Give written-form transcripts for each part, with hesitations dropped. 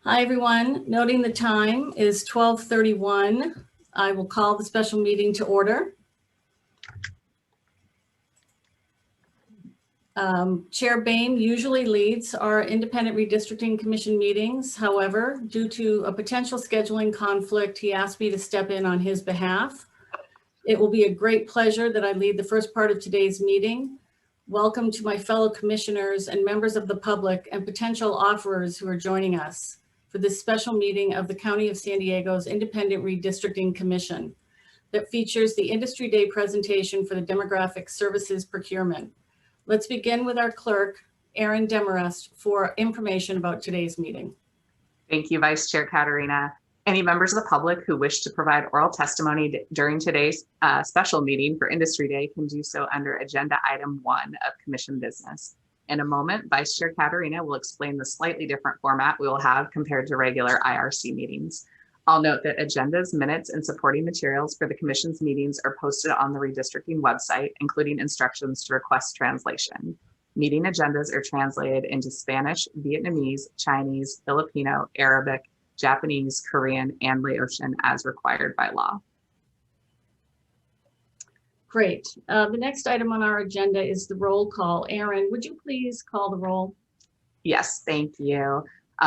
Hi, everyone. Noting the time is 12:31. I will call the special meeting to order. Chair Bain usually leads our Independent Redistricting Commission meetings. However, due to a potential scheduling conflict, he asked me to step in on his behalf. It will be a great pleasure that I lead the first part of today's meeting. Welcome to my fellow commissioners and members of the public and potential offerers who are joining us for this special meeting of the County of San Diego's Independent Redistricting Commission that features the Industry Day presentation for the Demographic Services Procurement. Let's begin with our clerk, Erin Demarest, for information about today's meeting. Thank you, Vice Chair Katerina. Any members of the public who wish to provide oral testimony during today's special meeting for Industry Day can do so under Agenda Item 1 of Commission Business. In a moment, Vice Chair Katerina will explain the slightly different format we will have compared to regular IRC meetings. I'll note that agendas, minutes, and supporting materials for the Commission's meetings are posted on the Redistricting website, including instructions to request translation. Meeting agendas are translated into Spanish, Vietnamese, Chinese, Filipino, Arabic, Japanese, Korean, and Laotian as required by law. Great. The next item on our agenda is the roll call. Erin, would you please call the roll? Yes, thank you.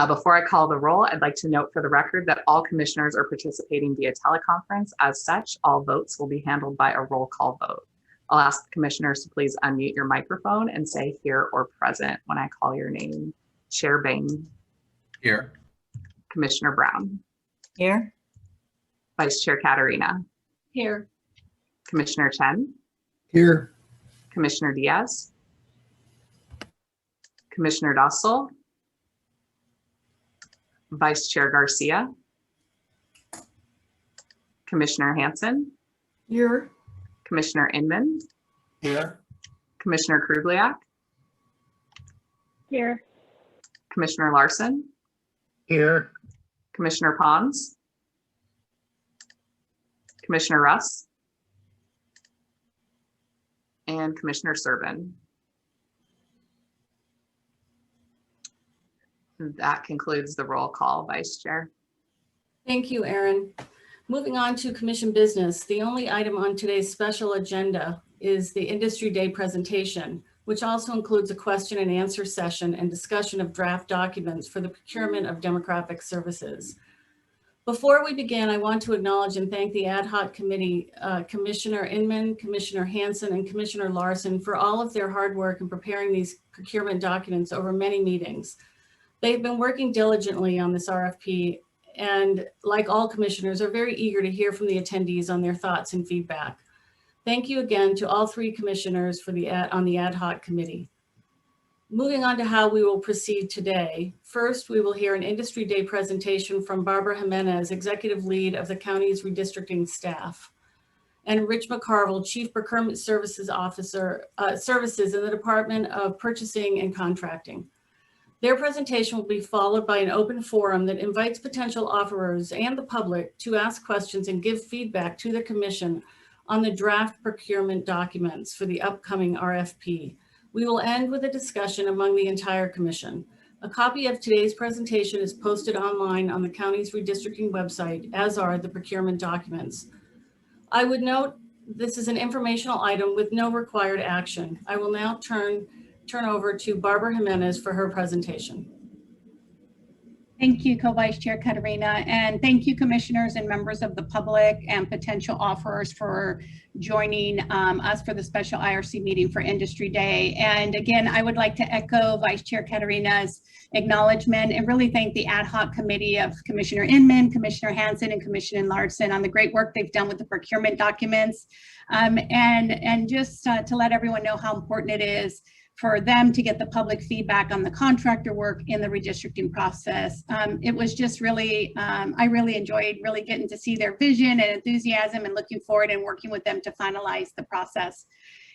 Before I call the roll, I'd like to note for the record that all commissioners are participating via teleconference. As such, all votes will be handled by a roll call vote. I'll ask the commissioners to please unmute your microphone and say here or present when I call your name. Chair Bain. Here. Commissioner Brown. Here. Vice Chair Katerina. Here. Commissioner Chen. Here. Commissioner Diaz. Commissioner Dostal. Vice Chair Garcia. Commissioner Hansen. Here. Commissioner Inman. Here. Commissioner Krugliak. Here. Commissioner Larson. Here. Commissioner Pons. Commissioner Russ. And Commissioner Servin. That concludes the roll call, Vice Chair. Thank you, Erin. Moving on to commission business, the only item on today's special agenda is the Industry Day presentation, which also includes a question and answer session and discussion of draft documents for the procurement of demographic services. Before we begin, I want to acknowledge and thank the ad hoc committee, Commissioner Inman, Commissioner Hansen, and Commissioner Larson for all of their hard work in preparing these procurement documents over many meetings. They've been working diligently on this RFP and, like all commissioners, are very eager to hear from the attendees on their thoughts and feedback. Thank you again to all three commissioners for on the ad hoc committee. Moving on to how we will proceed today. First, we will hear an Industry Day presentation from Barbara Jimenez, Executive Lead of the county's redistricting staff, and Rich Mccarvel, Chief Procurement Services Officer, Services in the Department of Purchasing and Contracting. Their presentation will be followed by an open forum that invites potential offerers and the public to ask questions and give feedback to the Commission on the draft procurement documents for the upcoming RFP. We will end with a discussion among the entire Commission. A copy of today's presentation is posted online on the county's redistricting website, as are the procurement documents. I would note this is an informational item with no required action. I will now turn over to Barbara Jimenez for her presentation. Thank you, Co-Vice Chair Katerina, and thank you, commissioners and members of the public and potential offerers for joining us for the special IRC meeting for Industry Day. And again, I would like to echo Vice Chair Katerina's acknowledgement and really thank the ad hoc committee of Commissioner Inman, Commissioner Hansen, and Commissioner Larson on the great work they've done with the procurement documents. And just to let everyone know how important it is for them to get the public feedback on the contractor work in the redistricting process. It was just really, I really enjoyed really getting to see their vision and enthusiasm and looking forward and working with them to finalize the process.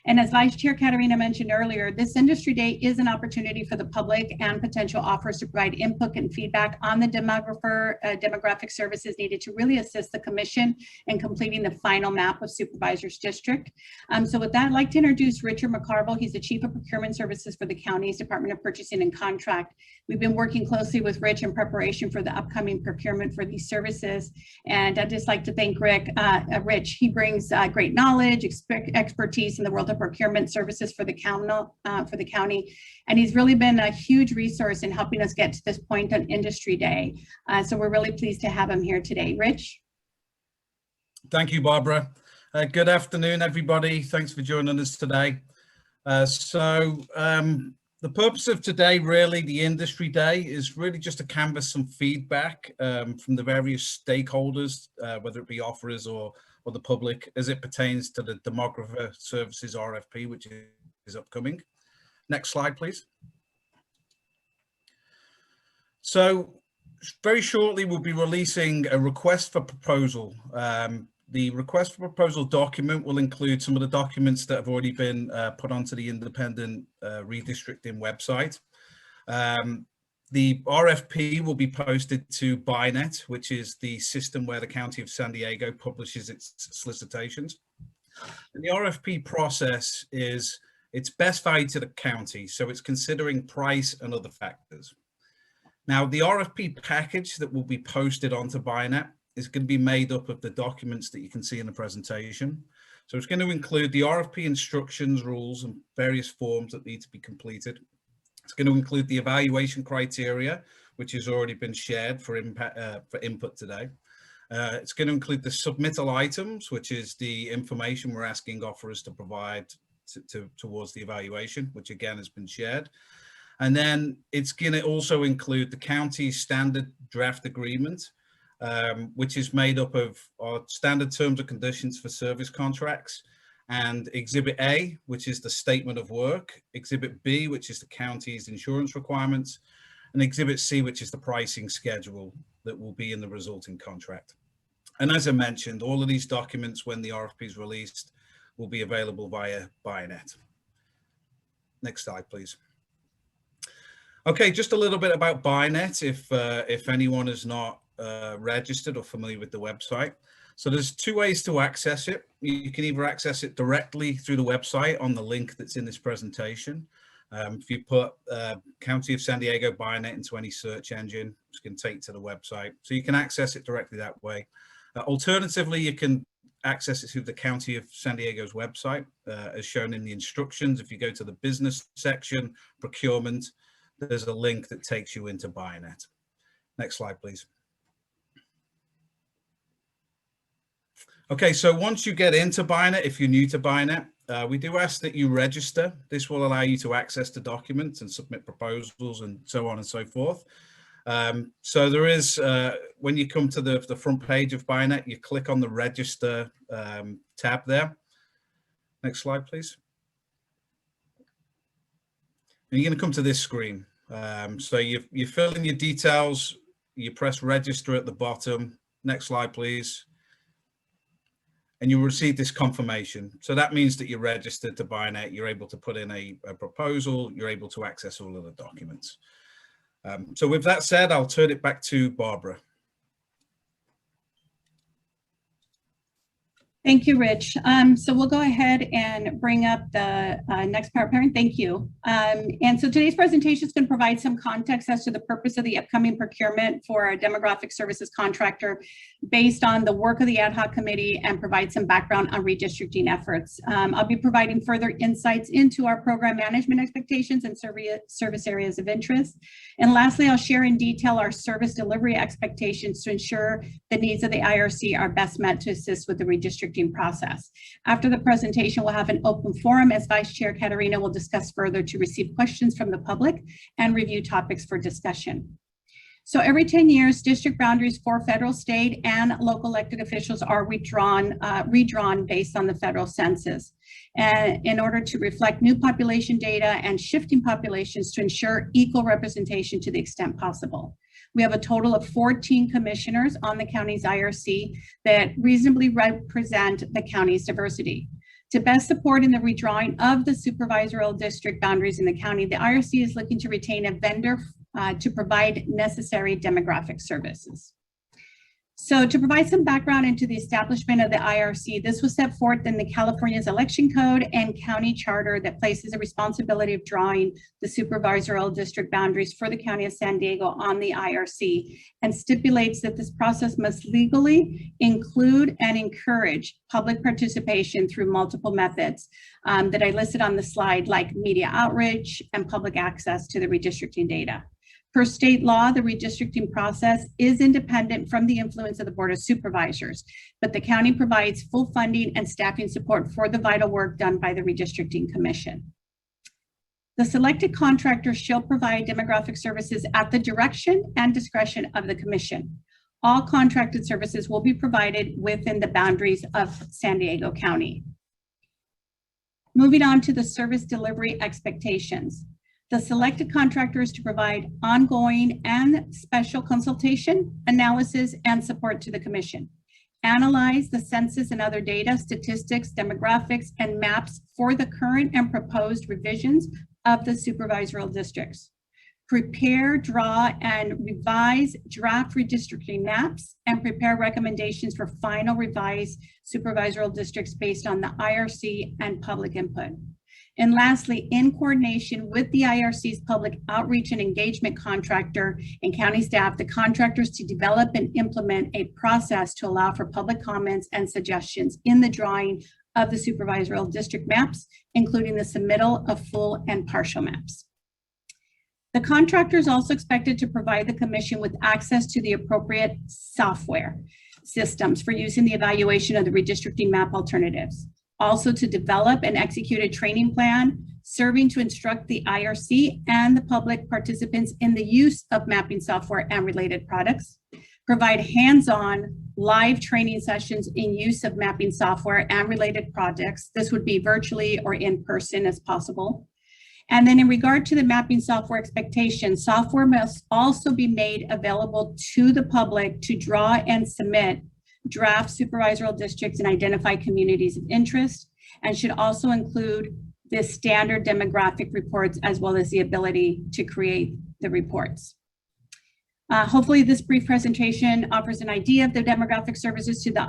And as Vice Chair Katarina mentioned earlier, this Industry Day is an opportunity for the public and potential offers to provide input and feedback on the demographic services needed to really assist the Commission in completing the final map of Supervisors District. So with that, I'd like to introduce Richard Mccarvel. He's the Chief of Procurement Services for the county's Department of Purchasing and Contract. We've been working closely with Rich in preparation for the upcoming procurement for these services. And I'd just like to thank Rich. He brings great knowledge, expertise in the world of procurement services for the county. And he's really been a huge resource in helping us get to this point on Industry Day. So we're really pleased to have him here today. Rich? Thank you, Barbara. Good afternoon, everybody. Thanks for joining us today. The purpose of today, really, the Industry Day, is really just to canvass some feedback from the various stakeholders, whether it be offerers or the public, as it pertains to the Demographer Services RFP, which is upcoming. Next slide, please. So very shortly, we'll be releasing a request for proposal. The request for proposal document will include some of the documents that have already been put onto the independent redistricting website. The RFP will be posted to BINET, which is the system where the County of San Diego publishes its solicitations. And the RFP process it's best value to the county, so it's considering price and other factors. Now, the RFP package that will be posted onto BINET is going to be made up of the documents that you can see in the presentation. So it's going to include the RFP instructions, rules, and various forms that need to be completed. It's going to include the evaluation criteria, which has already been shared for input today. It's going to include the submittal items, which is the information we're asking offerers to provide towards the evaluation, which again has been shared. And then it's going to also include the county's standard draft agreement, which is made up of our standard terms and conditions for service contracts, and Exhibit A, which is the statement of work, Exhibit B, which is the county's insurance requirements, and Exhibit C, which is the pricing schedule that will be in the resulting contract. And as I mentioned, all of these documents, when the RFP is released, will be available via BINET. Next slide, please. Okay, just a little bit about BINET, if anyone is not registered or familiar with the website. So there's two ways to access it. You can either access it directly through the website on the link that's in this presentation. If you put County of San Diego BINET into any search engine, it's going to take you to the website. So you can access it directly that way. Alternatively, you can access it through the County of San Diego's website, as shown in the instructions. If you go to the business section, procurement, there's a link that takes you into BINET. Next slide, please. Okay, so once you get into BINET, if you're new to BINET, we do ask that you register. This will allow you to access the documents and submit proposals and so on and so forth. So there is, when you come to the front page of BINET, you click on the register tab there. Next slide, please. And you're going to come to this screen. So you fill in your details, you press register at the bottom. Next slide, please. And you'll receive this confirmation. So that means that you're registered to BINET, you're able to put in a proposal, you're able to access all of the documents. So with that said, I'll turn it back to Barbara. Thank you, Rich. So we'll go ahead and bring up the next PowerPoint. Thank you. And so today's presentation is going to provide some context as to the purpose of the upcoming procurement for a demographic services contractor based on the work of the ad hoc committee and provide some background on redistricting efforts. I'll be providing further insights into our program management expectations and service areas of interest. And lastly, I'll share in detail our service delivery expectations to ensure the needs of the IRC are best met to assist with the redistricting process. After the presentation, we'll have an open forum as Vice Chair Katarina will discuss further to receive questions from the public and review topics for discussion. So every 10 years, district boundaries for federal, state, and local elected officials are redrawn based on the federal census, and in order to reflect new population data and shifting populations to ensure equal representation to the extent possible. We have a total of 14 commissioners on the county's IRC that reasonably represent the county's diversity. To best support in the redrawing of the supervisorial district boundaries in the county, the IRC is looking to retain a vendor to provide necessary demographic services. So to provide some background into the establishment of the IRC, this was set forth in the California's election code and county charter that places the responsibility of drawing the supervisorial district boundaries for the county of San Diego on the IRC, and stipulates that this process must legally include and encourage public participation through multiple methods that I listed on the slide, like media outreach and public access to the redistricting data. Per state law, the redistricting process is independent from the influence of the Board of Supervisors, but the county provides full funding and staffing support for the vital work done by the Redistricting Commission. The selected contractor shall provide demographic services at the direction and discretion of the Commission. All contracted services will be provided within the boundaries of San Diego County. Moving on to the service delivery expectations. The selected contractor is to provide ongoing and special consultation, analysis, and support to the Commission. Analyze the census and other data, statistics, demographics, and maps for the current and proposed revisions of the supervisorial districts. Prepare, draw, and revise draft redistricting maps, and prepare recommendations for final revised supervisorial districts based on the IRC and public input. And lastly, in coordination with the IRC's public outreach and engagement contractor and county staff, the contractors to develop and implement a process to allow for public comments and suggestions in the drawing of the supervisorial district maps, including the submittal of full and partial maps. The contractor is also expected to provide the Commission with access to the appropriate software systems for use in the evaluation of the redistricting map alternatives. Also to develop and execute a training plan serving to instruct the IRC and the public participants in the use of mapping software and related products. Provide hands-on live training sessions in use of mapping software and related projects. This would be virtually or in person as possible. And then in regard to the mapping software expectations, software must also be made available to the public to draw and submit draft supervisorial districts and identify communities of interest, and should also include the standard demographic reports as well as the ability to create the reports. Hopefully this brief presentation offers an idea of the demographic services to the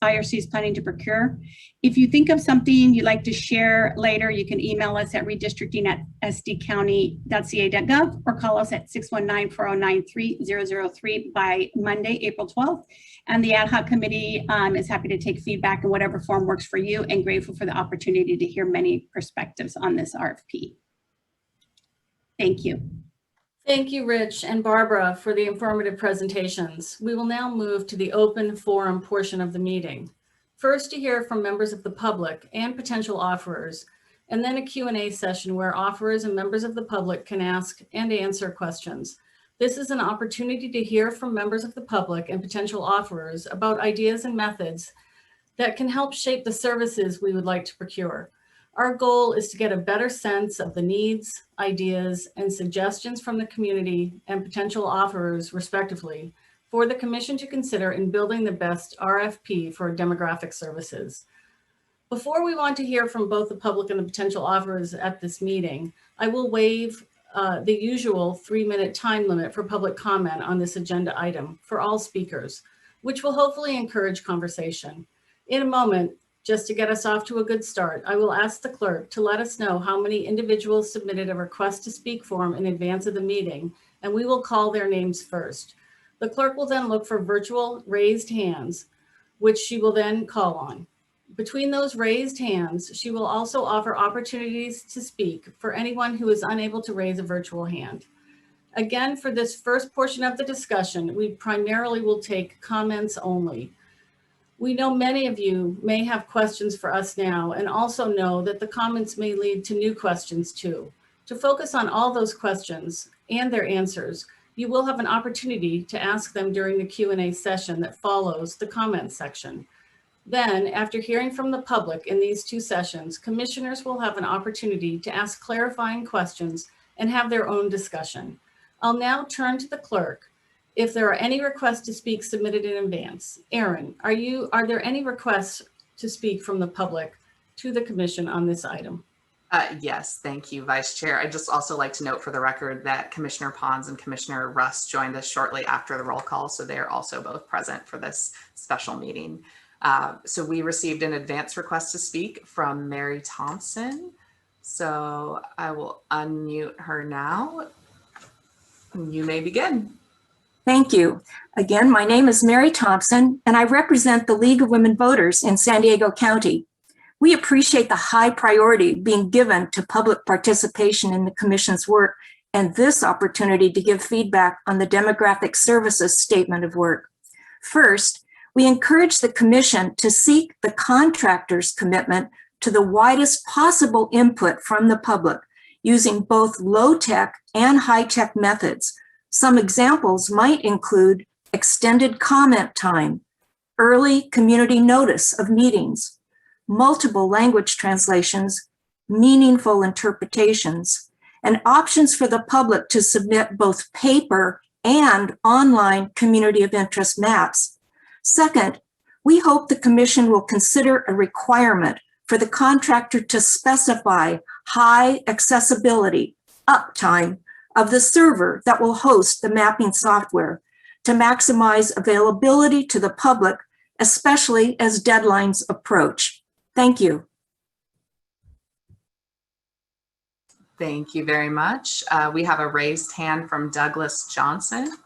IRC is planning to procure. If you think of something you'd like to share later, you can email us at redistricting@sdcounty.ca.gov or call us at 619-409-3003 by Monday, April 12th. And the ad hoc committee is happy to take feedback in whatever form works for you, and grateful for the opportunity to hear many perspectives on this RFP. Thank you. Thank you, Rich and Barbara, for the informative presentations. We will now move to the open forum portion of the meeting. First, to hear from members of the public and potential offerers, and then a Q&A session where offerers and members of the public can ask and answer questions. This is an opportunity to hear from members of the public and potential offerers about ideas and methods that can help shape the services we would like to procure. Our goal is to get a better sense of the needs, ideas, and suggestions from the community and potential offerers, respectively, for the Commission to consider in building the best RFP for demographic services. Before we want to hear from both the public and the potential offerers at this meeting, I will waive the usual 3-minute time limit for public comment on this agenda item for all speakers, which will hopefully encourage conversation. In a moment, just to get us off to a good start, I will ask the clerk to let us know how many individuals submitted a request to speak form in advance of the meeting, and we will call their names first. The clerk will then look for virtual raised hands, which she will then call on. Between those raised hands, she will also offer opportunities to speak for anyone who is unable to raise a virtual hand. Again, for this first portion of the discussion, we primarily will take comments only. We know many of you may have questions for us now, and also know that the comments may lead to new questions too. To focus on all those questions and their answers, you will have an opportunity to ask them during the Q&A session that follows the comment section. Then, after hearing from the public in these two sessions, commissioners will have an opportunity to ask clarifying questions and have their own discussion. I'll now turn to the clerk if there are any requests to speak submitted in advance. Aaron, are there any requests to speak from the public to the commission on this item? Yes, thank you, Vice Chair. I'd just also like to note for the record that Commissioner Pons and Commissioner Russ joined us shortly after the roll call, so they are also both present for this special meeting. So we received an advance request to speak from Mary Thompson. So I will unmute her now. You may begin. Thank you. Again, my name is Mary Thompson, and I represent the League of Women Voters in San Diego County. We appreciate the high priority being given to public participation in the Commission's work and this opportunity to give feedback on the Demographic Services Statement of Work. First, we encourage the Commission to seek the contractor's commitment to the widest possible input from the public using both low-tech and high-tech methods. Some examples might include extended comment time, early community notice of meetings, multiple language translations, meaningful interpretations, and options for the public to submit both paper and online community of interest maps. Second, we hope the Commission will consider a requirement for the contractor to specify high accessibility, uptime of the server that will host the mapping software to maximize availability to the public, especially as deadlines approach. Thank you. Thank you very much. We have a raised hand from Douglas Johnson.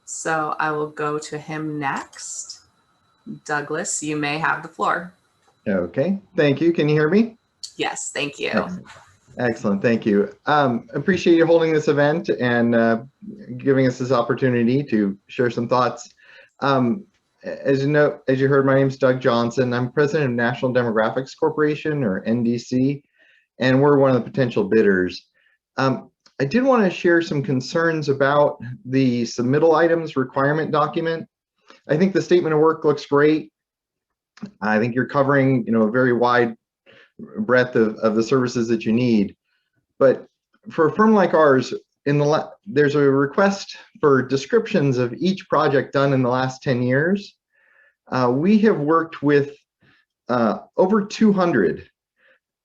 So I will go to him next. Douglas, you may have the floor. Okay, thank you. Can you hear me? Yes, thank you. Excellent, thank you. Appreciate you holding this event and giving us this opportunity to share some thoughts. As you heard, my name is Doug Johnson. I'm president of National Demographics Corporation, or NDC, and we're one of the potential bidders. I did want to share some concerns about the submittal items requirement document. I think the statement of work looks great. I think you're covering, a very wide breadth of the services that you need. But for a firm like ours, there's a request for descriptions of each project done in the last 10 years. We have worked with over 200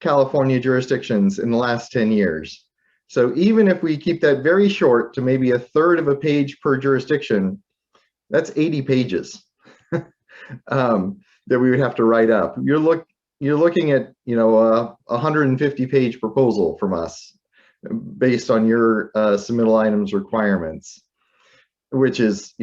California jurisdictions in the last 10 years. So even if we keep that very short to maybe a third of a page per jurisdiction, that's 80 pages that we would have to write up. You're looking at, a 150-page proposal from us based on your submittal items requirements, which is,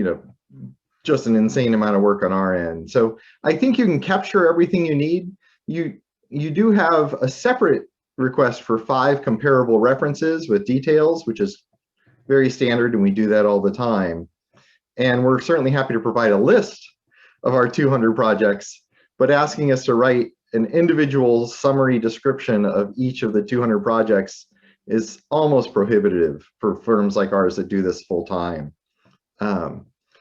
just an insane amount of work on our end. So I think you can capture everything you need. You do have a separate request for 5 comparable references with details, which is very standard, and we do that all the time. And we're certainly happy to provide a list of our 200 projects, but asking us to write an individual summary description of each of the 200 projects is almost prohibitive for firms like ours that do this full time.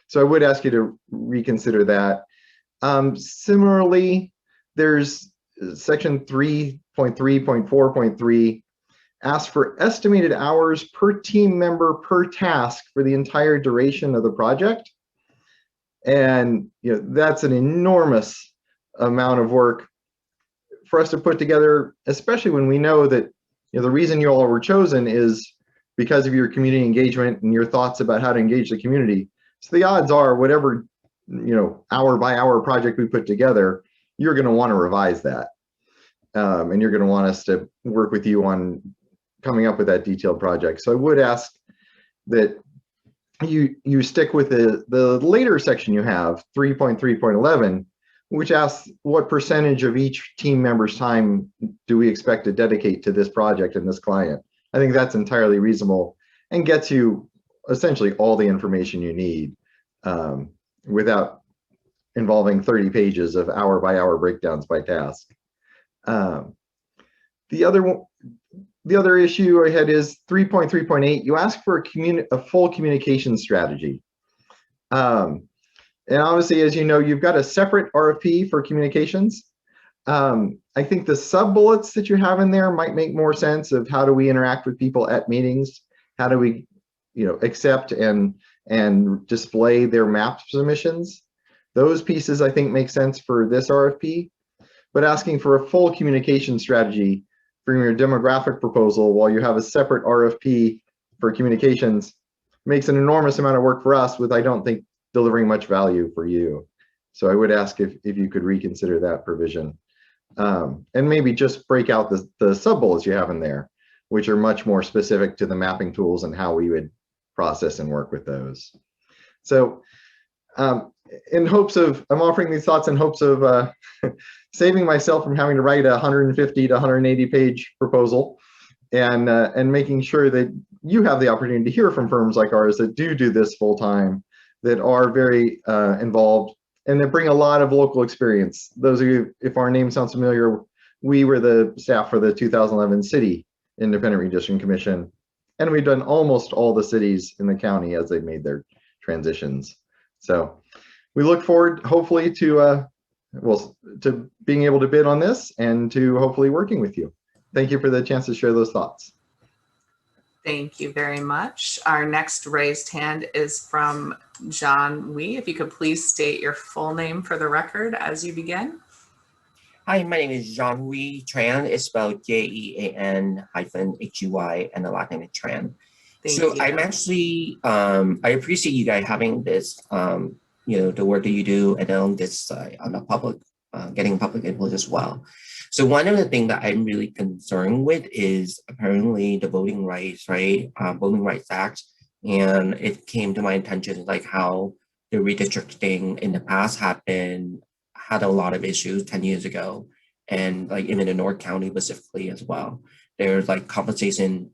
So I would ask you to reconsider that. Similarly, there's section 3.3.4.3 asks for estimated hours per team member per task for the entire duration of the project. And that's an enormous amount of work for us to put together, especially when we know that the reason you all were chosen is because of your community engagement and your thoughts about how to engage the community. So the odds are whatever hour by hour project we put together, you're going to want to revise that, and you're going to want us to work with you on coming up with that detailed project. So I would ask that you stick with the later section you have, 3.3.11, which asks what percentage of each team member's time do we expect to dedicate to this project and this client. I think that's entirely reasonable and gets you essentially all the information you need without involving 30 pages of hour by hour breakdowns by task. The other issue I had is 3.3.8. You ask for a full communication strategy. And obviously, as you know, you've got a separate RFP for communications. I think the sub-bullets that you have in there might make more sense of how do we interact with people at meetings? How do we, accept and display their map submissions? Those pieces I think make sense for this RFP. but asking for a full communication strategy for your demographic proposal while you have a separate RFP for communications makes an enormous amount of work for us with, I don't think, delivering much value for you. So I would ask if you could reconsider that provision. And maybe just break out the sub-bullets you have in there, which are much more specific to the mapping tools and how we would process and work with those. So in hopes of, I'm offering these thoughts in hopes of saving myself from having to write a 150 to 180 page proposal, and making sure that you have the opportunity to hear from firms like ours that do this full time, that are very involved, and that bring a lot of local experience. Those of you, if our name sounds familiar, we were the staff for the 2011 City Independent Redistricting Commission, and we've done almost all the cities in the county as they made their transitions. So we look forward, hopefully, to being able to bid on this and to hopefully working with you. Thank you for the chance to share those thoughts. Thank you very much. Our next raised hand is from John Wee. If you could please state your full name for the record as you begin. Hi, my name is John Wee Tran. It's spelled Jean-Huy and the Latin is Tran. Thank you. I'm actually, I appreciate you guys having this, the work that you do, and on this side, on the public, getting public input as well. So one of the things that I'm really concerned with is apparently the Voting Rights, right? Voting Rights Act. And it came to my attention like how the redistricting in the past had a lot of issues 10 years ago. And like even in North County specifically as well. There's like compensation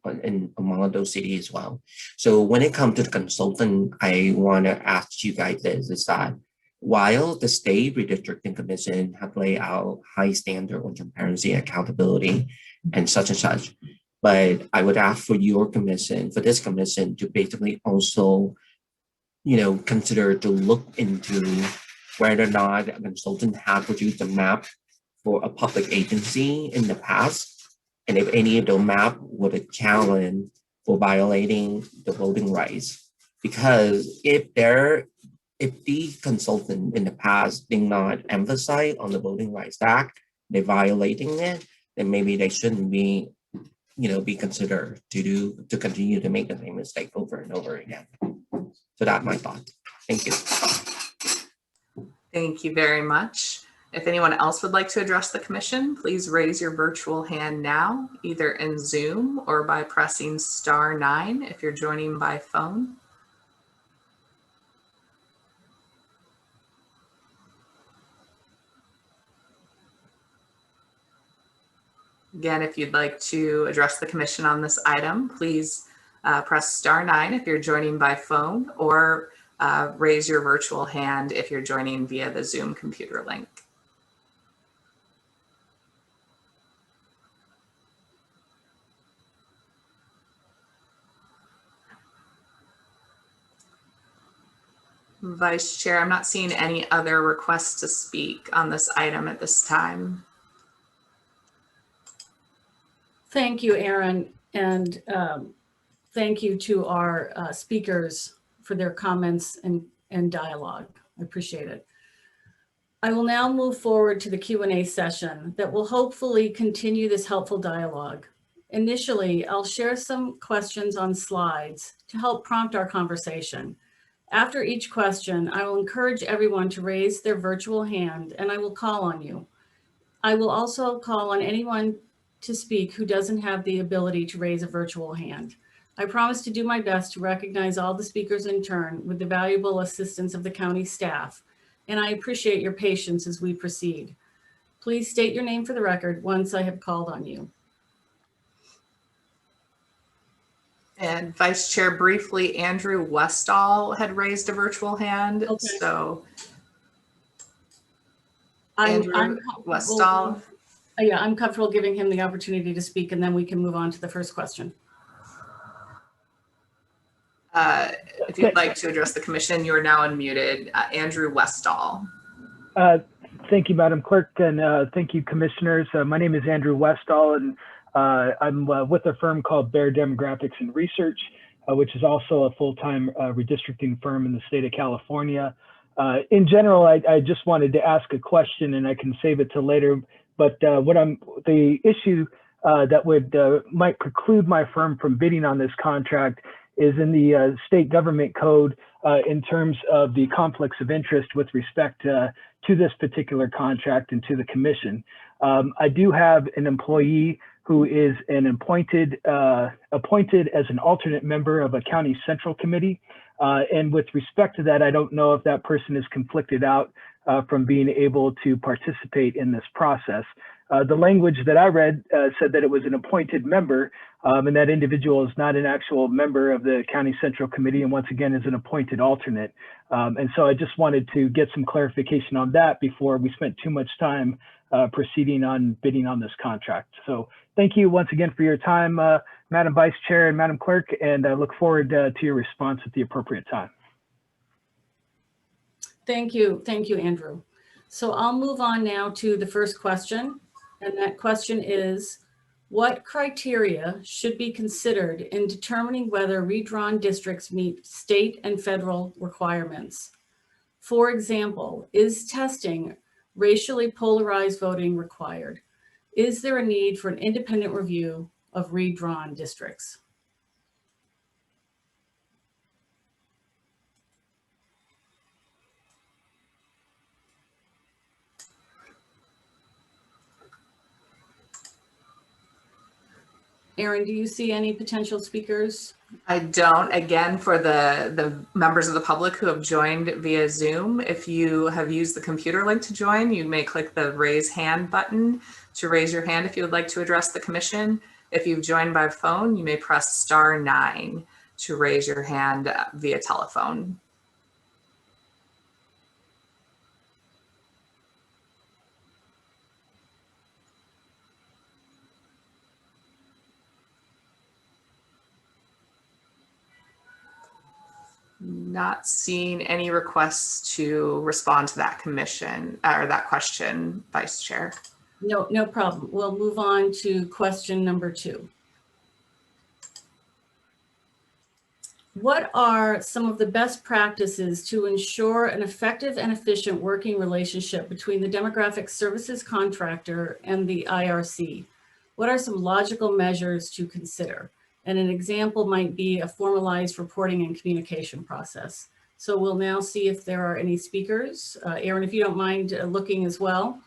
among those cities as well. So when it comes to the consultant, I want to ask you guys this, is that while the State Redistricting Commission have laid out high standard on transparency, accountability, and such, but I would ask for your commission, for this commission, to basically also, consider to look into whether or not a consultant had produced a map for a public agency in the past, and if any of those maps were a challenge for violating the voting rights. Because if the consultant in the past did not emphasize on the Voting Rights Act, they're violating it, then maybe they shouldn't be, be considered to continue to make the same mistake over and over again. So that's my thought. Thank you. Thank you very much. If anyone else would like to address the commission, please raise your virtual hand now, either in Zoom or by pressing *9 if you're joining by phone. Again, if you'd like to address the commission on this item, please press *9 if you're joining by phone, or raise your virtual hand if you're joining via the Zoom computer link. Vice Chair, I'm not seeing any other requests to speak on this item at this time. Thank you, Aaron, and thank you to our speakers for their comments and dialogue. I appreciate it. I will now move forward to the Q&A session that will hopefully continue this helpful dialogue. Initially, I'll share some questions on slides to help prompt our conversation. After each question, I will encourage everyone to raise their virtual hand and I will call on you. I will also call on anyone to speak who doesn't have the ability to raise a virtual hand. I promise to do my best to recognize all the speakers in turn with the valuable assistance of the county staff, and I appreciate your patience as we proceed. Please state your name for the record once I have called on you. And Vice Chair, briefly, Andrew Westall had raised a virtual hand. Okay. So I'm Westall. Yeah, I'm comfortable giving him the opportunity to speak, and then we can move on to the first question. If you'd like to address the commission, you are now unmuted. Andrew Westall. Thank you, Madam Clerk, and thank you, commissioners. My name is Andrew Westall, and I'm with a firm called Bear Demographics and Research, which is also a full-time redistricting firm in the state of California. In general, I just wanted to ask a question, and I can save it till later. But the issue that would might preclude my firm from bidding on this contract is in the state government code in terms of the conflicts of interest with respect to this particular contract and to the commission. I do have an employee who is an appointed as an alternate member of a county central committee. And with respect to that, I don't know if that person is conflicted out from being able to participate in this process. The language that I read said that it was an appointed member, and that individual is not an actual member of the County Central Committee, and once again is an appointed alternate. And so I just wanted to get some clarification on that before we spent too much time proceeding on bidding on this contract. So thank you once again for your time, Madam Vice Chair and Madam Clerk, and I look forward to your response at the appropriate time. Thank you, Andrew. So I'll move on now to the first question. And that question is, what criteria should be considered in determining whether redrawn districts meet state and federal requirements? For example, is testing racially polarized voting required? Is there a need for an independent review of redrawn districts? Erin, do you see any potential speakers? I don't. Again, for the members of the public who have joined via Zoom, if you have used the computer link to join, you may click the raise hand button to raise your hand if you would like to address the commission. If you've joined by phone, you may press *9 to raise your hand via telephone. Not seeing any requests to respond to that commission or that question, Vice Chair. No problem. We'll move on to question number 2. What are some of the best practices to ensure an effective and efficient working relationship between the Demographic Services Contractor and the IRC? What are some logical measures to consider? And an example might be a formalized reporting and communication process. So we'll now see if there are any speakers. Erin, if you don't mind looking as well.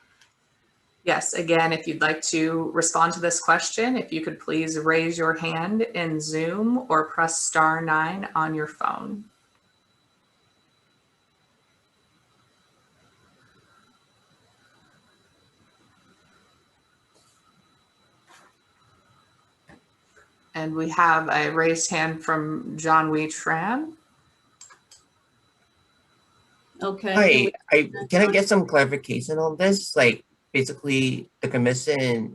Yes, again, if you'd like to respond to this question, if you could please raise your hand in Zoom or press *9 on your phone. And we have a raised hand from John Wee Tran. Okay. Hi, can I get some clarification on this? Like, basically, the commissioner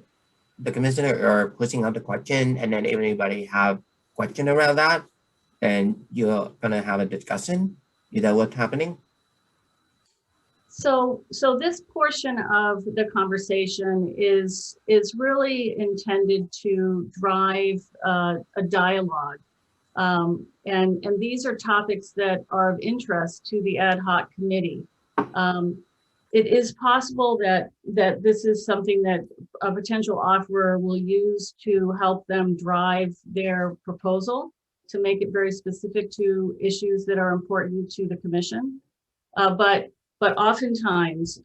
are pushing out the question, and then if anybody have question around that, and you're gonna have a discussion. Is that what's happening? So this portion of the conversation is really intended to drive a dialogue. And these are topics that are of interest to the ad hoc committee. It is possible that this is something that a potential offerer will use to help them drive their proposal, to make it very specific to issues that are important to the commission. But oftentimes,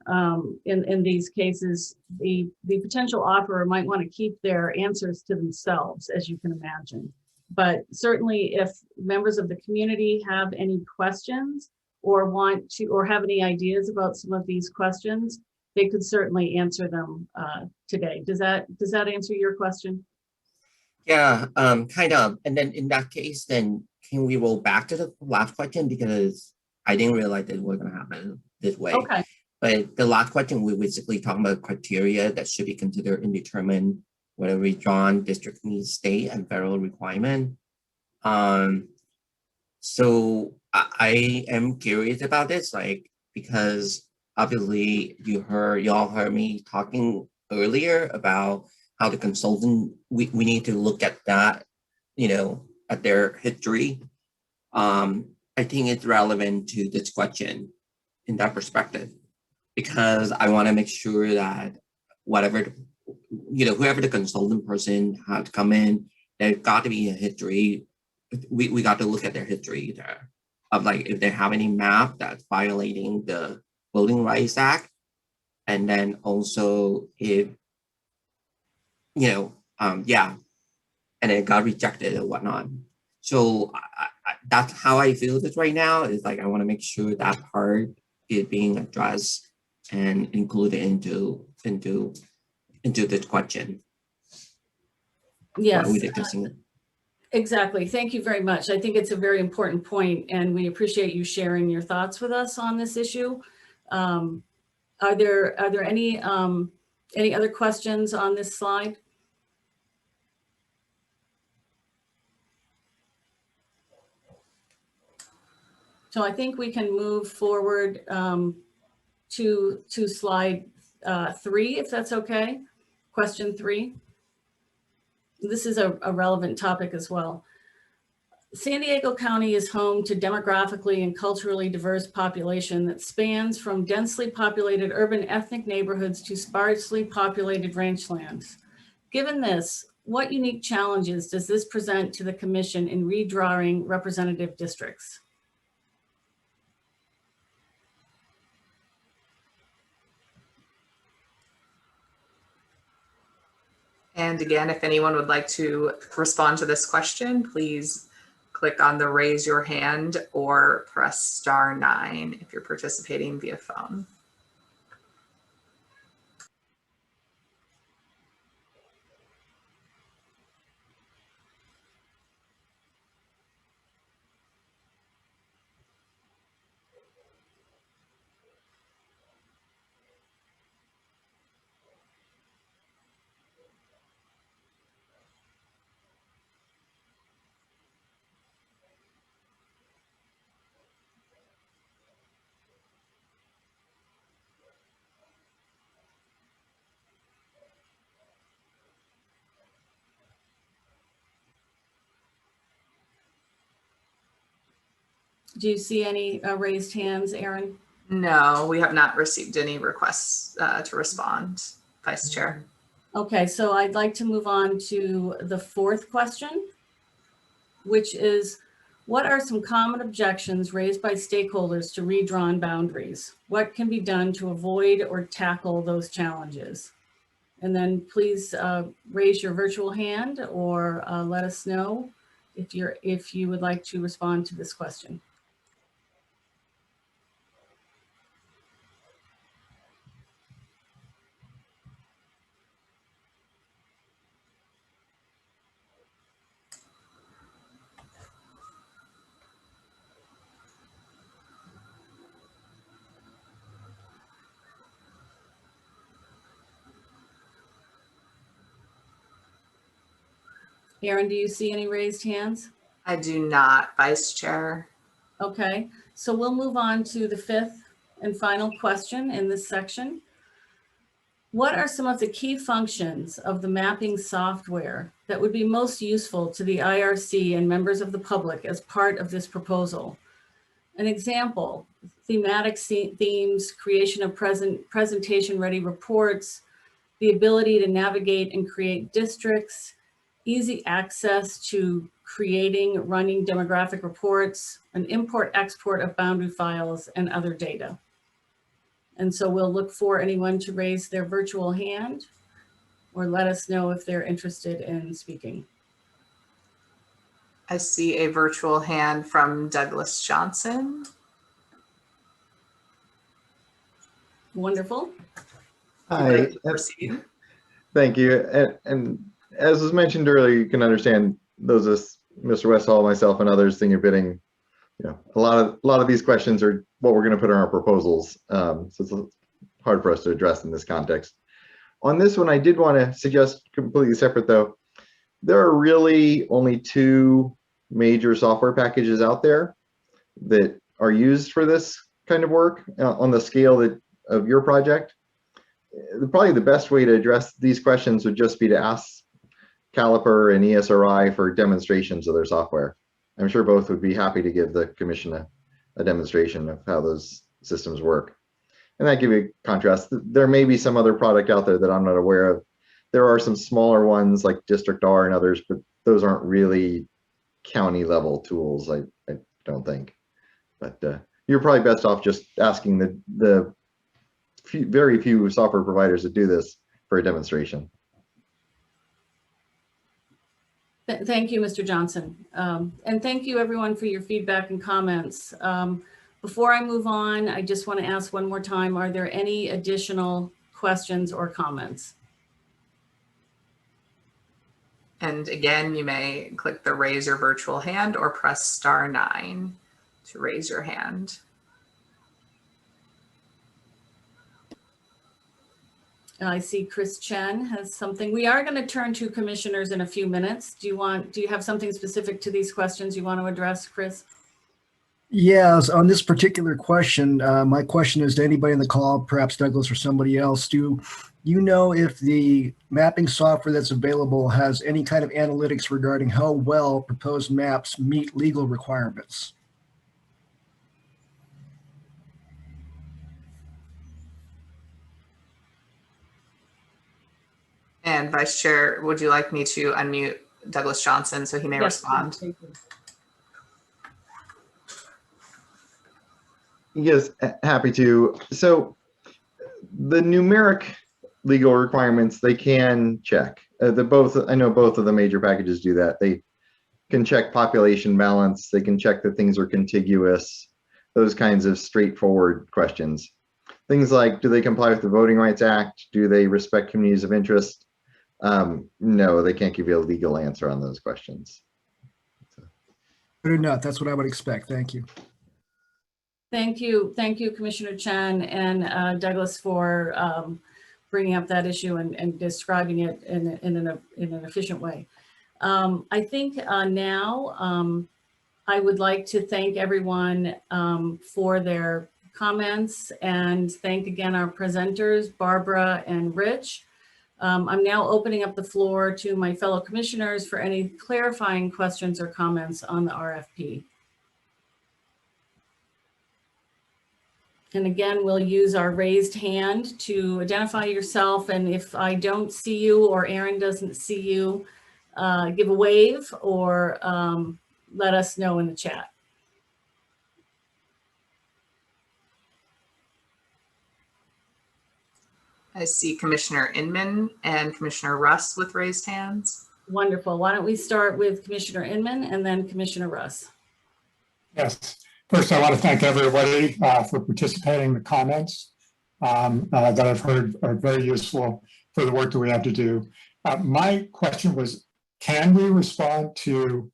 in these cases, the potential offerer might want to keep their answers to themselves, as you can imagine. But certainly, if members of the community have any questions or want to, or have any ideas about some of these questions, they could certainly answer them today. Does that answer your question? Yeah, kind of. And then in that case, then can we roll back to the last question, because I didn't realize it was going to happen this way. Okay. But the last question, we basically talking about criteria that should be considered and determine whether redrawn district meets state and federal requirement. So I am curious about this, like, because obviously y'all heard me talking earlier about how the consultant, we need to look at that, at their history. I think it's relevant to this question in that perspective, because I want to make sure that whatever, whoever the consultant person had to come in, there got to be a history. We got to look at their history there of like if they have any map that's violating the Voting Rights Act, and then also if and it got rejected and whatnot. So that's how I feel this right now. Is like I want to make sure that part is being addressed and included into this question. Yes. While we're discussing it. Exactly. Thank you very much. I think it's a very important point, and we appreciate you sharing your thoughts with us on this issue. Are there any other questions on this slide? So I think we can move forward to slide 3, if that's okay. Question 3. This is a relevant topic as well. San Diego County is home to demographically and culturally diverse population that spans from densely populated urban ethnic neighborhoods to sparsely populated ranchlands. Given this, what unique challenges does this present to the Commission in redrawing representative districts? And again, if anyone would like to respond to this question, please click on the raise your hand or press *9 if you're participating via phone. Do you see any raised hands, Erin? No, we have not received any requests to respond, Vice Chair. Okay, so I'd like to move on to the 4th question, which is, what are some common objections raised by stakeholders to redrawn boundaries? What can be done to avoid or tackle those challenges? And then please raise your virtual hand or let us know if you would like to respond to this question. Erin, do you see any raised hands? I do not, Vice Chair. Okay, so we'll move on to the 5th and final question in this section. What are some of the key functions of the mapping software that would be most useful to the IRC and members of the public as part of this proposal? An example, thematic themes, creation of presentation-ready reports, the ability to navigate and create districts, easy access to creating, running demographic reports, an import-export of boundary files, and other data. And so we'll look for anyone to raise their virtual hand or let us know if they're interested in speaking. I see a virtual hand from Douglas Johnson. Wonderful. Hi. Proceed. Thank you. And as was mentioned earlier, you can understand those as Mr. Westall, myself, and others think you're bidding. A lot of these questions are what we're going to put in our proposals. So it's hard for us to address in this context. On this one, I did want to suggest completely separate though. There are really only 2 major software packages out there that are used for this kind of work on the scale of your project. Probably the best way to address these questions would just be to ask Caliper and ESRI for demonstrations of their software. I'm sure both would be happy to give the commission a demonstration of how those systems work. And that give you a contrast. There may be some other product out there that I'm not aware of. There are some smaller ones like District R and others, but those aren't really county level tools, I don't think. But you're probably best off just asking the very few software providers that do this for a demonstration. Thank you, Mr. Johnson. And thank you everyone for your feedback and comments. Before I move on, I just want to ask one more time, are there any additional questions or comments? And again, you may click the raise your virtual hand or press *9 to raise your hand. I see Chris Chen has something. We are going to turn to commissioners in a few minutes. Do you have something specific to these questions you want to address, Chris? Yes, on this particular question, my question is to anybody in the call, perhaps Douglas or somebody else. Do you know if the mapping software that's available has any kind of analytics regarding how well proposed maps meet legal requirements? And Vice Chair, would you like me to unmute Douglas Johnson so he may respond? Thank you. Yes, happy to. So the numeric legal requirements, they can check. I know both of the major packages do that. They can check population balance. They can check that things are contiguous, those kinds of straightforward questions. Things like, do they comply with the Voting Rights Act? Do they respect communities of interest? No, they can't give you a legal answer on those questions. Good enough. That's what I would expect. Thank you. Thank you, Commissioner Chen and Douglas for bringing up that issue and describing it in an efficient way. I think now I would like to thank everyone for their comments and thank again our presenters, Barbara and Rich. I'm now opening up the floor to my fellow commissioners for any clarifying questions or comments on the RFP. And again, we'll use our raised hand to identify yourself. And if I don't see you or Aaron doesn't see you, give a wave or let us know in the chat. I see Commissioner Inman and Commissioner Russ with raised hands. Wonderful. Why don't we start with Commissioner Inman and then Commissioner Russ. Yes. First, I want to thank everybody for participating in the comments that I've heard are very useful for the work that we have to do. My question was, can we respond to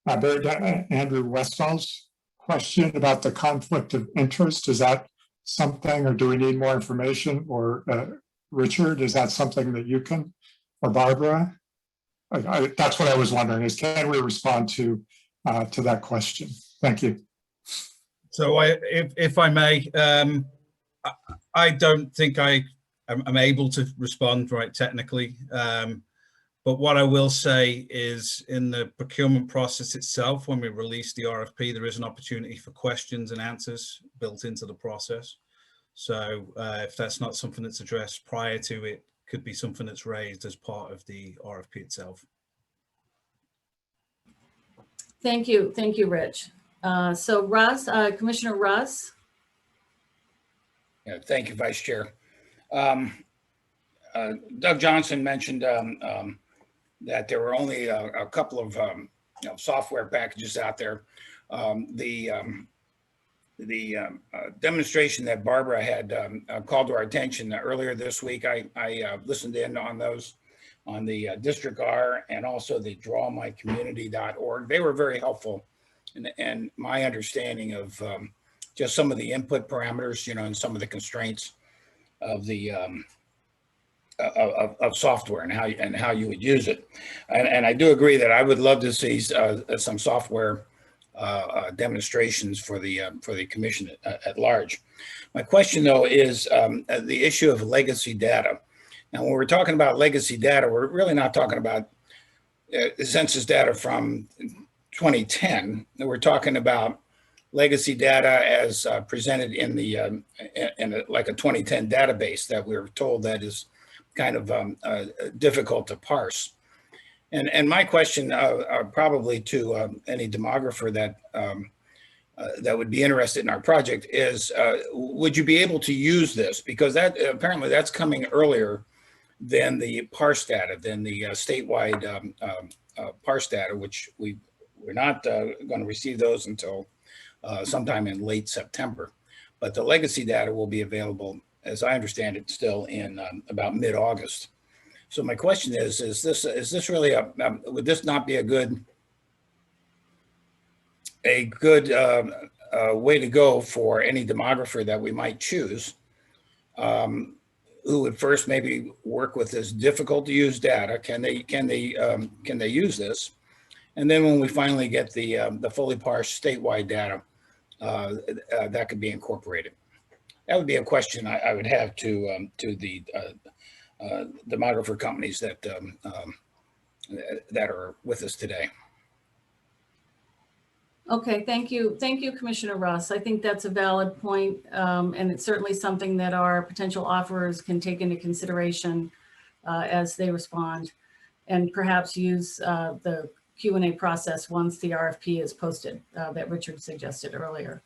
Andrew Westall's question about the conflict of interest? Is that something, or do we need more information? Or Richard, is that something that you can, or Barbara? That's what I was wondering, is can we respond to that question? Thank you. So if I may, I don't think I'm able to respond right technically, but what I will say is in the procurement process itself, when we release the RFP, there is an opportunity for questions and answers built into the process. So if that's not something that's addressed prior to it, could be something that's raised as part of the RFP itself. Thank you, Rich. So Russ, Commissioner Russ. Yeah, thank you, Vice Chair. Doug Johnson mentioned that there were only a couple of software packages out there. The demonstration that Barbara had called to our attention earlier this week, I listened in on those on the District R and also the drawmycommunity.org. They were very helpful. And my understanding of just some of the input parameters, and some of the constraints of the of software and how you would use it, and I do agree that I would love to see some software demonstrations for the commission at large. My question though is the issue of legacy data. Now, when we're talking about legacy data, we're really not talking about census data from 2010. We're talking about legacy data as presented in the like a 2010 database that we're told that is kind of difficult to parse. And my question probably to any demographer that that would be interested in our project is, would you be able to use this? Because that apparently that's coming earlier than the parse data, than the statewide parse data, which we're not going to receive those until sometime in late September. But the legacy data will be available, as I understand it, still in about mid-August. So my question is this really would this not be a good way to go for any demographer that we might choose, who would first maybe work with this difficult to use data? Can they use this? And then when we finally get the fully parsed statewide data, that could be incorporated. That would be a question I would have to the demographer companies that that are with us today. Okay, thank you. Thank you, Commissioner Russ. I think that's a valid point, and it's certainly something that our potential offerers can take into consideration as they respond, and perhaps use the Q&A process once the RFP is posted that Richard suggested earlier.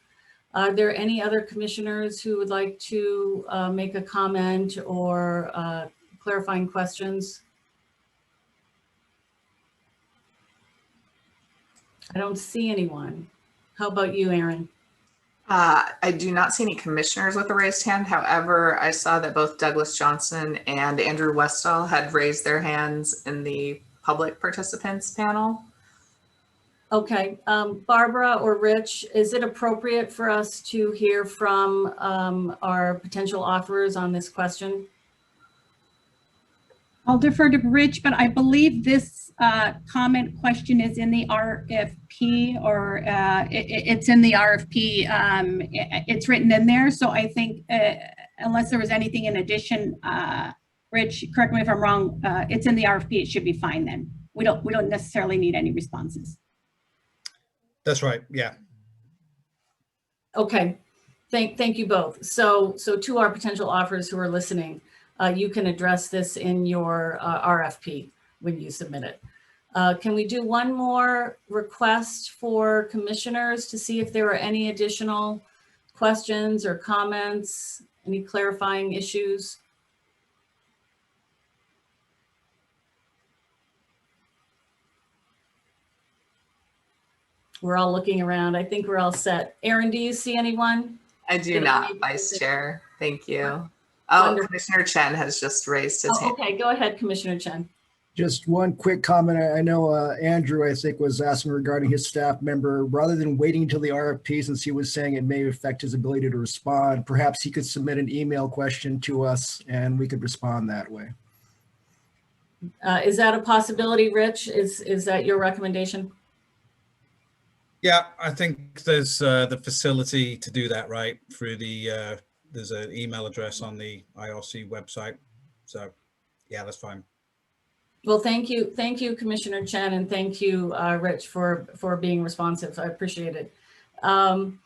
Are there any other commissioners who would like to make a comment or clarifying questions? I don't see anyone. How about you, Aaron? I do not see any commissioners with a raised hand. However, I saw that both Douglas Johnson and Andrew Westall had raised their hands in the public participants panel. Okay, Barbara or Rich, is it appropriate for us to hear from our potential offerers on this question? I'll defer to Rich, but I believe this comment question is in the RFP, or it's in the RFP. It's written in there. So I think unless there was anything in addition, Rich, correct me if I'm wrong, it's in the RFP. It should be fine then. We don't necessarily need any responses. That's right. Yeah. Okay. Thank you both. So to our potential offers who are listening, you can address this in your RFP when you submit it. Can we do one more request for commissioners to see if there are any additional questions or comments, any clarifying issues? We're all looking around. I think we're all set. Aaron, do you see anyone? I do not, Vice Chair. Thank you. Oh, wonderful. Commissioner Chen has just raised his hand. Okay, go ahead, Commissioner Chen. Just one quick comment. I know Andrew, I think, was asking regarding his staff member, rather than waiting until the RFP, since he was saying it may affect his ability to respond, perhaps he could submit an email question to us and we could respond that way. Is that a possibility, Rich? Is that your recommendation? Yeah, I think there's the facility to do that, right? Through the, there's an email address on the IRC website. So yeah, that's fine. Well, thank you, Commissioner Chen, and thank you, Rich, for being responsive. I appreciate it. On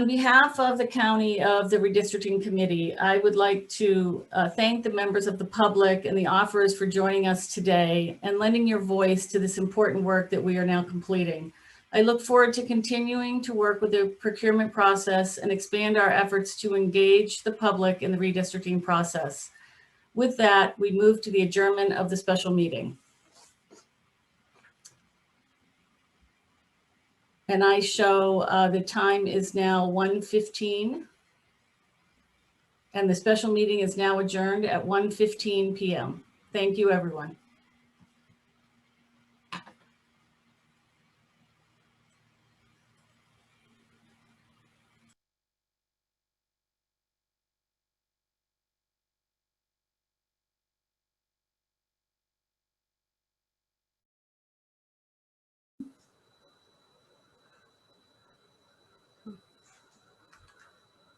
behalf of the County of the Redistricting Committee, I would like to thank the members of the public and the offerers for joining us today and lending your voice to this important work that we are now completing. I look forward to continuing to work with the procurement process and expand our efforts to engage the public in the redistricting process. With that, we move to the adjournment of the special meeting. And I show the time is now 1:15. And the special meeting is now adjourned at 1:15 p.m. Thank you, everyone.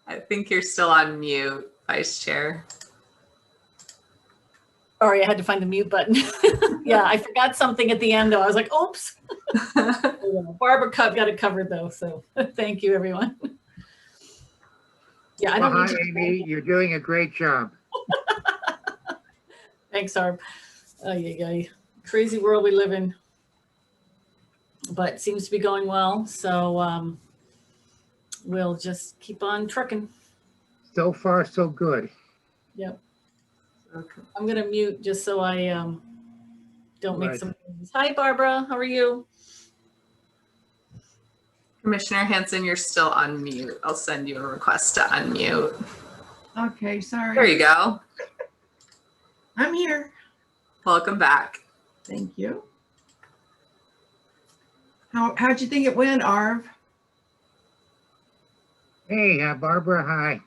I think you're still on mute, Vice Chair. Sorry, I had to find the mute button. Yeah, I forgot something at the end though. I was like, oops. Barbara got it covered though, so thank you, everyone. Yeah, I Well, don't hi, need to. Amy. You're doing a great job. Thanks, Harb. Crazy world we live in. But it seems to be going well, so we'll just keep on trucking. So far, so good. Yep. Okay. I'm gonna mute just so I don't make Right. some noise. Hi, Barbara. How are you? Commissioner Hanson, you're still on mute. I'll send you a request to unmute. Okay, sorry. There you go. I'm here. Welcome back. Thank you. How'd you think it went, Arv? Hey, Barbara, hi.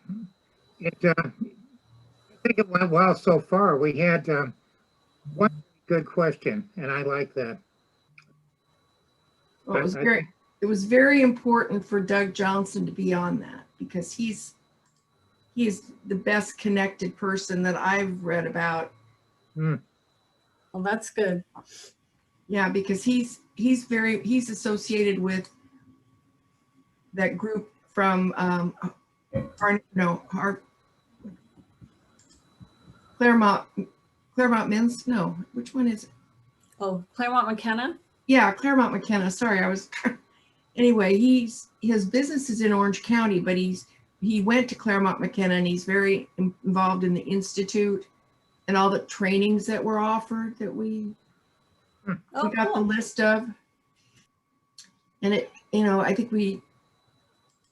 I think it went well so far. We had one good question, and I like that. Well, it was very important for Doug Johnson to be on that because he's the best connected person that I've read about. Well, that's good. Yeah, because he's associated with that group from Claremont Men's. No, which one is it? Oh, Claremont McKenna? Yeah, Claremont McKenna. Sorry, anyway, his business is in Orange County, but he went to Claremont McKenna and he's very involved in the Institute and all the trainings that were offered that we got the list of. And I think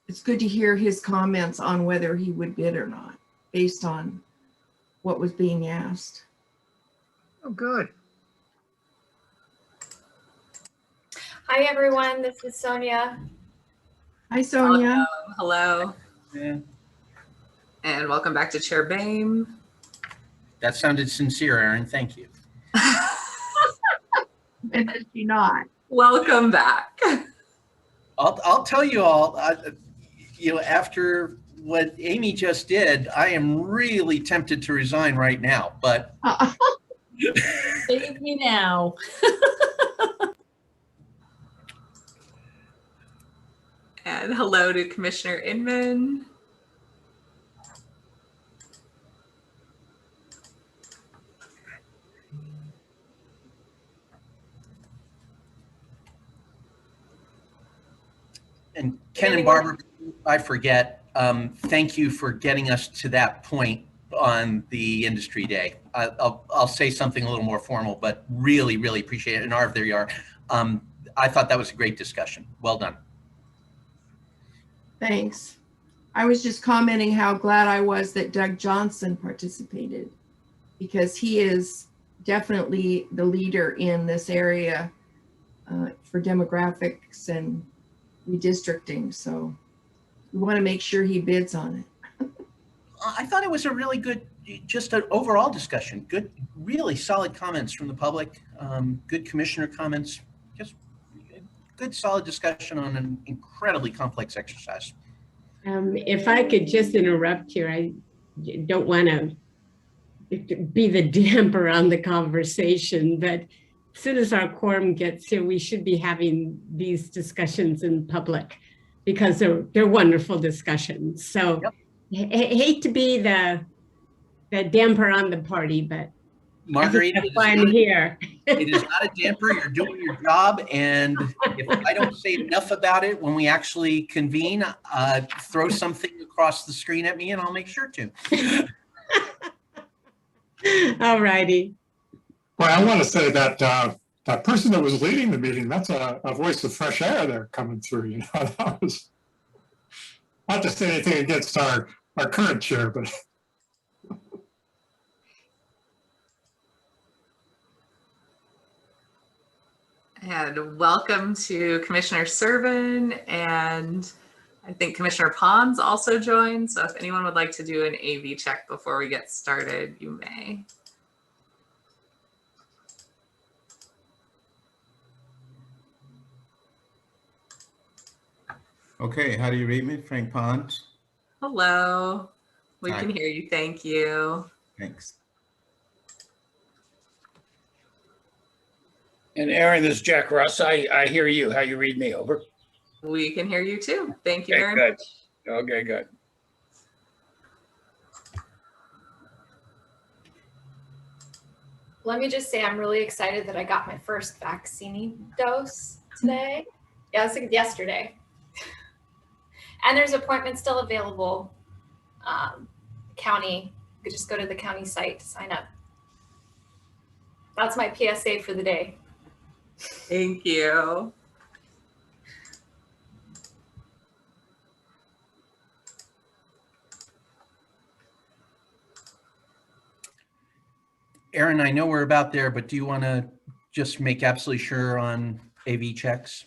it's good to hear his comments on whether he would bid or not based on what was being asked. Oh, good. Hi, everyone. This is Sonia. Hi, Sonia. Hello. Yeah, And welcome back to Chair Boehm. that sounded sincere, Aaron. Thank you. And is she not? Welcome back. I'll tell you all, after what Amy just did, I am really tempted to resign right now, but Save me now. And hello to Commissioner Inman. and Ken and Barbara, I forget, thank you for getting us to that point on the industry day. I'll say something a little more formal, but really, really appreciate it. And Arv, there you are. I thought that was a great discussion. Well done. Thanks. I was just commenting how glad I was that Doug Johnson participated because he is definitely the leader in this area for demographics and redistricting. So we want to make sure he bids on it. I thought it was a really good, just an overall discussion. Good, really solid comments from the public. Good commissioner comments. Just good, solid discussion on an incredibly complex exercise. If I could just interrupt here, I don't want to be the damper on the conversation, but as soon as our quorum gets here, we should be having these discussions in public because they're wonderful discussions. So Yep. Hate to be the damper on the party, but Margarita, that's why I'm here. It is not a damper. You're doing your job. And if I don't say enough about it when we actually convene, throw something across the screen at me and I'll make sure to. All righty. Well, I want to say that that person that was leading the meeting, that's a voice of fresh air there coming through. That was, not to say anything against our current chair, but And welcome to Commissioner Servin, and I think Commissioner Pons also joined. So if anyone would like to do an AV check before we get started, you may. Okay, how do you read me? Frank Pons? Hello. We Hi. can hear you. Thank you. Thanks. And Aaron, this is Jack Russ. I hear you. How you read me? Over. We can hear you too. Thank you Okay, very good. much. Okay, good. Let me just say I'm really excited that I got my first vaccine dose today. Yeah, it was like yesterday. And there's appointments still available. County, you could just go to the county site to sign up. That's my PSA for the day. Thank you. Aaron, I know we're about there, but do you want to just make absolutely sure on AV checks?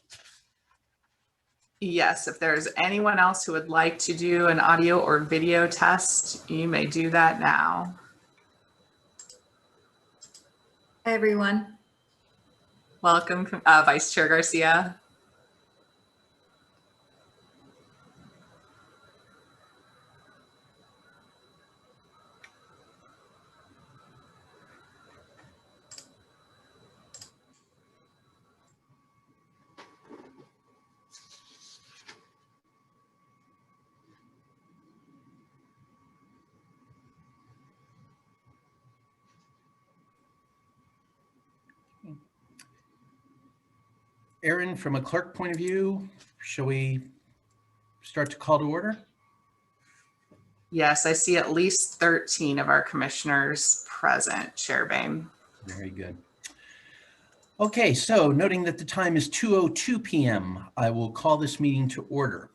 Yes, if there's anyone else who would like to do an audio or video test, you may do that now. Hi, everyone. Welcome, Vice Chair Garcia. Aaron, from a clerk point of view, shall we start to call to order? Yes, I see at least 13 of our commissioners present, Chair Bain. Very good. Okay, so noting that the time is 2:02 p.m., I will call this meeting to order.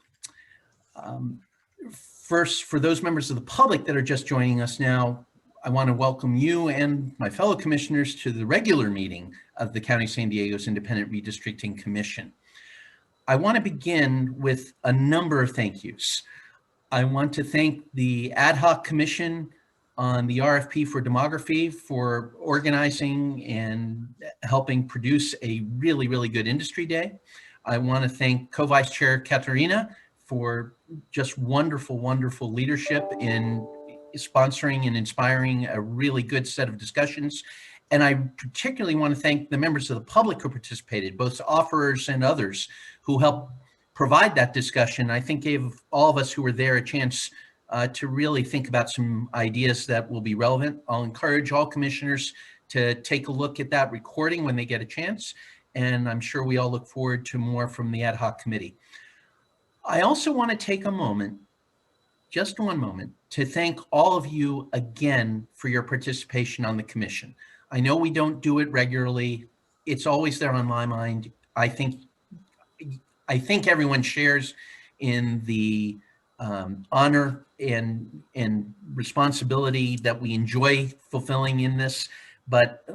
First, for those members of the public that are just joining us now, I want to welcome you and my fellow commissioners to the regular meeting of the County of San Diego's Independent Redistricting Commission. I want to begin with a number of thank yous. I want to thank the Ad Hoc Commission on the RFP for Demography for organizing and helping produce a really, really good industry day. I want to thank Co-Vice Chair Katerina for just wonderful, wonderful leadership in sponsoring and inspiring a really good set of discussions. And I particularly want to thank the members of the public who participated, both offerers and others who helped provide that discussion. I think gave all of us who were there a chance to really think about some ideas that will be relevant. I'll encourage all commissioners to take a look at that recording when they get a chance. And I'm sure we all look forward to more from the Ad Hoc Committee. I also want to take a moment, just one moment, to thank all of you again for your participation on the commission. I know we don't do it regularly. It's always there on my mind. I think everyone shares in the honor and responsibility that we enjoy fulfilling in this, but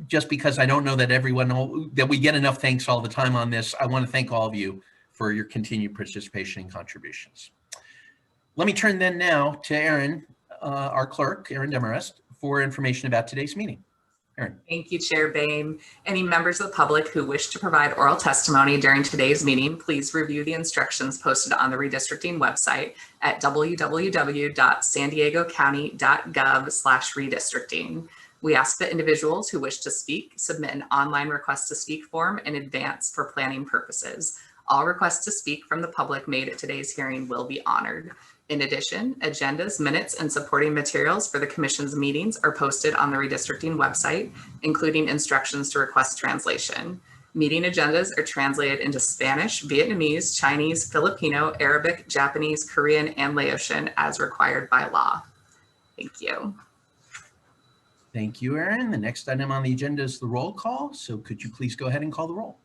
just because I don't know that that we get enough thanks all the time on this, I want to thank all of you for your continued participation and contributions. Let me turn then now to Aaron, our clerk, Aaron Demarest, for information about today's meeting. Aaron. Thank you, Chair Bain. Any members of the public who wish to provide oral testimony during today's meeting, please review the instructions posted on the redistricting website at www.sanDiegoCounty.gov/redistricting. We ask that individuals who wish to speak submit an online request to speak form in advance for planning purposes. All requests to speak from the public made at today's hearing will be honored. In addition, agendas, minutes, and supporting materials for the Commission's meetings are posted on the redistricting website, including instructions to request translation. Meeting agendas are translated into Spanish, Vietnamese, Chinese, Filipino, Arabic, Japanese, Korean, and Laotian as required by law. Thank you. Thank you, Aaron. The next item on the agenda is the roll call. So could you please go ahead and call the roll?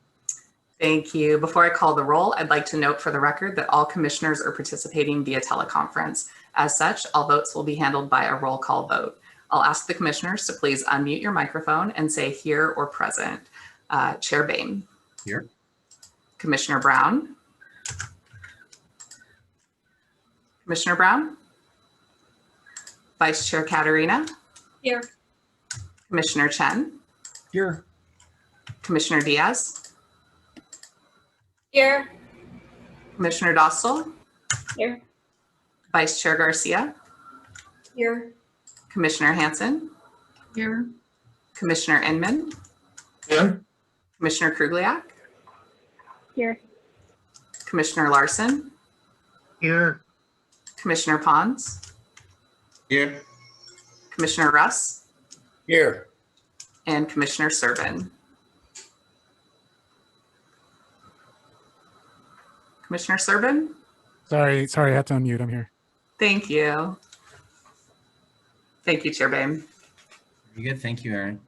Thank you. Before I call the roll, I'd like to note for the record that all commissioners are participating via teleconference. As such, all votes will be handled by a roll call vote. I'll ask the commissioners to please unmute your microphone and say here or present. Chair Bain. Here. Commissioner Brown. Commissioner Brown. Vice Chair Katerina. Here. Commissioner Chen. Here. Commissioner Diaz. Here. Commissioner Dostal. Here. Vice Chair Garcia. Here. Commissioner Hanson. Here. Commissioner Inman. Here. Commissioner Krugliak, Here. Commissioner Larson, Here. Commissioner Pons, Here. Commissioner Russ, Here. and Commissioner Servin. Commissioner Servin? Sorry, I had to unmute. I'm here. Thank you. Thank you, Chair Bain. Very good. Thank you, Aaron.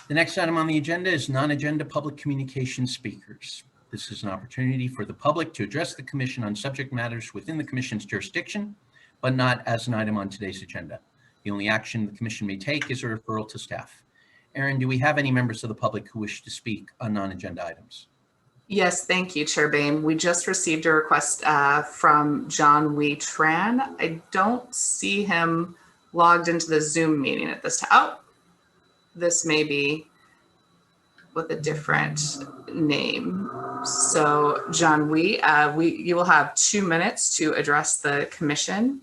The next item on the agenda is non-agenda public communication speakers. This is an opportunity for the public to address the commission on subject matters within the commission's jurisdiction, but not as an item on today's agenda. The only action the commission may take is a referral to staff. Aaron, do we have any members of the public who wish to speak on non-agenda items? Yes, thank you, Chair Bain. We just received a request from John Wee Tran. I don't see him logged into the Zoom meeting at this time. Oh, this may be with a different name. So John Wee, you will have 2 minutes to address the commission.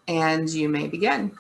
And you may begin.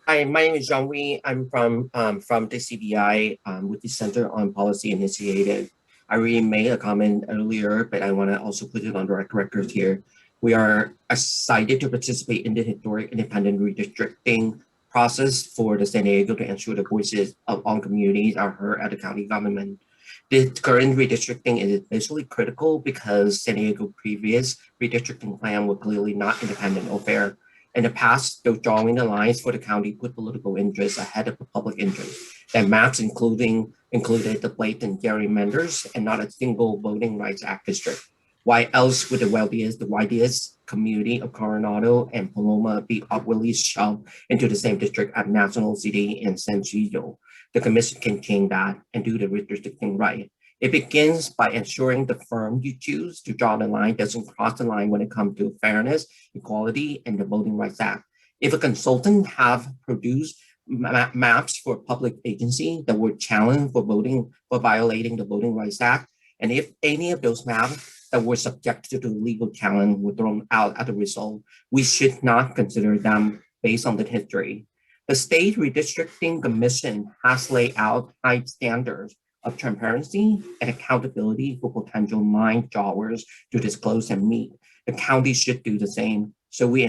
Hi, my name is John Wee. I'm from the CBI with the Center on Policy Initiative. I already made a comment earlier, but I want to also put it on direct record here. We are excited to participate in the historic independent redistricting process for the San Diego to ensure the voices of all communities are heard at the county government. The current redistricting is especially critical because San Diego previous redistricting plan was clearly not independent or fair. In the past, those drawing the lines for the county put political interests ahead of the public interest. That maps included the blatant gerrymanders and not a single Voting Rights Act district. Why else would the wealthiest community of Coronado and Paloma be awkwardly shoved into the same district as National City and San Diego? The commission can change that and do the redistricting right. It begins by ensuring the firm you choose to draw the line doesn't cross the line when it comes to fairness, equality, and the Voting Rights Act. If a consultant have produced maps for a public agency that were challenged for violating the Voting Rights Act, and if any of those maps that were subjected to legal challenge were thrown out as a result, we should not consider them based on the history. The State Redistricting Commission has laid out high standards of transparency and accountability for potential line drawers to disclose and meet. The county should do the same. So we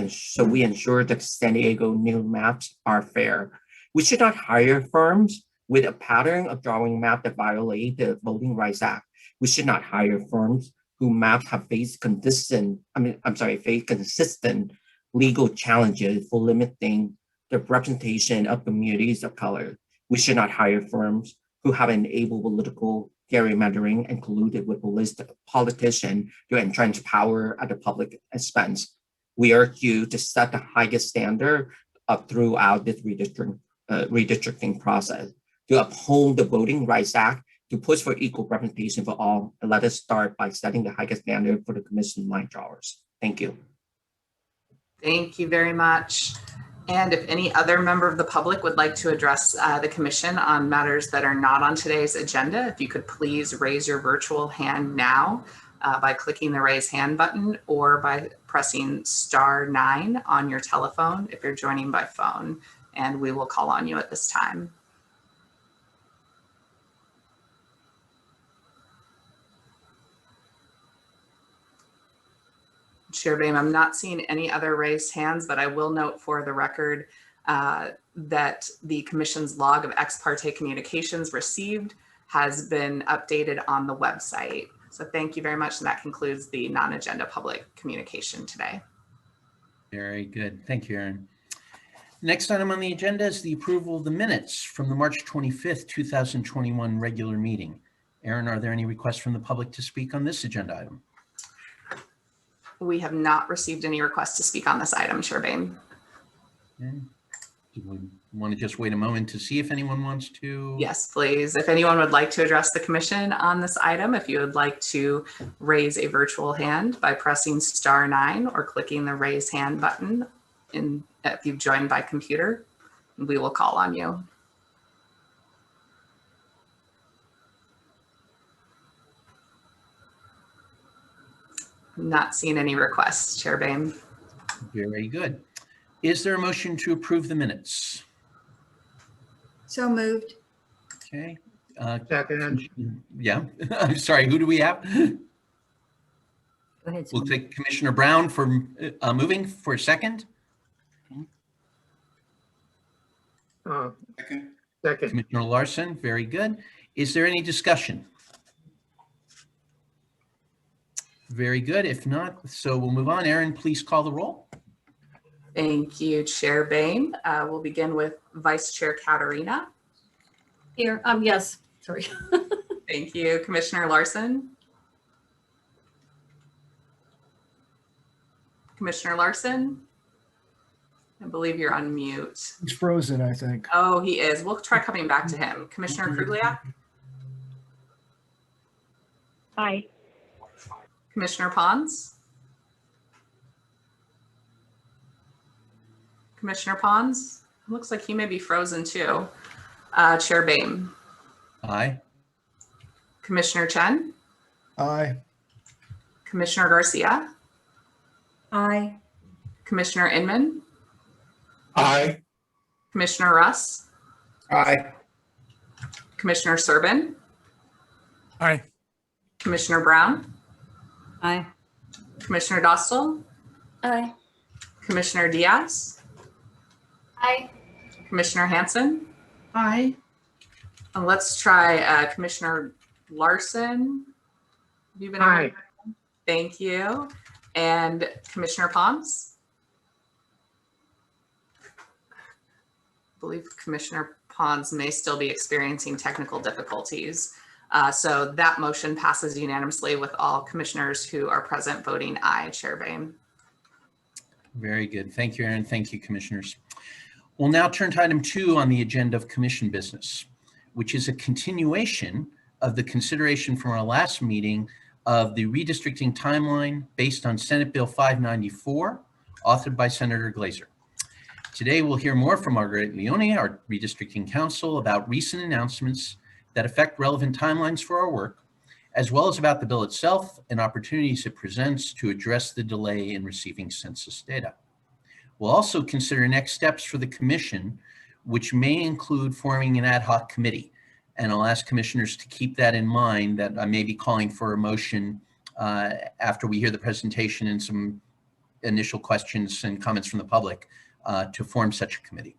ensure that San Diego new maps are fair. We should not hire firms with a pattern of drawing maps that violate the Voting Rights Act. We should not hire firms whose maps have faced consistent legal challenges for limiting the representation of communities of color. We should not hire firms who have enabled political gerrymandering and colluded with politicians to entrench power at the public expense. We urge you to set the highest standard throughout this redistricting process, to uphold the Voting Rights Act, to push for equal representation for all, and let us start by setting the highest standard for the commission line drawers. Thank you. Thank you very much. And if any other member of the public would like to address the commission on matters that are not on today's agenda, if you could please raise your virtual hand now by clicking the raise hand button or by pressing *9 on your telephone if you're joining by phone, and we will call on you at this time. Chair Boehm, I'm not seeing any other raised hands, but I will note for the record that the commission's log of ex parte communications received has been updated on the website. So thank you very much. And that concludes the non-agenda public communication today. Very good. Thank you, Aaron. Next item on the agenda is the approval of the minutes from the March 25th, 2021 regular meeting. Aaron, are there any requests from the public to speak on this agenda item? We have not received any requests to speak on this item, Chair Boehm. Okay. Do we want to just wait a moment to see if anyone wants to? Yes, please. If anyone would like to address the commission on this item, if you would like to raise a virtual hand by pressing *9 or clicking the raise hand button, if you've joined by computer, we will call on you. Not seeing any requests, Chair Boehm. Very good. Is there a motion to approve the minutes? So moved. Okay. Second. Yeah, I'm sorry, who do we have? Go ahead. We'll Cindy. take Commissioner Brown for moving for a second. Second. Commissioner Larson, very good. Is there any discussion? Very good. If not, so we'll move on. Erin, please call the roll. Thank you, Chair Bain. We'll begin with Vice Chair Katarina. Here, yes, sorry. Thank you, Commissioner Larson. Commissioner Larson, I believe you're on mute. He's frozen, I think. Oh, he is. We'll try coming back to him. Commissioner Krugliak? Aye. Commissioner Pons? Commissioner Pons? Looks like he may be frozen too. Chair Bain? Aye. Commissioner Chen? Aye. Commissioner Garcia? Aye. Commissioner Inman? Aye. Commissioner Russ? Aye. Commissioner Servin? Aye. Commissioner Brown? Aye. Commissioner Dostal? Aye. Commissioner Diaz? Aye. Commissioner Hanson? Aye. And let's try Commissioner Larson. Have you been able to- Aye. Thank you. And Commissioner Pons? I believe Commissioner Pons may still be experiencing technical difficulties. So that motion passes unanimously with all commissioners who are present voting aye, Chair Bain. Very good. Thank you, Erin. Thank you, commissioners. We'll now turn to item 2 on the agenda of commission business, which is a continuation of the consideration from our last meeting of the redistricting timeline based on Senate Bill 594, authored by Senator Glazer. Today, we'll hear more from Margaret Leone, our redistricting counsel, about recent announcements that affect relevant timelines for our work, as well as about the bill itself and opportunities it presents to address the delay in receiving census data. We'll also consider next steps for the commission, which may include forming an ad hoc committee. And I'll ask commissioners to keep that in mind, that I may be calling for a motion after we hear the presentation and some initial questions and comments from the public to form such a committee.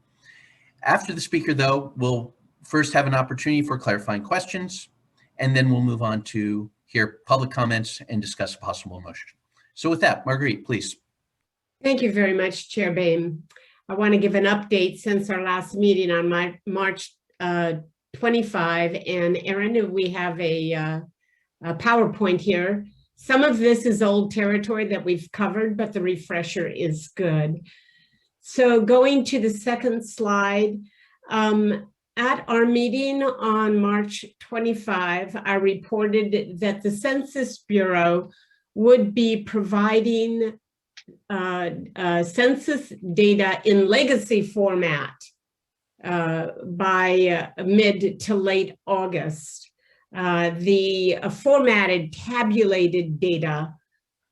After the speaker, though, we'll first have an opportunity for clarifying questions, and then we'll move on to hear public comments and discuss a possible motion. So with that, Marguerite, please. Thank you very much, Chair Bain. I want to give an update since our last meeting on March 25. And Erin, we have a PowerPoint here. Some of this is old territory that we've covered, but the refresher is good. So going to the second slide, at our meeting on March 25, I reported that the Census Bureau would be providing census data in legacy format by mid to late August. The formatted tabulated data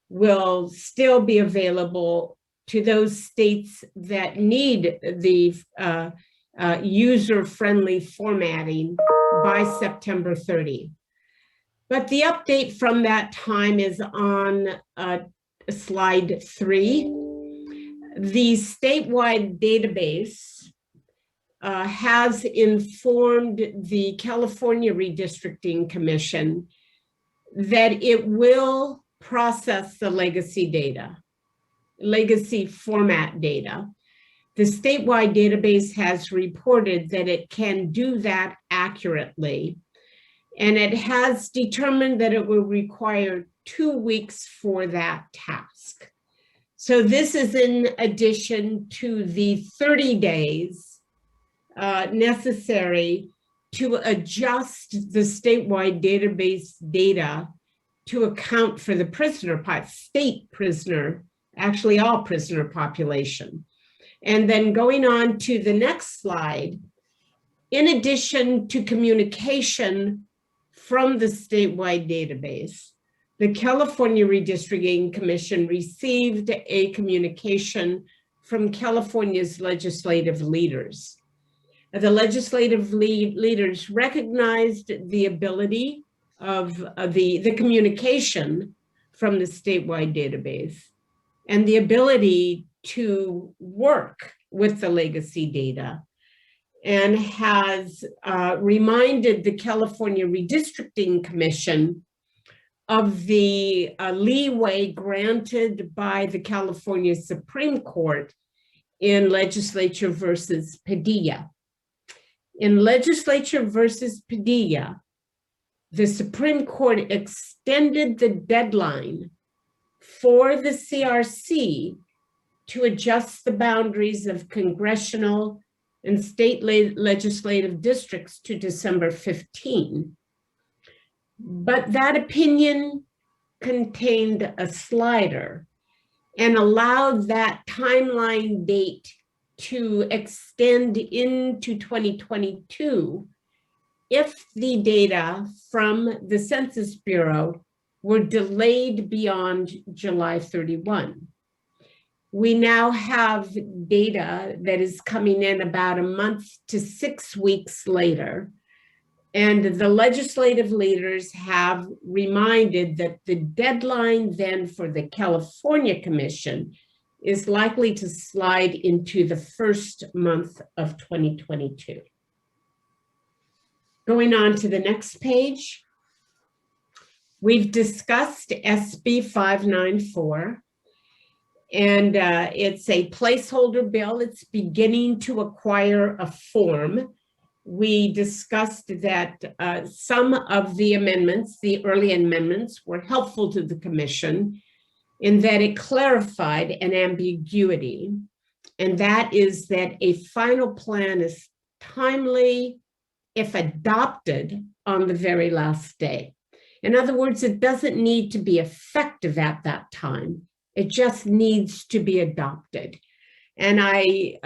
will still be available to those states that need the user-friendly formatting by September 30. But the update from that time is on slide 3. The statewide database has informed the California Redistricting Commission that it will process the legacy data, legacy format data. The statewide database has reported that it can do that accurately, and it has determined that it will require 2 weeks for that task. So this is in addition to the 30 days necessary to adjust the statewide database data to account for the prisoner, state prisoner, actually all prisoner population. And then going on to the next slide, in addition to communication from the statewide database, the California Redistricting Commission received a communication from California's legislative leaders. The legislative leaders recognized the ability of the communication from the statewide database and the ability to work with the legacy data, and has reminded the California Redistricting Commission of the leeway granted by the California Supreme Court in Legislature versus Padilla. In Legislature versus Padilla, the Supreme Court extended the deadline for the CRC to adjust the boundaries of congressional and state legislative districts to December 15. But that opinion contained a slider and allowed that timeline date to extend into 2022 if the data from the Census Bureau were delayed beyond July 31. We now have data that is coming in about a month to 6 weeks later, and the legislative leaders have reminded that the deadline then for the California Commission is likely to slide into the first month of 2022. Going on to the next page, we've discussed SB 594, and it's a placeholder bill. It's beginning to acquire a form. We discussed that some of the amendments, the early amendments, were helpful to the commission in that it clarified an ambiguity, and that is that a final plan is timely if adopted on the very last day. In other words, it doesn't need to be effective at that time. It just needs to be adopted. And I,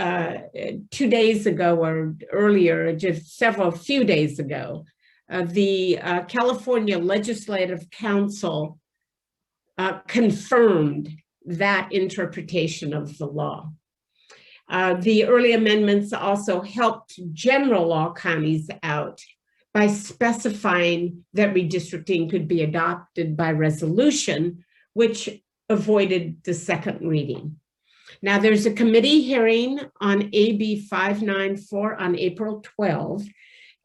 2 days ago or earlier, just few days ago, the California Legislative Council confirmed that interpretation of the law. The early amendments also helped general law counties out by specifying that redistricting could be adopted by resolution, which avoided the second reading. Now there's a committee hearing on AB 594 on April 12,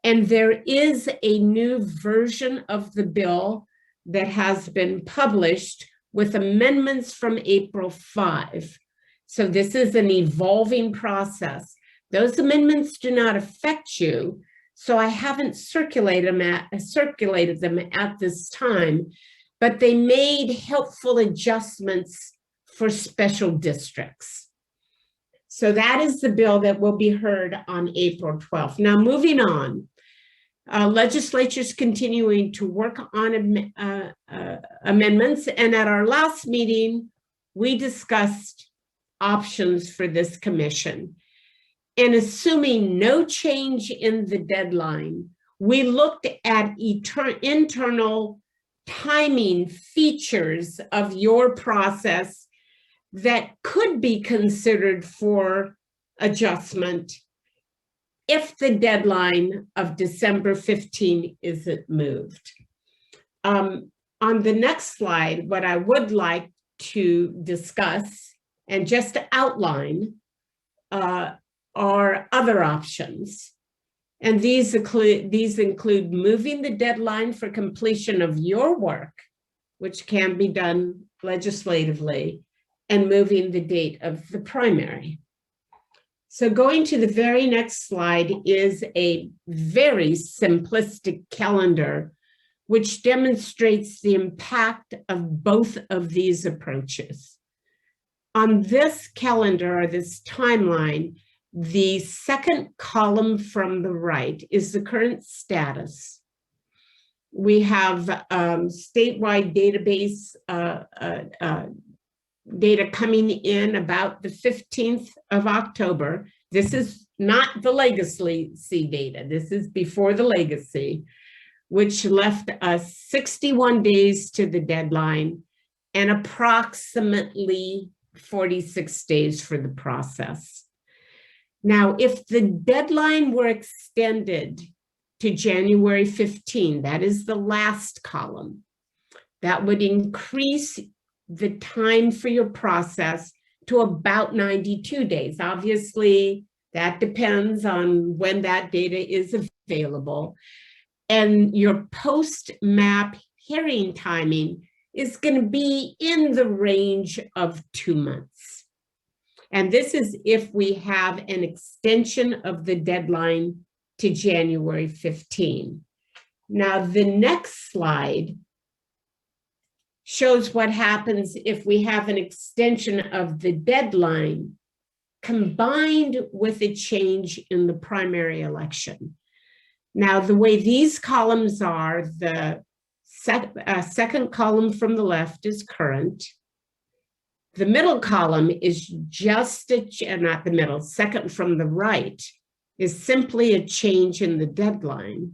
and there is a new version of the bill that has been published with amendments from April 5. So this is an evolving process. Those amendments do not affect you, so I haven't circulated them at this time, but they made helpful adjustments for special districts. So that is the bill that will be heard on April 12th. Now moving on, legislature's continuing to work on amendments, and at our last meeting, we discussed options for this commission. And assuming no change in the deadline, we looked at internal timing features of your process that could be considered for adjustment if the deadline of December 15 isn't moved. On the next slide, what I would like to discuss and just to outline are other options. And these include moving the deadline for completion of your work, which can be done legislatively, and moving the date of the primary. So going to the very next slide is a very simplistic calendar, which demonstrates the impact of both of these approaches. On this calendar, or this timeline, the second column from the right is the current status. We have statewide database data coming in about the 15th of October. This is not the legacy data. This is before the legacy, which left us 61 days to the deadline and approximately 46 days for the process. Now, if the deadline were extended to January 15, that is the last column, that would increase the time for your process to about 92 days. Obviously, that depends on when that data is available. And your post-map hearing timing is going to be in the range of 2 months. And this is if we have an extension of the deadline to January 15. Now, the next slide shows what happens if we have an extension of the deadline combined with a change in the primary election. Now, the way these columns are, the second column from the left is current. The middle column is just not the middle, second from the right is simply a change in the deadline.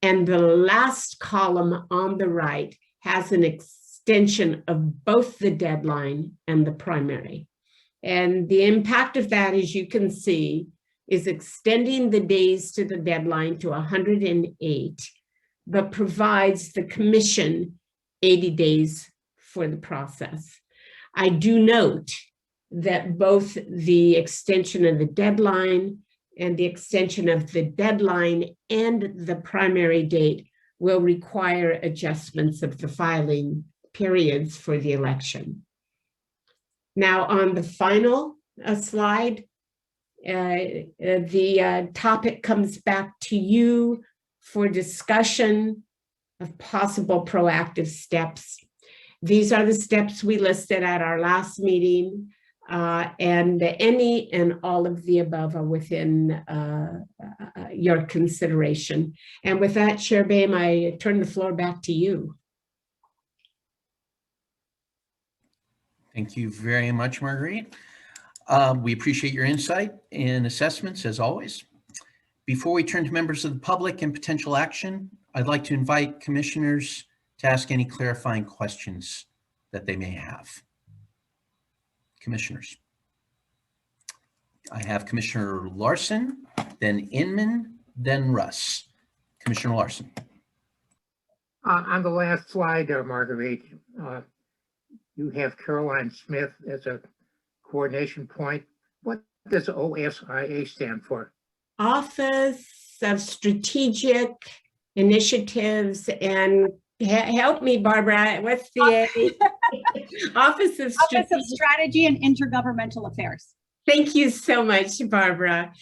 And the last column on the right has an extension of both the deadline and the primary. And the impact of that, as you can see, is extending the days to the deadline to 108, but provides the commission 80 days for the process. I do note that both the extension of the deadline and the extension of the deadline and the primary date will require adjustments of the filing periods for the election. Now, on the final slide, the topic comes back to you for discussion of possible proactive steps. These are the steps we listed at our last meeting, and any and all of the above are within your consideration. And with that, Chair Boehm, I turn the floor back to you. Thank you very much, Marguerite. We appreciate your insight and assessments as always. Before we turn to members of the public and potential action, I'd like to invite commissioners to ask any clarifying questions that they may have. Commissioners. I have Commissioner Larson, then Inman, then Russ. Commissioner Larson. On the last slide, Marguerite, you have Caroline Smith as a coordination point. What does OSIA stand for? Office of Strategic Initiatives and help me, Barbara, what's the Office of Strategy and Intergovernmental Affairs. Thank you so much, Barbara.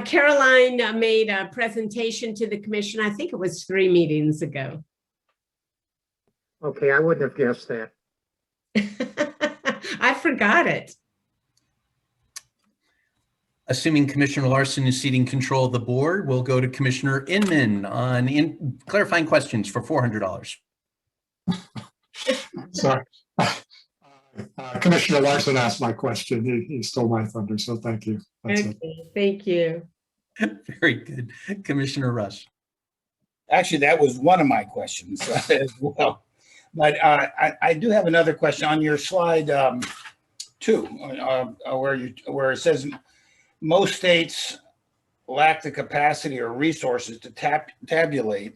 Caroline made a presentation to the commission, I think it was 3 meetings ago. Okay, I wouldn't have guessed that. I forgot it. Assuming Commissioner Larson is ceding control of the board, we'll go to Commissioner Inman on clarifying questions for $400. Sorry. Commissioner Larson asked my question. He stole my thunder, so thank you. That's okay, thank you. Very good. Commissioner Russ. Actually, that was one of my questions as well. But I do have another question on your slide 2, where it says most states lack the capacity or resources to tabulate,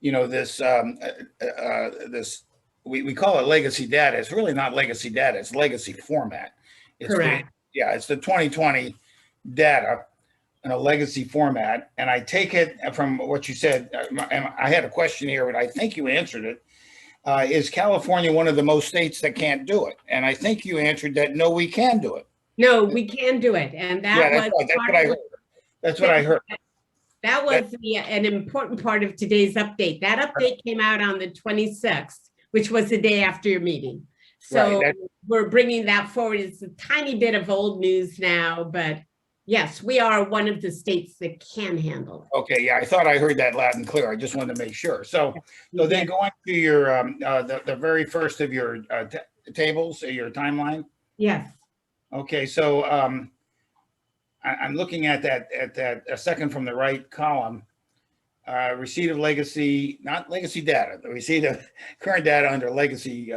this we call it legacy data. It's really not legacy data. It's legacy format. It's correct. It's the 2020 data in a legacy format. And I take it from what you said, and I had a question here, but I think you answered it. Is California one of the most states that can't do it? And I think you answered that, no, we can do it. No, we can do it. And that was that's what I heard. That's what I heard. That was an important part of today's update. That update came out on the 26th, which was the day after your meeting. So we're bringing that forward. It's a tiny bit of old news now, but yes, we are one of the states that can handle it. Okay, yeah, I thought I heard that loud and clear. I just wanted to make sure. So then going to your the very first of your tables, your timeline. Yes. Okay, so I'm looking at that second from the right column. Receipt of legacy, not legacy data, the receipt of current data under legacy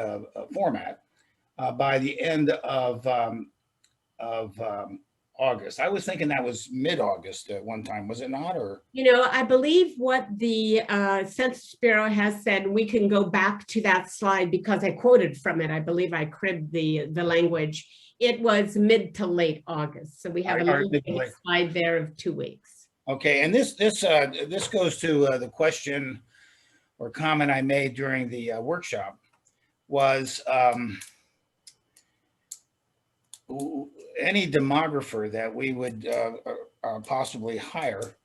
August. I was thinking that was mid-August at one time, was it not? Or I believe what the Census Bureau has said, we can go back to that slide because I quoted from it. I believe I cribbed the language. It was mid to late August. So we have a little slide there of 2 weeks. Okay, and this goes to the question or comment I made during the workshop was any demographer that we would possibly hire,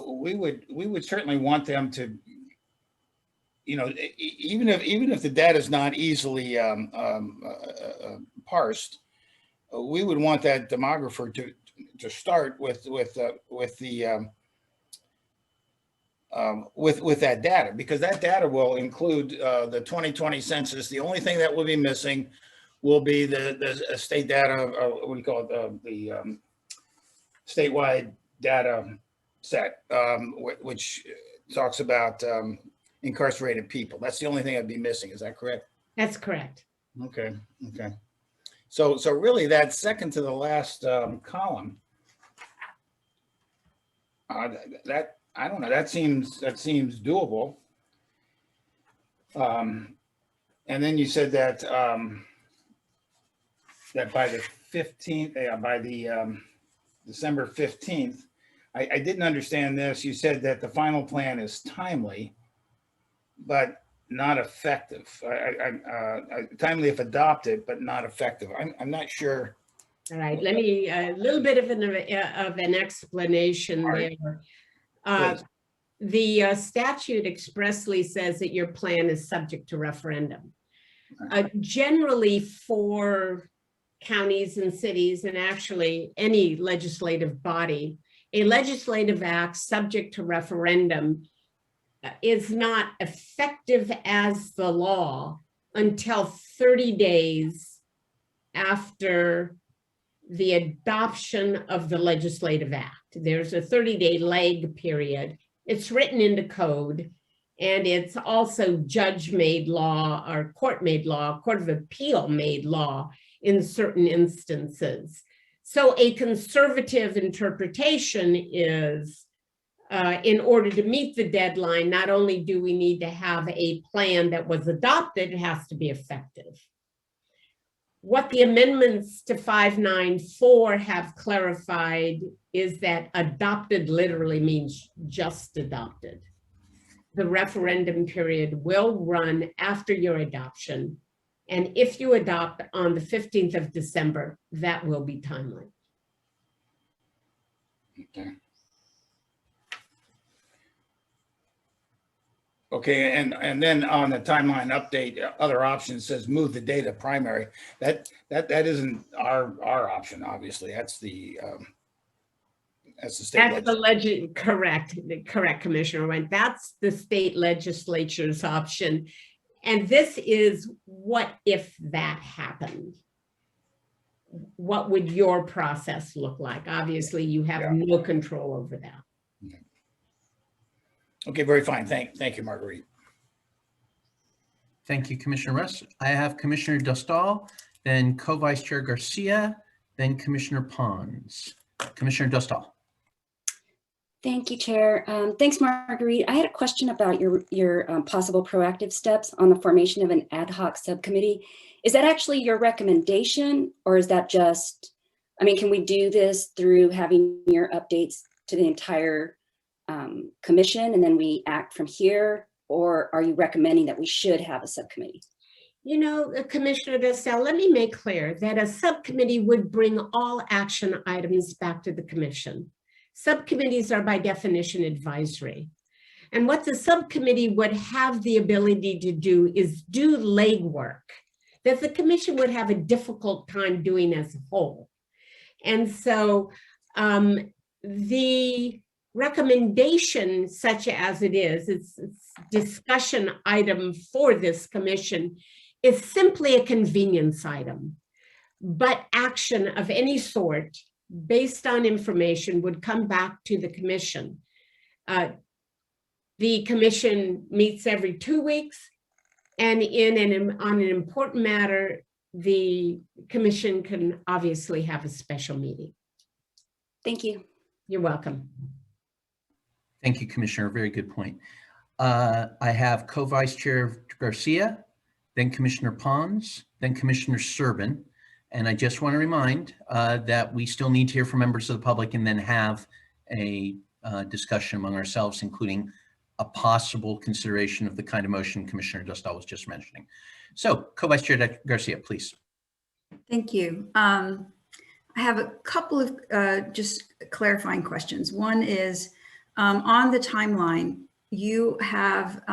we would certainly want them to, even if the data is not easily parsed, we would want that demographer to start with that data, because that data will include the 2020 census. The only thing that will be missing will be the state data, what do you call it, the statewide data set, which talks about incarcerated people. That's the only thing I'd be missing. Is that correct? That's correct. Okay. So really, that second to the last column, that I don't know. That seems doable. And then you said that that by the 15th, by the December 15th, I didn't understand this. You said that the final plan is timely, but not effective. Timely if adopted, but not effective. I'm not sure. All right, let me a little bit of an explanation there. The statute expressly says that your plan is subject to referendum. Generally, for counties and cities, and actually any legislative body, a legislative act subject to referendum is not effective as the law until 30 days after the adoption of the legislative act. There's a 30-day lag period. It's written into code, and it's also judge-made law or court-made law, Court of Appeal-made law in certain instances. So a conservative interpretation is, in order to meet the deadline, not only do we need to have a plan that was adopted, it has to be effective. What the amendments to 594 have clarified is that adopted literally means just adopted. The referendum period will run after your adoption. And if you adopt on the 15th of December, that will be timely. Okay. Okay, and then on the timeline update, other options says move the data primary. That isn't our option, obviously. That's the state. That's the correct, Commissioner Went. That's the state legislature's option. And this is what if that happened? What would your process look like? Obviously, you have no control over that. Okay, very fine. Thank you, Marguerite. Thank you, Commissioner Russ. I have Commissioner Dostal, then Co-Vice Chair Garcia, then Commissioner Pons. Commissioner Dostal. Thank you, Chair. Thanks, Marguerite. I had a question about your possible proactive steps on the formation of an ad hoc subcommittee. Is that actually your recommendation, or is that just, can we do this through having your updates to the entire commission and then we act from here, or are you recommending that we should have a subcommittee? Commissioner Dostal, let me make clear that a subcommittee would bring all action items back to the commission. Subcommittees are by definition advisory. And what the subcommittee would have the ability to do is do legwork that the commission would have a difficult time doing as a whole. And so the recommendation, such as it is, it's discussion item for this commission, is simply a convenience item. But action of any sort, based on information, would come back to the commission. The commission meets every 2 weeks, and on an important matter, the commission can obviously have a special meeting. Thank you. You're welcome. Thank you, Commissioner. Very good point. I have Co-Vice Chair Garcia, then Commissioner Pons, then Commissioner Serban. And I just want to remind that we still need to hear from members of the public and then have a discussion among ourselves, including a possible consideration of the kind of motion Commissioner Dostal was just mentioning. So, Co-Vice Chair Garcia, please. Thank you. I have a couple of just clarifying questions. One is on the timeline, you have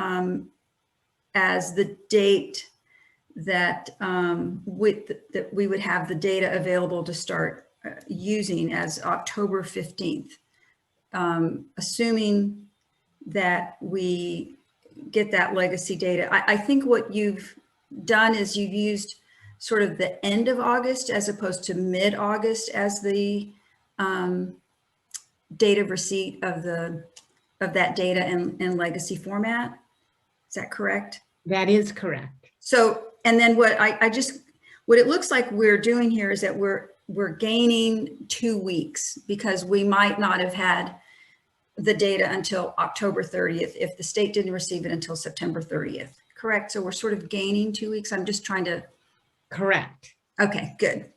as the date that that we would have the data available to start using as October 15th, assuming that we get that legacy data. I think what you've done is you've used sort of the end of August as opposed to mid-August as the date of receipt of that data in legacy format. Is that correct? That is correct. So, and then what what it looks like we're doing here is that we're gaining 2 weeks because we might not have had the data until October 30th if the state didn't receive it until September 30th. Correct? So we're sort of gaining 2 weeks. I'm just trying to. Correct. Okay, good.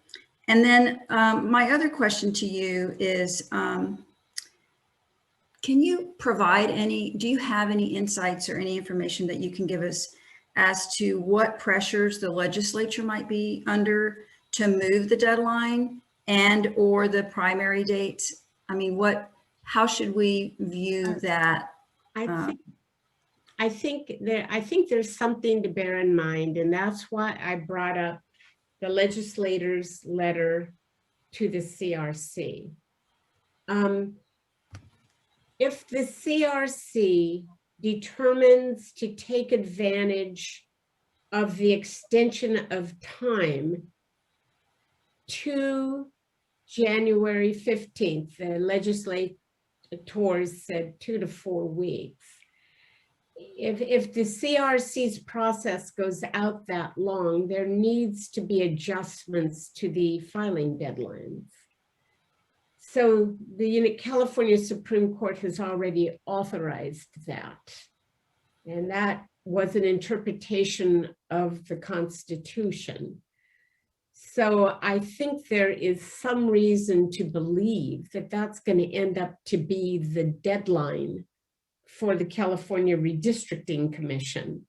And then my other question to you is, can you provide do you have any insights or any information that you can give us as to what pressures the legislature might be under to move the deadline and or the primary dates? I mean, how should we view that? I think there's something to bear in mind, and that's why I brought up the legislator's letter to the CRC. If the CRC determines to take advantage of the extension of time to January 15th, the legislators said 2 to 4 weeks. If the CRC's process goes out that long, there needs to be adjustments to the filing deadlines. So the California Supreme Court has already authorized that. And that was an interpretation of the Constitution. So I think there is some reason to believe that that's going to end up to be the deadline for the California Redistricting Commission.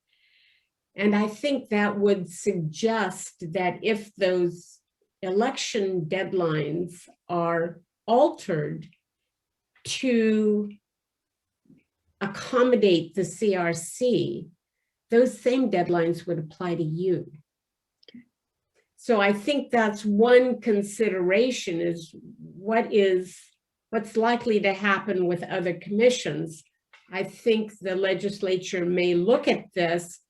And I think that would suggest that if those election deadlines are altered to accommodate the CRC, those same deadlines would apply to you. So I think that's one consideration, is what's likely to happen with other commissions. I think the legislature may look at this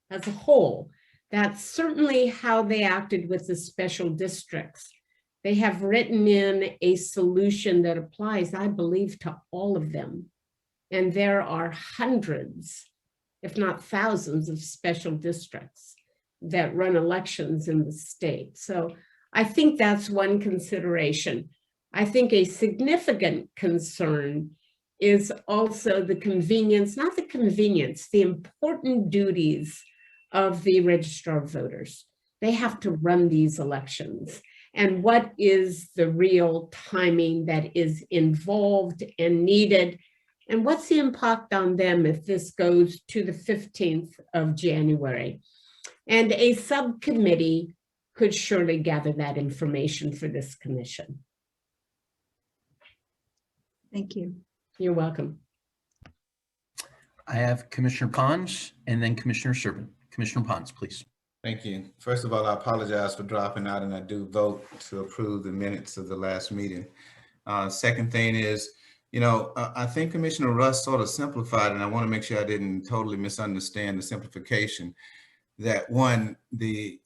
as a whole. That's certainly how they acted with the special districts. They have written in a solution that applies, I believe, to all of them. And there are hundreds, if not thousands, of special districts that run elections in the state. So I think that's one consideration. I think a significant concern is also the convenience, not the convenience, the important duties of the registrar of voters. They have to run these elections. And what is the real timing that is involved and needed? And what's the impact on them if this goes to the 15th of January? And a subcommittee could surely gather that information for this commission. Thank you. You're welcome. I have Commissioner Pons and then Commissioner Serban. Commissioner Pons, please. Thank you. First of all, I apologize for dropping out, and I do vote to approve the minutes of the last meeting. Second thing is, I think Commissioner Russ sort of simplified, and I want to make sure I didn't totally misunderstand the simplification. That one, the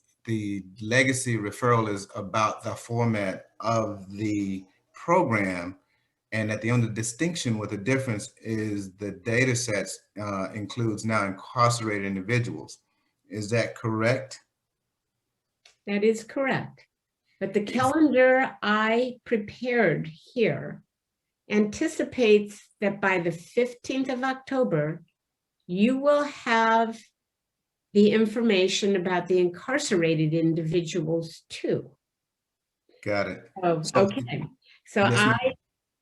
legacy referral is about the format of the program, and that the only distinction with the difference is the data sets includes now incarcerated individuals. Is that correct? That is correct. But the calendar I prepared here anticipates that by the 15th of October, you will have the information about the incarcerated individuals too. Got it. Oh, okay. So Yes, ma'am. I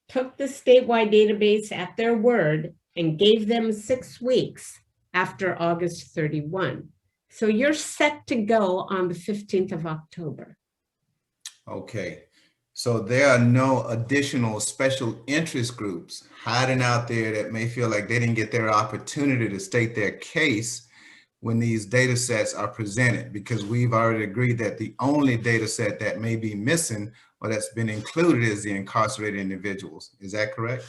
took the statewide database at their word and gave them 6 weeks after August 31. So you're set to go on the 15th of October. Okay. So there are no additional special interest groups hiding out there that may feel like they didn't get their opportunity to state their case when these data sets are presented, because we've already agreed that the only data set that may be missing or that's been included is the incarcerated individuals. Is that correct?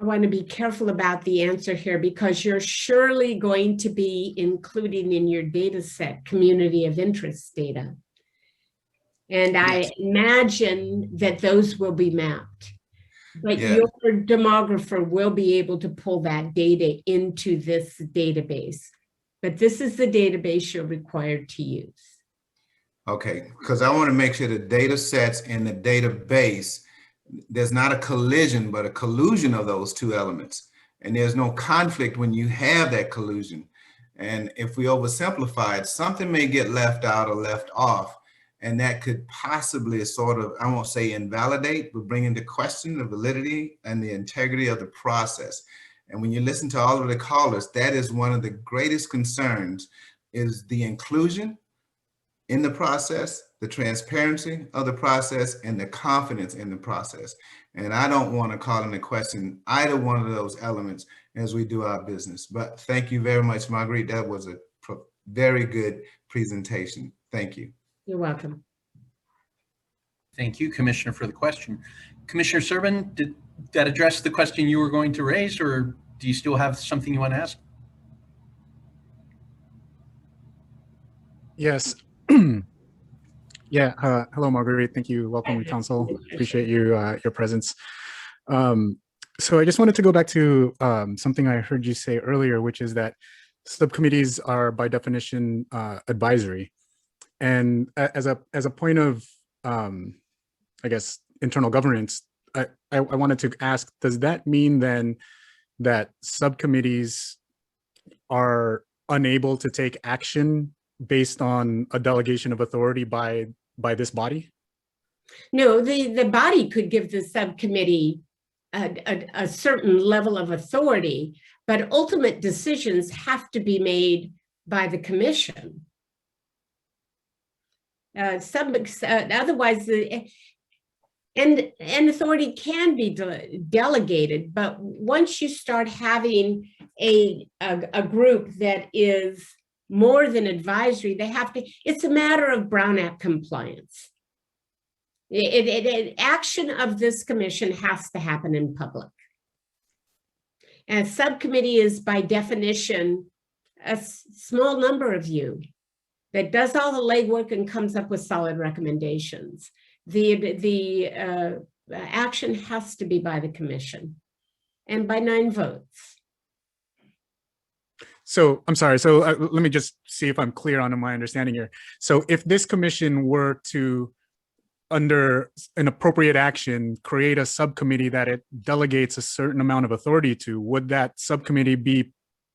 I want to be careful about the answer here because you're surely going to be including in your data set community of interest data. And I imagine that those will be mapped. But your demographer will be able to pull that data into this database. But this is the database you're required to use. Okay, because I want to make sure the data sets in the database, there's not a collision, but a collusion of those two elements. And there's no conflict when you have that collusion. And if we oversimplify it, something may get left out or left off. And that could possibly sort of, I won't say invalidate, but bring into question the validity and the integrity of the process. And when you listen to all of the callers, that is one of the greatest concerns, is the inclusion in the process, the transparency of the process, and the confidence in the process. And I don't want to call into question either one of those elements as we do our business. But thank you very much, Marguerite. That was a very good presentation. Thank you. You're welcome. Thank you, Commissioner, for the question. Commissioner Serban, did that address the question you were going to raise, or do you still have something you want to ask? Yes. Yeah. Hello, Marguerite. Thank you. Welcome to council. Appreciate you, your presence. So I just wanted to go back to something I heard you say earlier, which is that subcommittees are by definition advisory. And as a point of, I guess, internal governance, I wanted to ask, does that mean then that subcommittees are unable to take action based on a delegation of authority by this body? No, the body could give the subcommittee a certain level of authority, but ultimate decisions have to be made by the commission. Otherwise, and authority can be delegated, but once you start having a group that is more than advisory, they have to, it's a matter of Brown Act compliance. Action of this commission has to happen in public. And a subcommittee is by definition a small number of you that does all the legwork and comes up with solid recommendations. The action has to be by the commission and by 9 votes. So I'm sorry. So let me just see if I'm clear on my understanding here. So if this commission were to, under an appropriate action, create a subcommittee that it delegates a certain amount of authority to, would that subcommittee be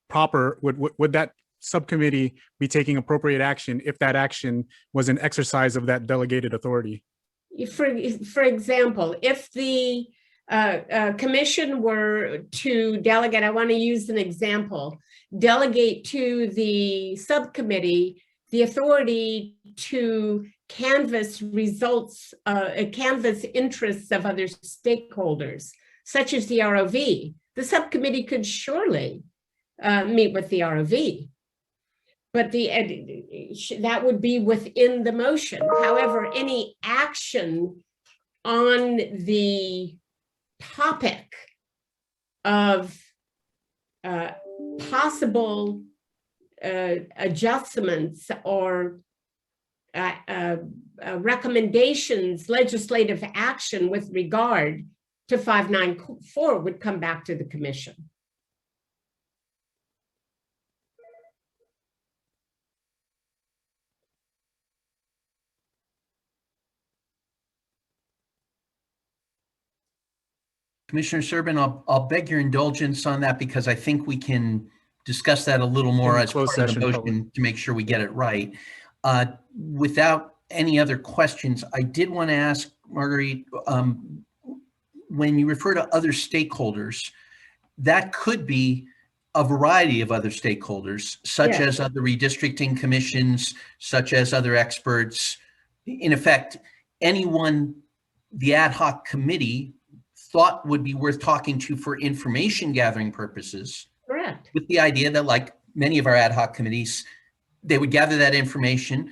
proper? Would that subcommittee be taking appropriate action if that action was an exercise of that delegated authority? For example, if the commission were to delegate, I want to use an example, delegate to the subcommittee the authority to canvass results, canvass interests of other stakeholders, such as the ROV. The subcommittee could surely meet with the ROV, but that would be within the motion. However, any action on the topic of possible adjustments or recommendations, legislative action with regard to 594 would come back to the commission. Commissioner Serban, I'll beg your indulgence on that because I think we can discuss that a little more In as closed part of the session, motion to make sure we get it right. Without any other questions, I did want to ask Marguerite, when you refer to other stakeholders, that could be a variety of other stakeholders, such as other redistricting commissions, such as other experts. In effect, anyone the ad hoc committee thought would be worth talking to for information gathering purposes. Correct. With the idea that, like many of our ad hoc committees, they would gather that information,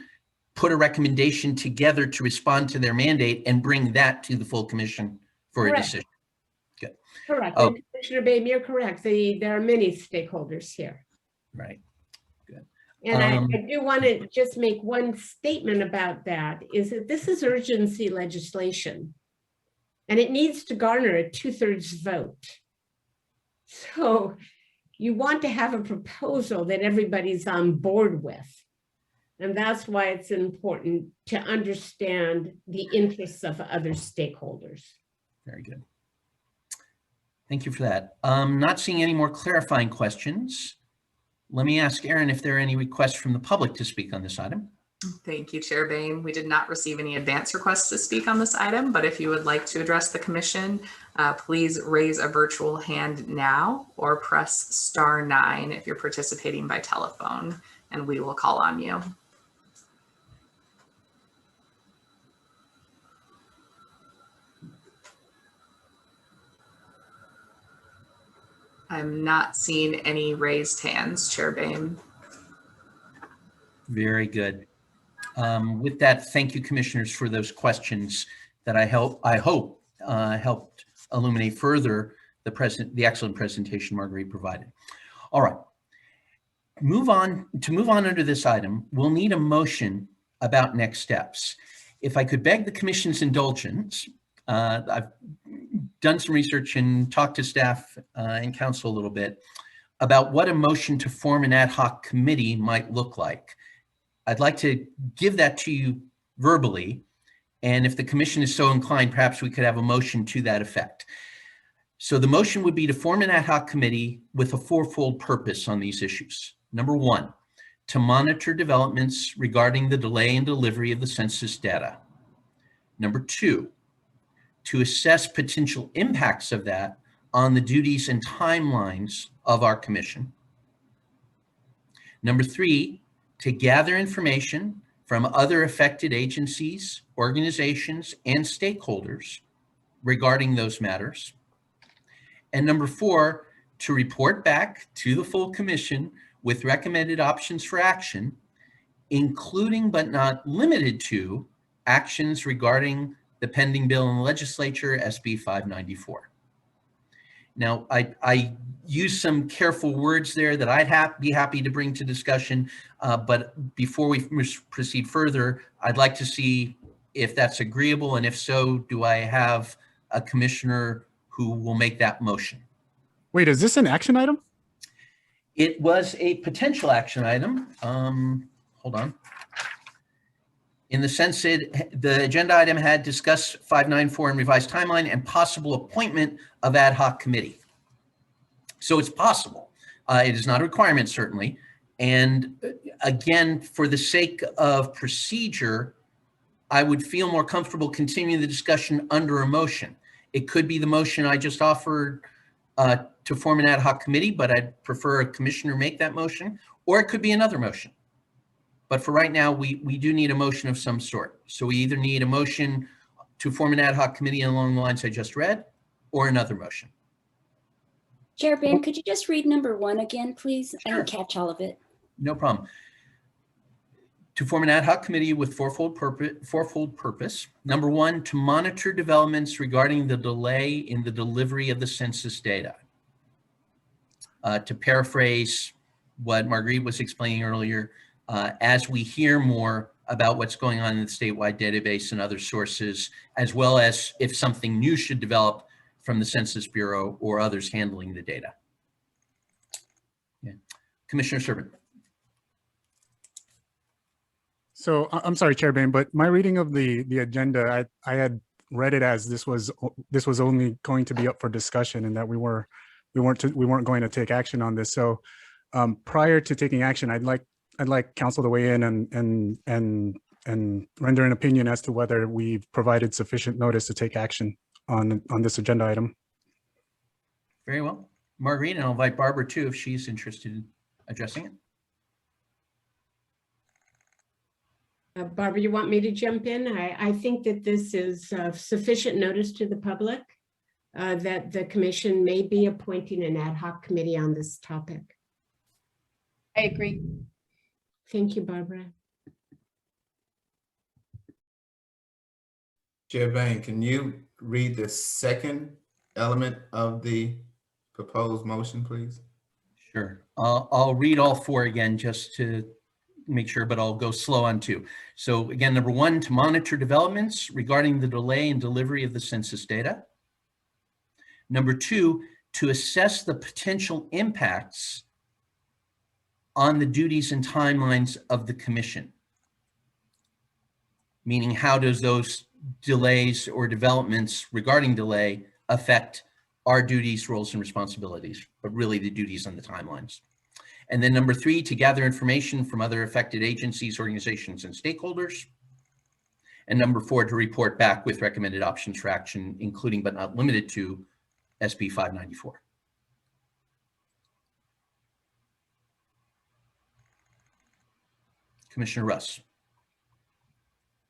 put a recommendation together to respond to their mandate, and bring that to the full commission for a decision. Good. Correct. Oh. And Commissioner Bain, you're correct. There are many stakeholders here. Right. Good. And I do want to just make one statement about that, is that this is urgency legislation, and it needs to garner a 2/3 vote. So you want to have a proposal that everybody's on board with. And that's why it's important to understand the interests of other stakeholders. Very good. Thank you for that. Not seeing any more clarifying questions. Let me ask Erin if there are any requests from the public to speak on this item. Thank you, Chair Bain. We did not receive any advance requests to speak on this item, but if you would like to address the commission, please raise a virtual hand now or press *9 if you're participating by telephone, and we will call on you. I'm not seeing any raised hands, Chair Bain. Very good. With that, thank you, commissioners, for those questions that I hope helped illuminate further the excellent presentation Marguerite provided. All right. To move on under this item, we'll need a motion about next steps. If I could beg the commission's indulgence, I've done some research and talked to staff and council a little bit about what a motion to form an ad hoc committee might look like. I'd like to give that to you verbally, and if the commission is so inclined, perhaps we could have a motion to that effect. So the motion would be to form an ad hoc committee with a fourfold purpose on these issues. Number one, to monitor developments regarding the delay in delivery of the census data. Number two, to assess potential impacts of that on the duties and timelines of our commission. Number three, to gather information from other affected agencies, organizations, and stakeholders regarding those matters. And number four, to report back to the full commission with recommended options for action, including but not limited to actions regarding the pending bill in the legislature, SB 594. Now, I use some careful words there that I'd be happy to bring to discussion, but before we proceed further, I'd like to see if that's agreeable, and if so, do I have a commissioner who will make that motion? Wait, is this an action item? It was a potential action item. Hold on. In the sense that the agenda item had discussed 594 and revised timeline and possible appointment of ad hoc committee. So it's possible. It is not a requirement, certainly. And again, for the sake of procedure, I would feel more comfortable continuing the discussion under a motion. It could be the motion I just offered to form an ad hoc committee, but I'd prefer a commissioner make that motion, or it could be another motion. But for right now, we do need a motion of some sort. So we either need a motion to form an ad hoc committee along the lines I just read, or another motion. Chair Bain, could you just read number 1 again, please? I didn't catch all of it. No problem. To form an ad hoc committee with fourfold purpose. Number one, to monitor developments regarding the delay in the delivery of the census data. To paraphrase what Marguerite was explaining earlier, as we hear more about what's going on in the statewide database and other sources, as well as if something new should develop from the Census Bureau or others handling the data. Yeah. Commissioner Serban. So I'm sorry, Chair Bain, but my reading of the agenda, I had read it as this was only going to be up for discussion, and that we weren't going to take action on this. So prior to taking action, I'd like council to weigh in and render an opinion as to whether we've provided sufficient notice to take action on this agenda item. Very well. Marguerite, and I'll invite Barbara too if she's interested in addressing it. Barbara, you want me to jump in? I think that this is sufficient notice to the public that the commission may be appointing an ad hoc committee on this topic. I agree. Thank you, Barbara. Chair Bain, can you read the second element of the proposed motion, please? Sure. I'll read all four again just to make sure, but I'll go slow on two. So again, number one, to monitor developments regarding the delay in delivery of the census data. Number two, to assess the potential impacts on the duties and timelines of the commission. Meaning, how does those delays or developments regarding delay affect our duties, roles, and responsibilities, but really the duties and the timelines. And then number three, to gather information from other affected agencies, organizations, and stakeholders. And number four, to report back with recommended options for action, including but not limited to SB 594. Commissioner Russ.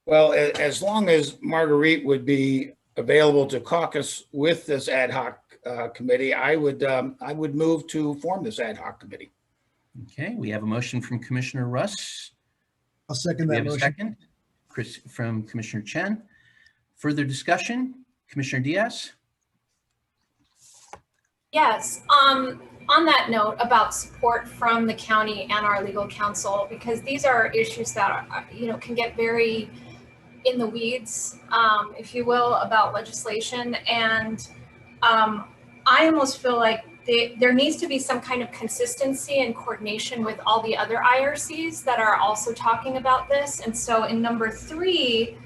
Well, as long as Marguerite would be available to caucus with this ad hoc committee, I would move to form this ad hoc committee. Okay, we have a motion from Commissioner Russ. I'll second that motion. We have a second from Commissioner Chen. Further discussion, Commissioner Diaz? Yes, on that note about support from the county and our legal counsel, because these are issues that are, can get very in the weeds, if you will, about legislation. And I almost feel like there needs to be some kind of consistency and coordination with all the other IRCs that are also talking about this. And so in number three,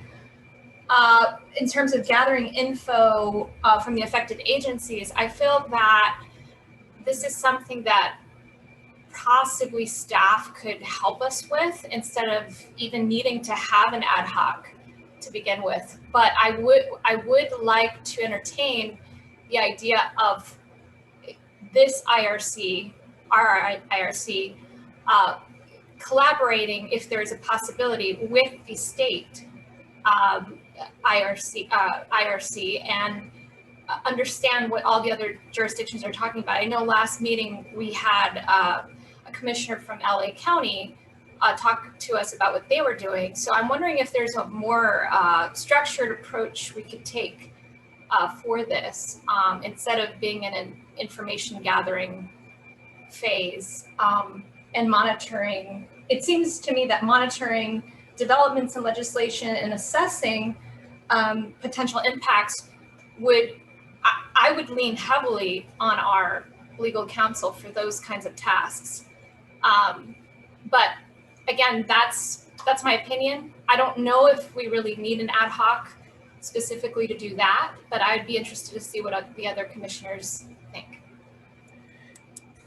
in terms of gathering info from the affected agencies, I feel that this is something that possibly staff could help us with instead of even needing to have an ad hoc to begin with. But I would like to entertain the idea of this IRC, our IRC, collaborating, if there is a possibility, with the state IRC and understand what all the other jurisdictions are talking about. I know last meeting we had a commissioner from LA County talk to us about what they were doing. So I'm wondering if there's a more structured approach we could take for this instead of being in an information gathering phase and monitoring. It seems to me that monitoring developments in legislation and assessing potential impacts I would lean heavily on our legal counsel for those kinds of tasks. But again, that's my opinion. I don't know if we really need an ad hoc specifically to do that, but I'd be interested to see what the other commissioners think.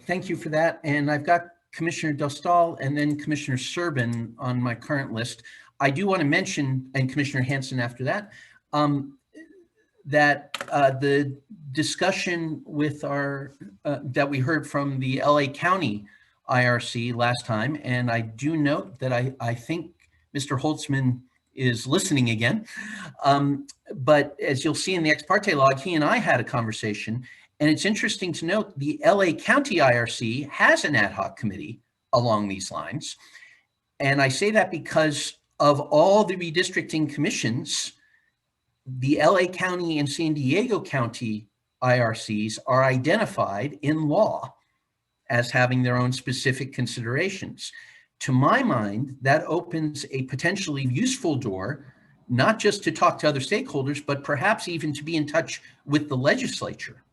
Thank you for that. And I've got Commissioner Dostal and then Commissioner Serban on my current list. I do want to mention, and Commissioner Hansen after that, that the discussion with our that we heard from the LA County IRC last time, and I do note that I think Mr. Holtzman is listening again. But as you'll see in the ex parte log, he and I had a conversation, and it's interesting to note the LA County IRC has an ad hoc committee along these lines. And I say that because of all the redistricting commissions, the LA County and San Diego County IRCs are identified in law as having their own specific considerations. To my mind, that opens a potentially useful door, not just to talk to other stakeholders, but perhaps even to be in touch with the legislature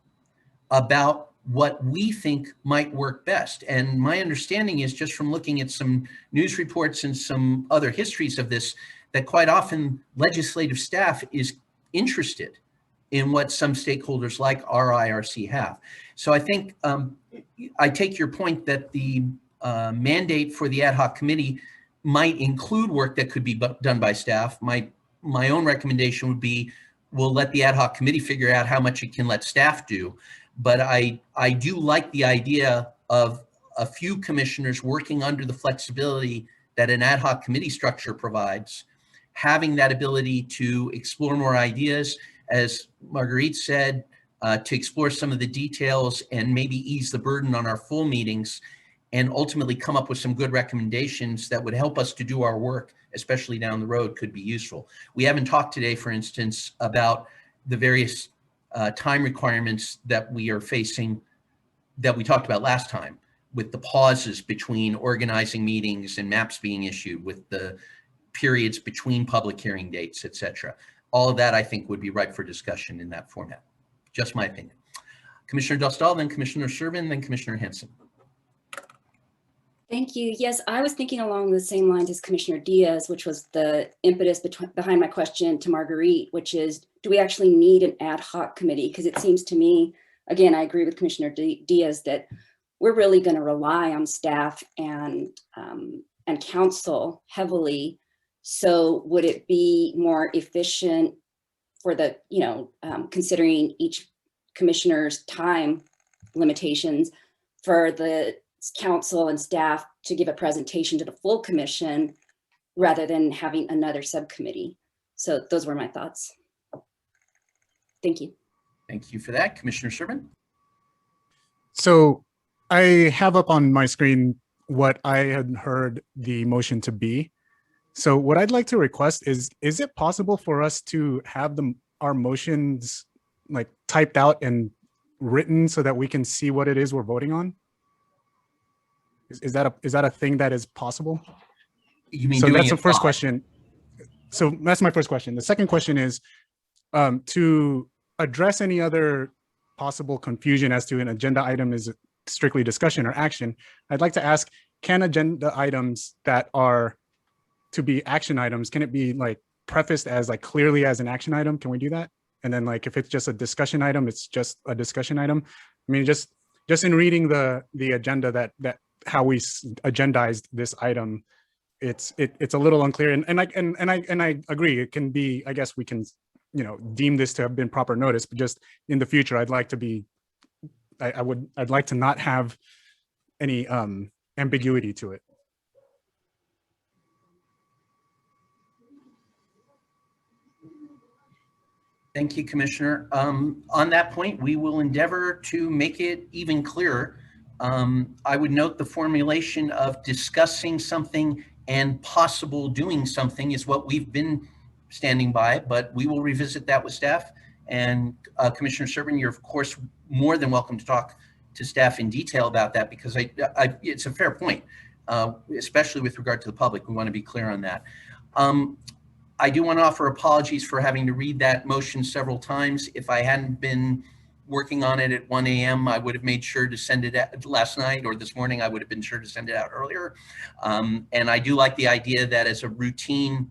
about what we think might work best. And my understanding is, just from looking at some news reports and some other histories of this, that quite often legislative staff is interested in what some stakeholders like our IRC have. So I think I take your point that the mandate for the ad hoc committee might include work that could be done by staff. My own recommendation would be, we'll let the ad hoc committee figure out how much it can let staff do. But I do like the idea of a few commissioners working under the flexibility that an ad hoc committee structure provides, having that ability to explore more ideas, as Marguerite said, to explore some of the details and maybe ease the burden on our full meetings, and ultimately come up with some good recommendations that would help us to do our work, especially down the road, could be useful. We haven't talked today, for instance, about the various time requirements that we are facing that we talked about last time, with the pauses between organizing meetings and maps being issued, with the periods between public hearing dates, et cetera. All of that, I think, would be ripe for discussion in that format. Just my opinion. Commissioner Dostal, then Commissioner Servin, then Commissioner Hanson. Thank you. Yes, I was thinking along the same lines as Commissioner Diaz, which was the impetus behind my question to Marguerite, which is, do we actually need an ad hoc committee? Because it seems to me, again, I agree with Commissioner Diaz that we're really going to rely on staff and council heavily. So would it be more efficient for the, considering each commissioner's time limitations, for the council and staff to give a presentation to the full commission rather than having another subcommittee? So those were my thoughts. Thank you. Thank you for that. Commissioner Servin. So I have up on my screen what I had heard the motion to be. So what I'd like to request is it possible for us to have our motions like typed out and written so that we can see what it is we're voting on? Is that a thing that is possible? You mean so? That's the first live? question. So that's my first question. The second question is to address any other possible confusion as to an agenda item is strictly discussion or action. I'd like to ask, can agenda items that are to be action items, can it be like prefaced as like clearly as an action item? Can we do that? And then like if it's just a discussion item, it's just a discussion item. I mean, just in reading the agenda that how we agendized this item, it's a little unclear. And I agree, it can be, I guess we can, deem this to have been proper notice, but just in the future, I'd like to be, I'd like to not have any ambiguity to it. Thank you, Commissioner. On that point, we will endeavor to make it even clearer. I would note the formulation of discussing something and possible doing something is what we've been standing by, but we will revisit that with staff. And Commissioner Servin, you're of course more than welcome to talk to staff in detail about that, because it's a fair point, especially with regard to the public. We want to be clear on that. I do want to offer apologies for having to read that motion several times. If I hadn't been working on it at 1 a.m., I would have made sure to send it out last night, or this morning, I would have been sure to send it out earlier. And I do like the idea that as a routine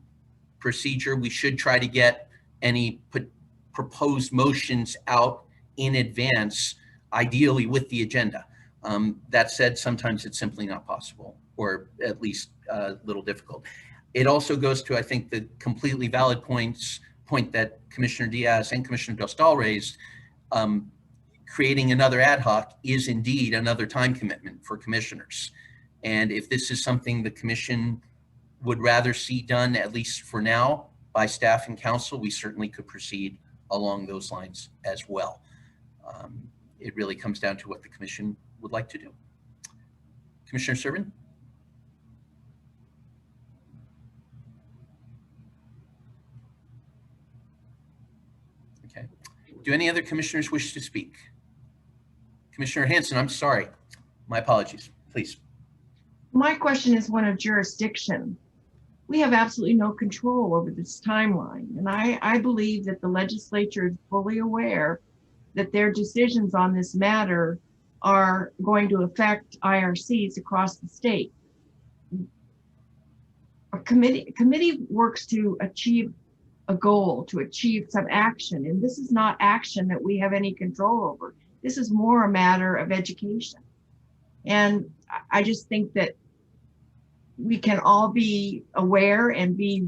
procedure, we should try to get any proposed motions out in advance, ideally with the agenda. That said, sometimes it's simply not possible, or at least a little difficult. It also goes to, I think, the completely valid point that Commissioner Diaz and Commissioner Dostal raised. Creating another ad hoc is indeed another time commitment for commissioners. And if this is something the commission would rather see done, at least for now, by staff and council, we certainly could proceed along those lines as well. It really comes down to what the commission would like to do. Commissioner Servin? Okay. Do any other commissioners wish to speak? Commissioner Hanson, I'm sorry. My apologies, please. My question is one of jurisdiction. We have absolutely no control over this timeline. And I believe that the legislature is fully aware that their decisions on this matter are going to affect IRCs across the state. A committee works to achieve a goal, to achieve some action. And this is not action that we have any control over. This is more a matter of education. And I just think that we can all be aware and be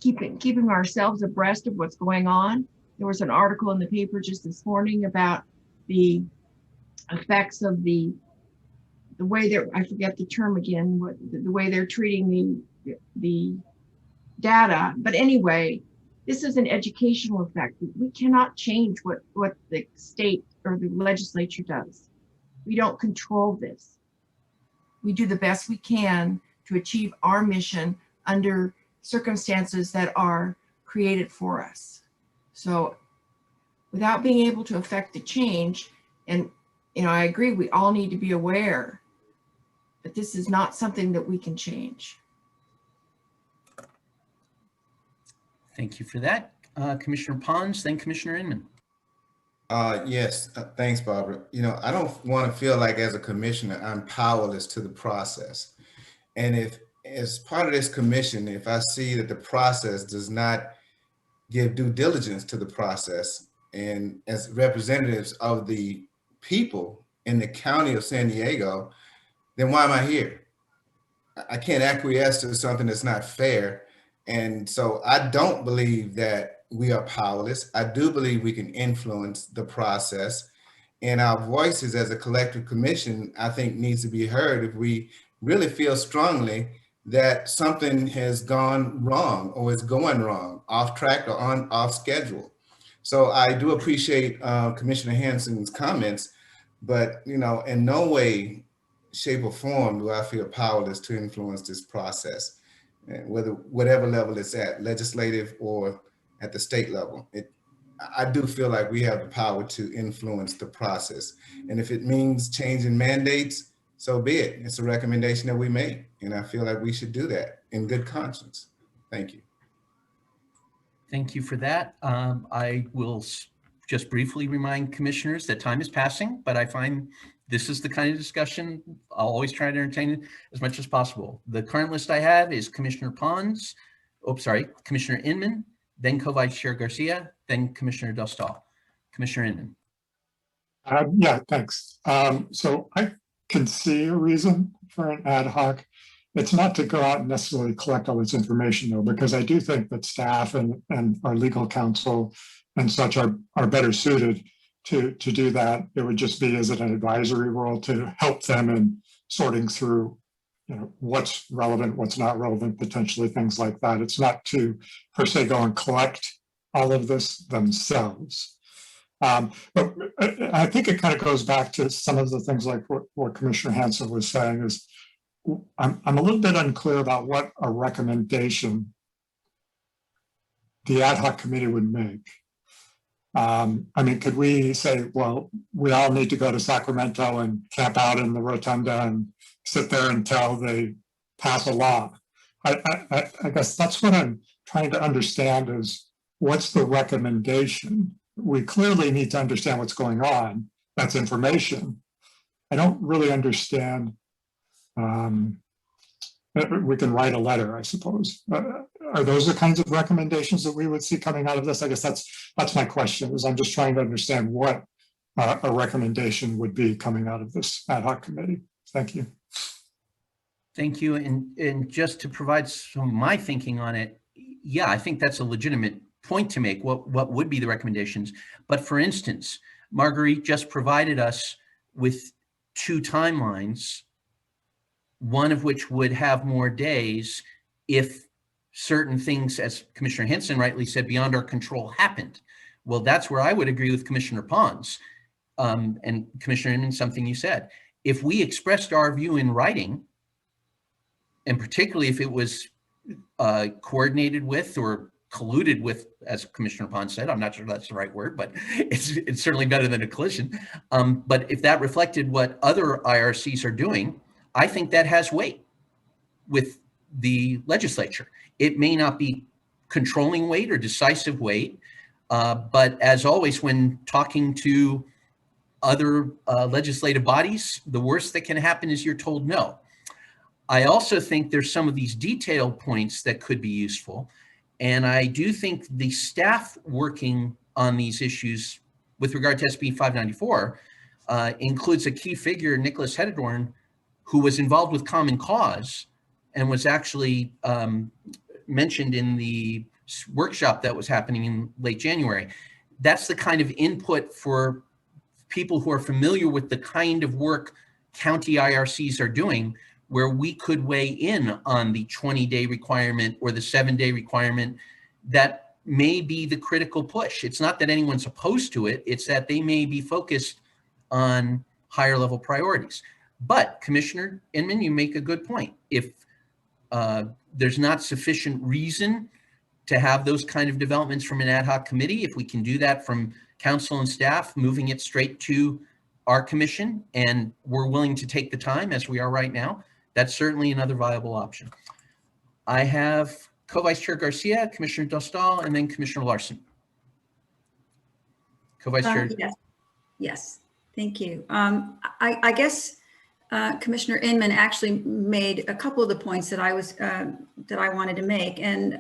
keeping ourselves abreast of what's going on. There was an article in the paper just this morning about the effects of the way they're, I forget the term again, the way they're treating the data. But anyway, this is an educational effect. We cannot change what the state or the legislature does. We don't control this. We do the best we can to achieve our mission under circumstances that are created for us. So without being able to affect the change, and I agree, we all need to be aware, but this is not something that we can change. Thank you for that. Commissioner Pons, then Commissioner Inman. Yes, thanks, Barbara. I don't want to feel like as a commissioner, I'm powerless to the process. And if as part of this commission, if I see that the process does not give due diligence to the process, and as representatives of the people in the county of San Diego, then why am I here? I can't acquiesce to something that's not fair. And so I don't believe that we are powerless. I do believe we can influence the process, and our voices as a collective commission, I think, needs to be heard if we really feel strongly that something has gone wrong or is going wrong, off track or off schedule. So I do appreciate Commissioner Hansen's comments, but in no way, shape or form do I feel powerless to influence this process, whatever level it's at, legislative or at the state level. I do feel like we have the power to influence the process. And if it means changing mandates, so be it. It's a recommendation that we made. And I feel like we should do that in good conscience. Thank you. Thank you for that. I will just briefly remind commissioners that time is passing, but I find this is the kind of discussion I'll always try to entertain as much as possible. The current list I have is Commissioner Pons, Commissioner Inman, then Co-Vice Chair Garcia, then Commissioner Dostal. Commissioner Inman. Yeah, thanks. So I can see a reason for an ad hoc. It's not to go out and necessarily collect all this information, though, because I do think that staff and our legal counsel and such are better suited to do that. It would just be as an advisory role to help them in sorting through what's relevant, what's not relevant, potentially things like that. It's not to per se go and collect all of this themselves. But I think it kind of goes back to some of the things like what Commissioner Hansen was saying is I'm a little bit unclear about what a recommendation the ad hoc committee would make. I mean, could we say, well, we all need to go to Sacramento and camp out in the rotunda and sit there until they pass a law? I guess that's what I'm trying to understand is what's the recommendation? We clearly need to understand what's going on. That's information. I don't really understand. We can write a letter, I suppose. Are those the kinds of recommendations that we would see coming out of this? I guess that's my question, is I'm just trying to understand what a recommendation would be coming out of this ad hoc committee. Thank you. Thank you. And just to provide some of my thinking on it, yeah, I think that's a legitimate point to make. What would be the recommendations? But for instance, Marguerite just provided us with 2 timelines, one of which would have more days if certain things, as Commissioner Henson rightly said, beyond our control happened. Well, that's where I would agree with Commissioner Pons and Commissioner Inman, something you said. If we expressed our view in writing, and particularly if it was coordinated with or colluded with, as Commissioner Pons said, I'm not sure that's the right word, but it's certainly better than a collision. But if that reflected what other IRCs are doing, I think that has weight with the legislature. It may not be controlling weight or decisive weight, but as always, when talking to other legislative bodies, the worst that can happen is you're told no. I also think there's some of these detailed points that could be useful. And I do think the staff working on these issues with regard to SB 594 includes a key figure, Nicholas Hededorn, who was involved with Common Cause and was actually mentioned in the workshop that was happening in late January. That's the kind of input for people who are familiar with the kind of work county IRCs are doing, where we could weigh in on the 20-day requirement or the 7-day requirement. That may be the critical push. It's not that anyone's opposed to it, it's that they may be focused on higher level priorities. But Commissioner Inman, you make a good point. If there's not sufficient reason to have those kind of developments from an ad hoc committee, if we can do that from council and staff, moving it straight to our commission, and we're willing to take the time as we are right now, that's certainly another viable option. I have Co-Vice Chair Garcia, Commissioner Dostal, and then Commissioner Larson. Co-Vice Chair. Yes, thank you. I guess Commissioner Inman actually made a couple of the points that I wanted to make, and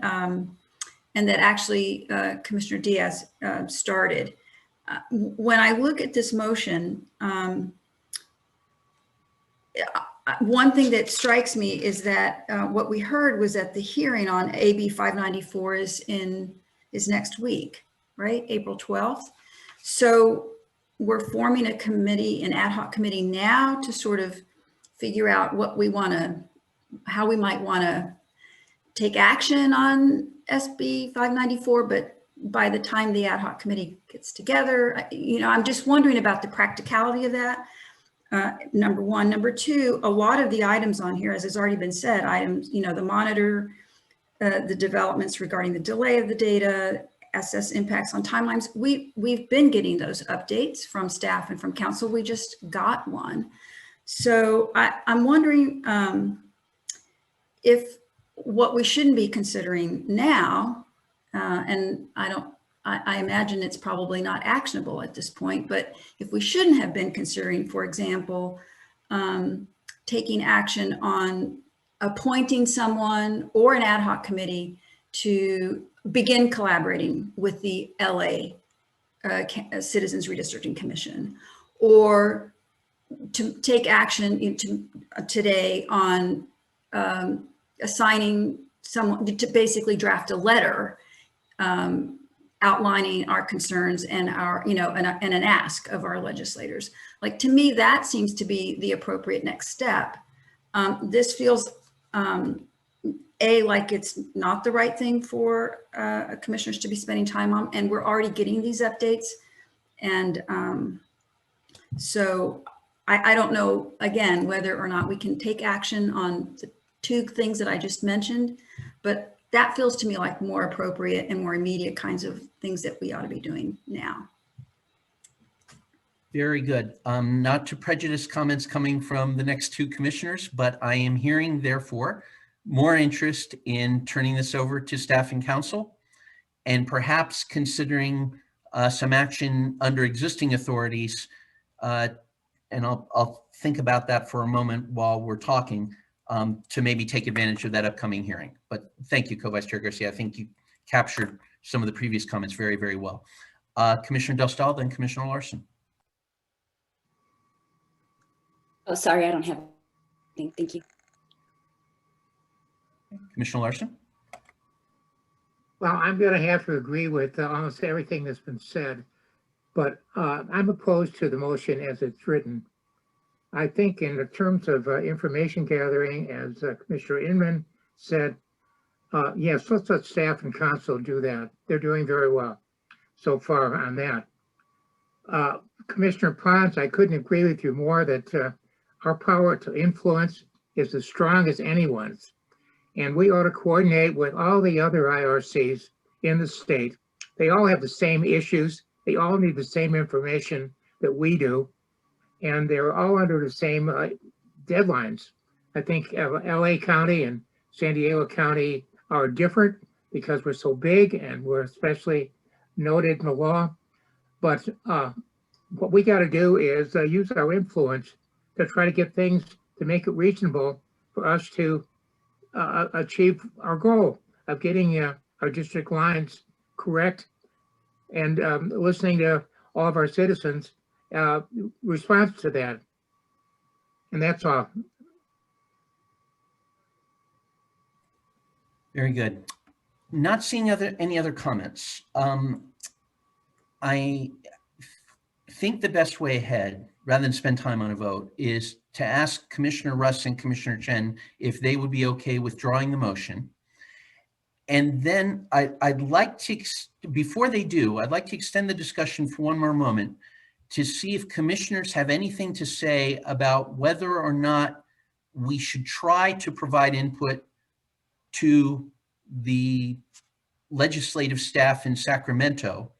that actually Commissioner Diaz started. When I look at this motion, one thing that strikes me is that what we heard was that the hearing on AB 594 is next week, right? April 12th. So we're forming a committee, an ad hoc committee now to sort of figure out what we want to, how we might want to take action on SB 594, but by the time the ad hoc committee gets together, you know, I'm just wondering about the practicality of that. Number one. Number two, a lot of the items on here, as has already been said, items, you know, the monitor, the developments regarding the delay of the data, assess impacts on timelines. We've been getting those updates from staff and from council. We just got one. So I'm wondering if what we shouldn't be considering now, and I imagine it's probably not actionable at this point, but if we shouldn't have been considering, for example, taking action on appointing someone or an ad hoc committee to begin collaborating with the LA Citizens Redistricting Commission, or to take action today on assigning someone to basically draft a letter outlining our concerns and our, you know, and an ask of our legislators. Like, to me, that seems to be the appropriate next step. This feels, like it's not the right thing for commissioners to be spending time on, and we're already getting these updates. And so I don't know, again, whether or not we can take action on the two things that I just mentioned, but that feels to me like more appropriate and more immediate kinds of things that we ought to be doing now. Very good. Not to prejudice comments coming from the next two commissioners, but I am hearing, therefore, more interest in turning this over to staff and council, and perhaps considering some action under existing authorities. And I'll think about that for a moment while we're talking, to maybe take advantage of that upcoming hearing. But thank you, Co-Vice Chair Garcia. I think you captured some of the previous comments very, very well. Commissioner Dostal, then Commissioner Larson. Oh, sorry, I don't have anything. Thank you. Commissioner Larson? Well, I'm going to have to agree with almost everything that's been said, but I'm opposed to the motion as it's written. I think in the terms of information gathering, as Commissioner Inman said, yes, let's let staff and council do that. They're doing very well so far on that. Commissioner Pons, I couldn't agree with you more that our power to influence is as strong as anyone's. And we ought to coordinate with all the other IRCs in the state. They all have the same issues. They all need the same information that we do. And they're all under the same deadlines. I think LA County and San Diego County are different because we're so big and we're especially noted in the law. But what we got to do is use our influence to try to get things to make it reasonable for us to achieve our goal of getting our district lines correct and listening to all of our citizens' response to that. And that's all. Very good. Not seeing any other comments. I think the best way ahead, rather than spend time on a vote, is to ask Commissioner Russ and Commissioner Chen if they would be okay withdrawing the motion. And then I'd like to, before they do, I'd like to extend the discussion for one more moment to see if commissioners have anything to say about whether or not we should try to provide input to the legislative staff in Sacramento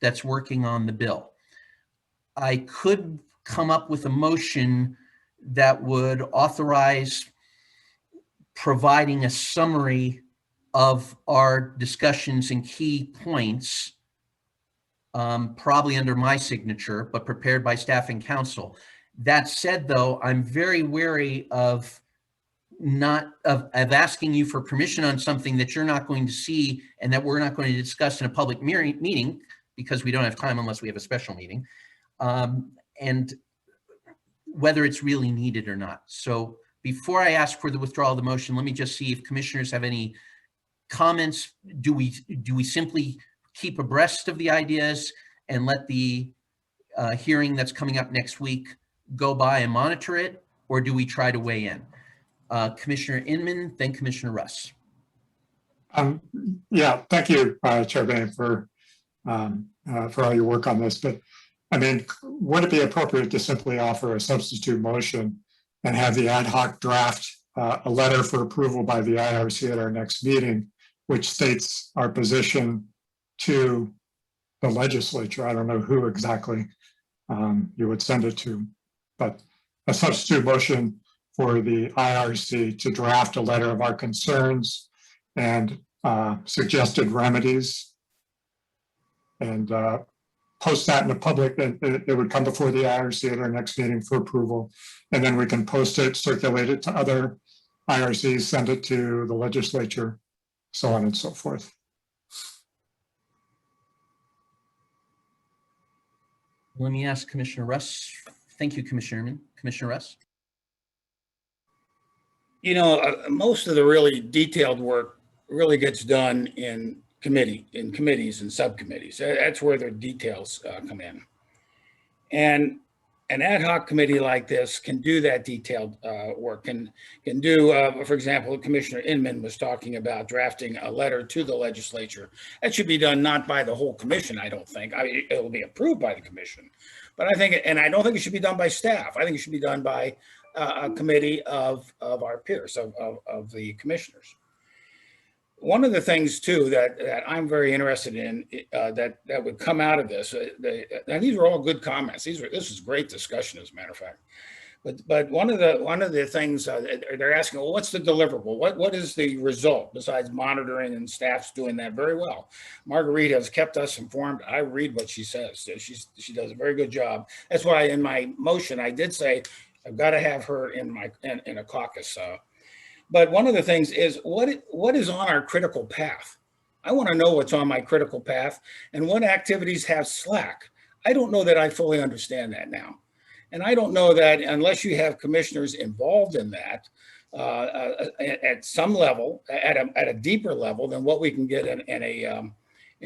that's working on the bill. I could come up with a motion that would authorize providing a summary of our discussions and key points, probably under my signature, but prepared by staff and council. That said, though, I'm very wary of asking you for permission on something that you're not going to see and that we're not going to discuss in a public meeting, because we don't have time unless we have a special meeting, and whether it's really needed or not. So before I ask for the withdrawal of the motion, let me just see if commissioners have any comments. Do we simply keep abreast of the ideas and let the hearing that's coming up next week go by and monitor it, or do we try to weigh in? Commissioner Inman, then Commissioner Russ. Yeah, thank you, Chair Bain, for all your work on this. But I mean, would it be appropriate to simply offer a substitute motion and have the ad hoc draft a letter for approval by the IRC at our next meeting, which states our position to the legislature? I don't know who exactly you would send it to, but a substitute motion for the IRC to draft a letter of our concerns and suggested remedies, and post that in the public. It would come before the IRC at our next meeting for approval, and then we can post it, circulate it to other IRCs, send it to the legislature, so on and so forth. Let me ask Commissioner Russ. Thank you, Commissioner Inman. Commissioner Russ. You know, most of the really detailed work really gets done in committees and subcommittees. That's where the details come in. And an ad hoc committee like this can do that detailed work, can do, for example, Commissioner Inman was talking about drafting a letter to the legislature. That should be done not by the whole commission, I don't think. It will be approved by the commission. But I think, and I don't think it should be done by staff. I think it should be done by a committee of our peers, of the commissioners. One of the things too that I'm very interested in that would come out of this, and these are all good comments. This is great discussion, as a matter of fact. But one of the things they're asking, well, what's the deliverable? What is the result besides monitoring, and staff's doing that very well? Marguerite has kept us informed. I read what she says. She does a very good job. That's why in my motion I did say I've got to have her in a caucus. But one of the things is what is on our critical path? I want to know what's on my critical path and what activities have slack. I don't know that I fully understand that now. And I don't know that unless you have commissioners involved in that at some level, at a deeper level than what we can get in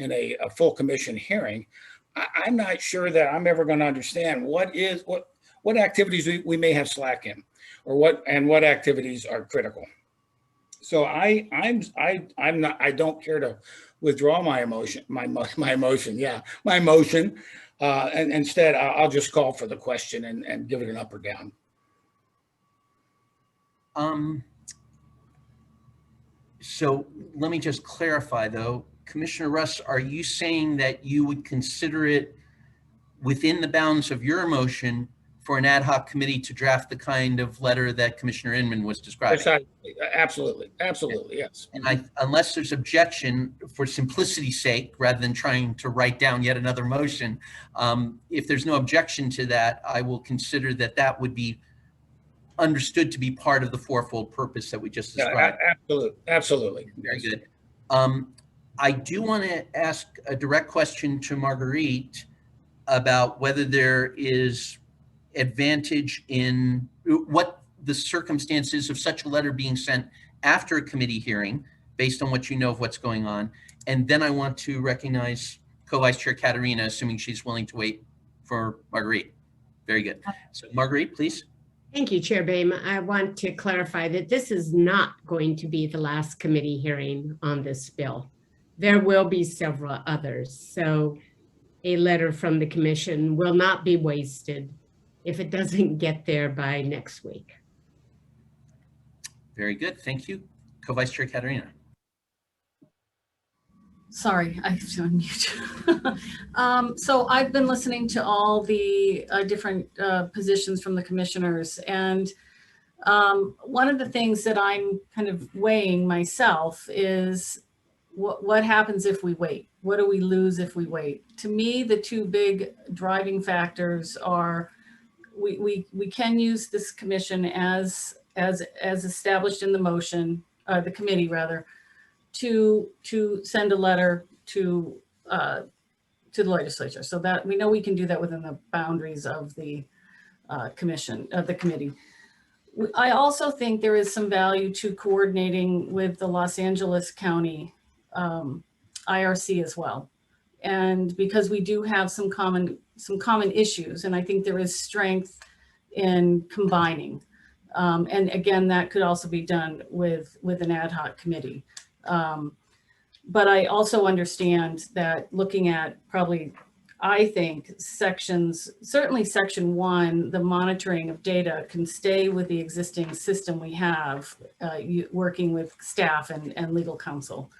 a full commission hearing, I'm not sure that I'm ever going to understand what activities we may have slack in, or what activities are critical. So I don't care to withdraw my motion. And instead I'll just call for the question and give it an up or down. So let me just clarify though, Commissioner Russ, are you saying that you would consider it within the bounds of your motion for an ad hoc committee to draft the kind of letter that Commissioner Inman was describing? Absolutely, yes. And unless there's objection, for simplicity's sake, rather than trying to write down yet another motion, if there's no objection to that, I will consider that would be understood to be part of the fourfold purpose that we just described. Absolutely. Very good. I do want to ask a direct question to Marguerite about whether there is advantage in what the circumstances of such a letter being sent after a committee hearing, based on what you know of what's going on. And then I want to recognize Co-Vice Chair Katerina, assuming she's willing to wait for Marguerite. Very good. So Marguerite, please. Thank you, Chair Boehm. I want to clarify that this is not going to be the last committee hearing on this bill. There will be several others. So a letter from the commission will not be wasted if it doesn't get there by next week. Very good. Thank you. Co-Vice Chair Katerina. Sorry, I have to unmute. So I've been listening to all the different positions from the commissioners, and one of the things that I'm kind of weighing myself is what happens if we wait? What do we lose if we wait? To me, the two big driving factors are we can use this commission as established in the motion, the committee rather, to send a letter to the legislature, so that we know we can do that within the boundaries of the committee. I also think there is some value to coordinating with the Los Angeles County IRC as well, and because we do have some common issues, and I think there is strength in combining. And again, that could also be done with an ad hoc committee. But I also understand that looking at probably, I think certainly section 1, the monitoring of data can stay with the existing system we have, working with staff and legal counsel.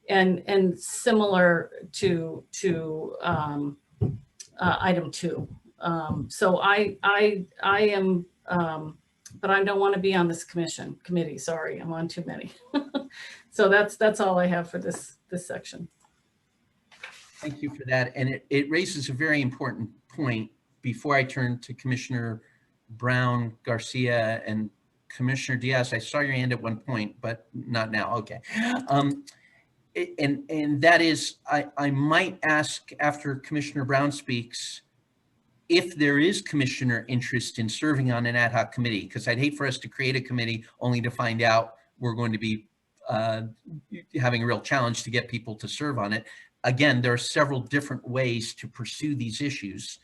And similar to item 2. So I am, but I don't want to be on this committee. Sorry, I'm on too many. So that's all I have for this section. Thank you for that. And it raises a very important point. Before I turn to Commissioner Brown, Garcia, and Commissioner Diaz, I saw your hand at one point, but not now. Okay. And that is, I might ask after Commissioner Brown speaks, if there is commissioner interest in serving on an ad hoc committee, because I'd hate for us to create a committee only to find out we're going to be having a real challenge to get people to serve on it. Again, there are several different ways to pursue these issues.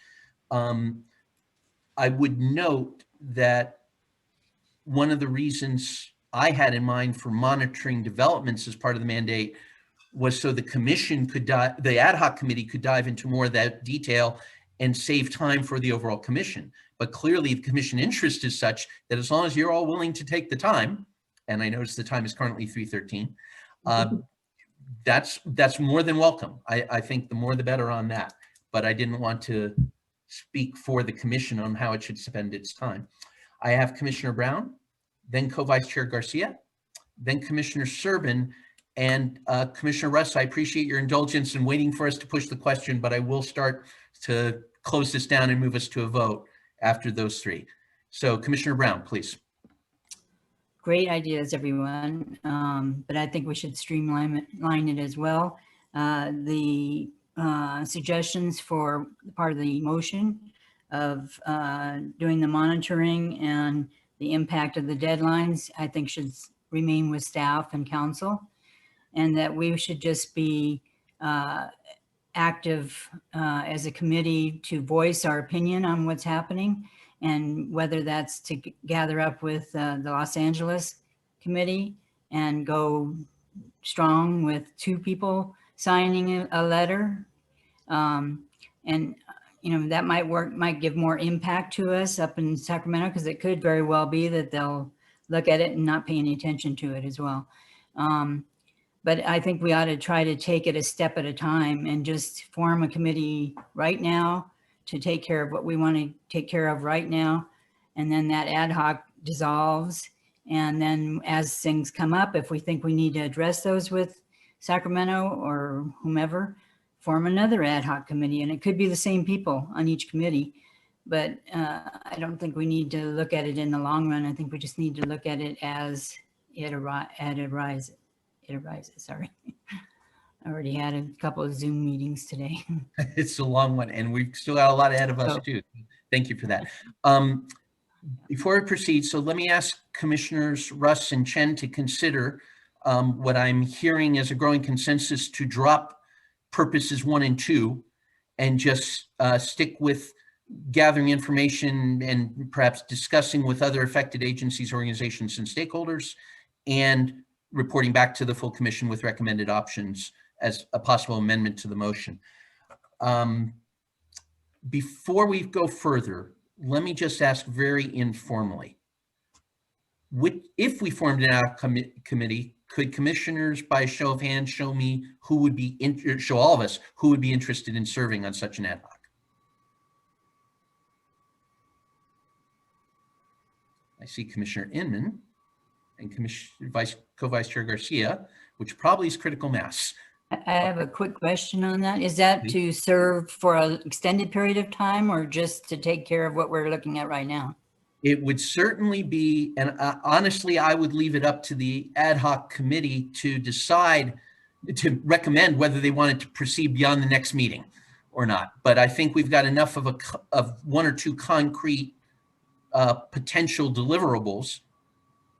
I would note that one of the reasons I had in mind for monitoring developments as part of the mandate was so the commission could the ad hoc committee could dive into more of that detail and save time for the overall commission. But clearly the commission interest is such that as long as you're all willing to take the time, and I notice the time is currently 3:13, that's more than welcome. I think the more the better on that, but I didn't want to speak for the commission on how it should spend its time. I have Commissioner Brown, then Co-Vice Chair Garcia, then Commissioner Servin, and Commissioner Russ, I appreciate your indulgence in waiting for us to push the question, but I will start to close this down and move us to a vote after those three. So Commissioner Brown, please. Great ideas, everyone. But I think we should streamline it as well. The suggestions for part of the motion of doing the monitoring and the impact of the deadlines, I think should remain with staff and council, and that we should just be active as a committee to voice our opinion on what's happening, and whether that's to gather up with the Los Angeles committee and go strong with 2 people signing a letter. And that might give more impact to us up in Sacramento, because it could very well be that they'll look at it and not pay any attention to it as well. But I think we ought to try to take it a step at a time and just form a committee right now to take care of what we want to take care of right now. And then that ad hoc dissolves. And then as things come up, if we think we need to address those with Sacramento or whomever, form another ad hoc committee. And it could be the same people on each committee. But I don't think we need to look at it in the long run. I think we just need to look at it as it arises. it arises. Sorry. I already had a couple of Zoom meetings today. It's a long one, and we've still got a lot ahead of us Oh. too. Thank you for that. Before I proceed, so let me ask Commissioners Russ and Chen to consider what I'm hearing as a growing consensus to drop purposes 1 and 2 and just stick with gathering information and perhaps discussing with other affected agencies, organizations, and stakeholders, and reporting back to the full commission with recommended options as a possible amendment to the motion. Before we go further, let me just ask very informally, if we formed an ad hoc committee, could commissioners by a show of hands show me who would be, show all of us who would be interested in serving on such an ad hoc? I see Commissioner Inman and Co-Vice Chair Garcia, which probably is critical mass. I have a quick question on that. Is that to serve for an extended period of time or just to take care of what we're looking at right now? It would certainly be, and honestly, I would leave it up to the ad hoc committee to decide, to recommend whether they wanted to proceed beyond the next meeting or not. But I think we've got enough of 1 or 2 concrete potential deliverables,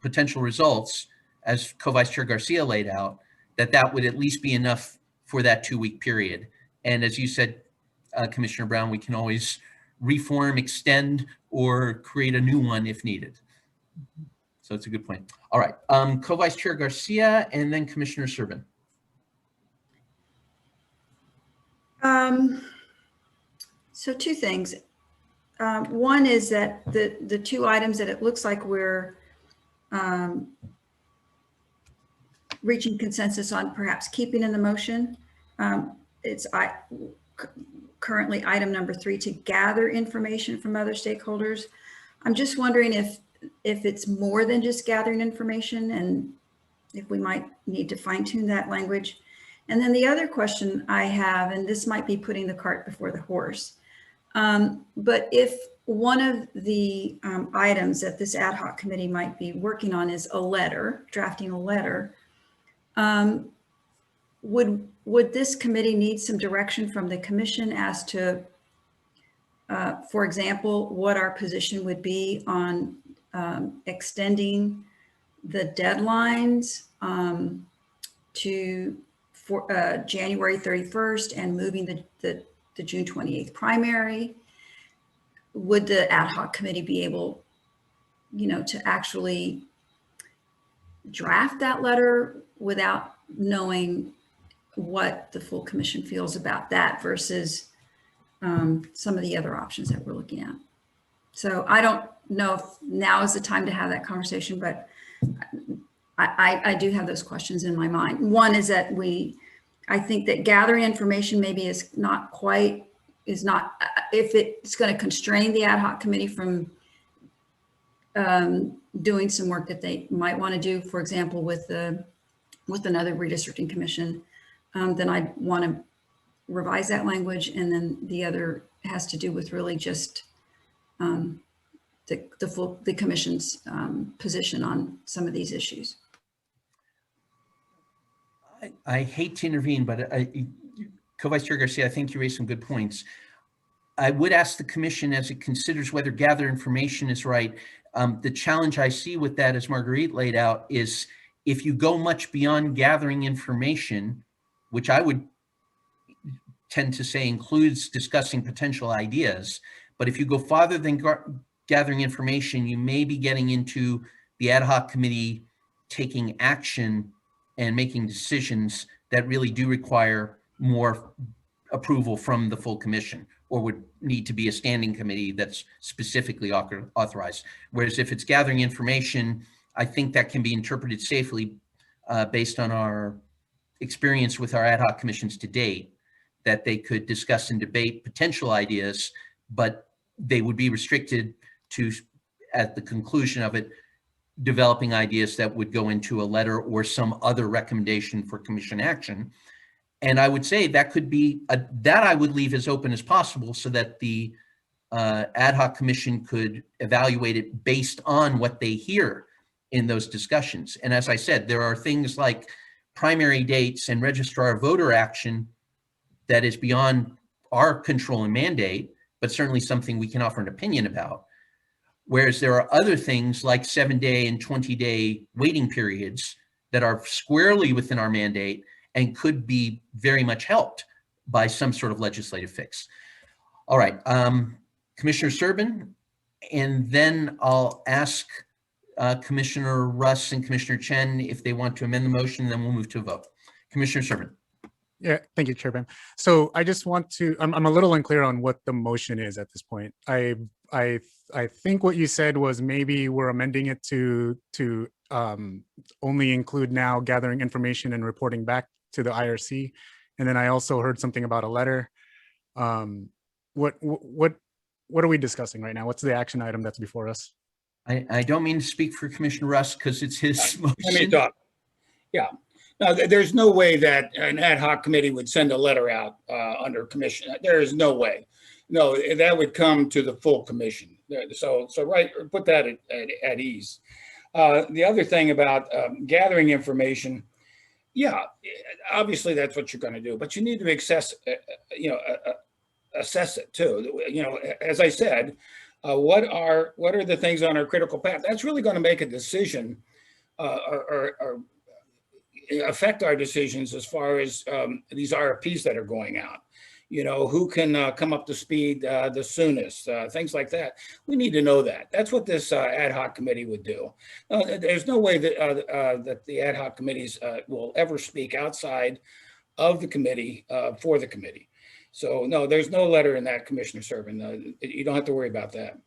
potential results, as Co-Vice Chair Garcia laid out, that would at least be enough for that 2-week period. And as you said, Commissioner Brown, we can always reform, extend, or create a new one if needed. So it's a good point. All right, Co-Vice Chair Garcia and then Commissioner Servin. So 2 things. One is that the 2 items that it looks like we're reaching consensus on perhaps keeping in the motion. It's currently item number 3, to gather information from other stakeholders. I'm just wondering if it's more than just gathering information and if we might need to fine tune that language. And then the other question I have, and this might be putting the cart before the horse, but if one of the items that this ad hoc committee might be working on is a letter, drafting a letter, would this committee need some direction from the commission as to, for example, what our position would be on extending the deadlines to January 31st and moving the June 28th primary? Would the ad hoc committee be able, to actually draft that letter without knowing what the full commission feels about that versus some of the other options that we're looking at? So I don't know if now is the time to have that conversation, but I do have those questions in my mind. One is that I think that gathering information maybe is not, if it's going to constrain the ad hoc committee from doing some work that they might want to do, for example, with another redistricting commission, then I'd want to revise that language. And then the other has to do with really just the commission's position on some of these issues. I hate to intervene, but Co-Vice Chair Garcia, I think you raised some good points. I would ask the commission, as it considers whether gather information is right, the challenge I see with that, as Marguerite laid out, is if you go much beyond gathering information, which I would tend to say includes discussing potential ideas, but if you go farther than gathering information, you may be getting into the ad hoc committee taking action and making decisions that really do require more approval from the full commission, or would need to be a standing committee that's specifically authorized. Whereas if it's gathering information, I think that can be interpreted safely based on our experience with our ad hoc commissions to date, that they could discuss and debate potential ideas, but they would be restricted to, at the conclusion of it, developing ideas that would go into a letter or some other recommendation for commission action. And I would say that could be, that I would leave as open as possible so that the ad hoc commission could evaluate it based on what they hear in those discussions. And as I said, there are things like primary dates and registrar voter action that is beyond our control and mandate, but certainly something we can offer an opinion about. Whereas there are other things like 7-day and 20-day waiting periods that are squarely within our mandate and could be very much helped by some sort of legislative fix. All right, Commissioner Serban, and then I'll ask Commissioner Russ and Commissioner Chen if they want to amend the motion, and then we'll move to a vote. Commissioner Serban. Yeah, thank you, Chairman. So I just want to, I'm a little unclear on what the motion is at this point. I think what you said was maybe we're amending it to only include now gathering information and reporting back to the IRC. And then I also heard something about a letter. What are we discussing right now? What's the action item that's before us? I don't mean to speak for Commissioner Russ because it's his motion. Let me talk. Yeah. No, there's no way that an ad hoc committee would send a letter out under commission. There is no way. No, that would come to the full commission. So right, put that at ease. The other thing about gathering information, yeah, obviously that's what you're going to do, but you need to assess it too. As I said, what are the things on our critical path? That's really going to make a decision or affect our decisions as far as these RFPs that are going out. Who can come up to speed the soonest, things like that. We need to know that. That's what this ad hoc committee would do. There's no way that that the ad hoc committees will ever speak outside of the committee for the committee. So no, there's no letter in that, Commissioner Serban. You don't have to worry about that.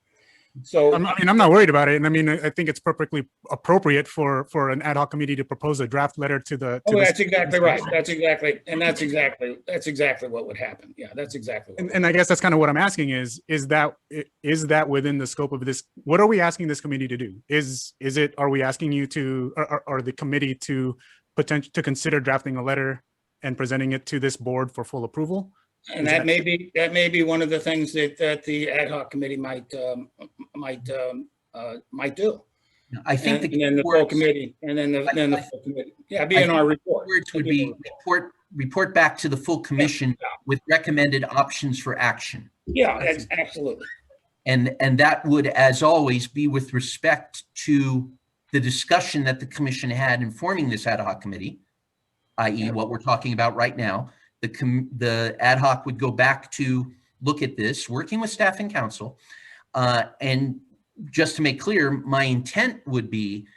So I'm not worried about it, and I mean I think it's perfectly appropriate for an ad hoc committee to propose a draft letter to the. That's exactly right. That's exactly what would happen. Yeah, that's exactly. And I guess that's kind of what I'm asking is that within the scope of this? What are we asking this committee to do? Are we asking you to or the committee to consider drafting a letter and presenting it to this board for full approval? And that may be one of the things that the ad hoc committee might do. I think the full committee, and then the full committee. Yeah, be in our report. Words would be report back to the full commission with recommended options for action. Yeah, that's absolutely. And that would, as always, be with respect to the discussion that the commission had in forming this ad hoc committee, i.e. what we're talking about right now. The ad hoc would go back to look at this, working with staff and council. And just to make clear, my intent would be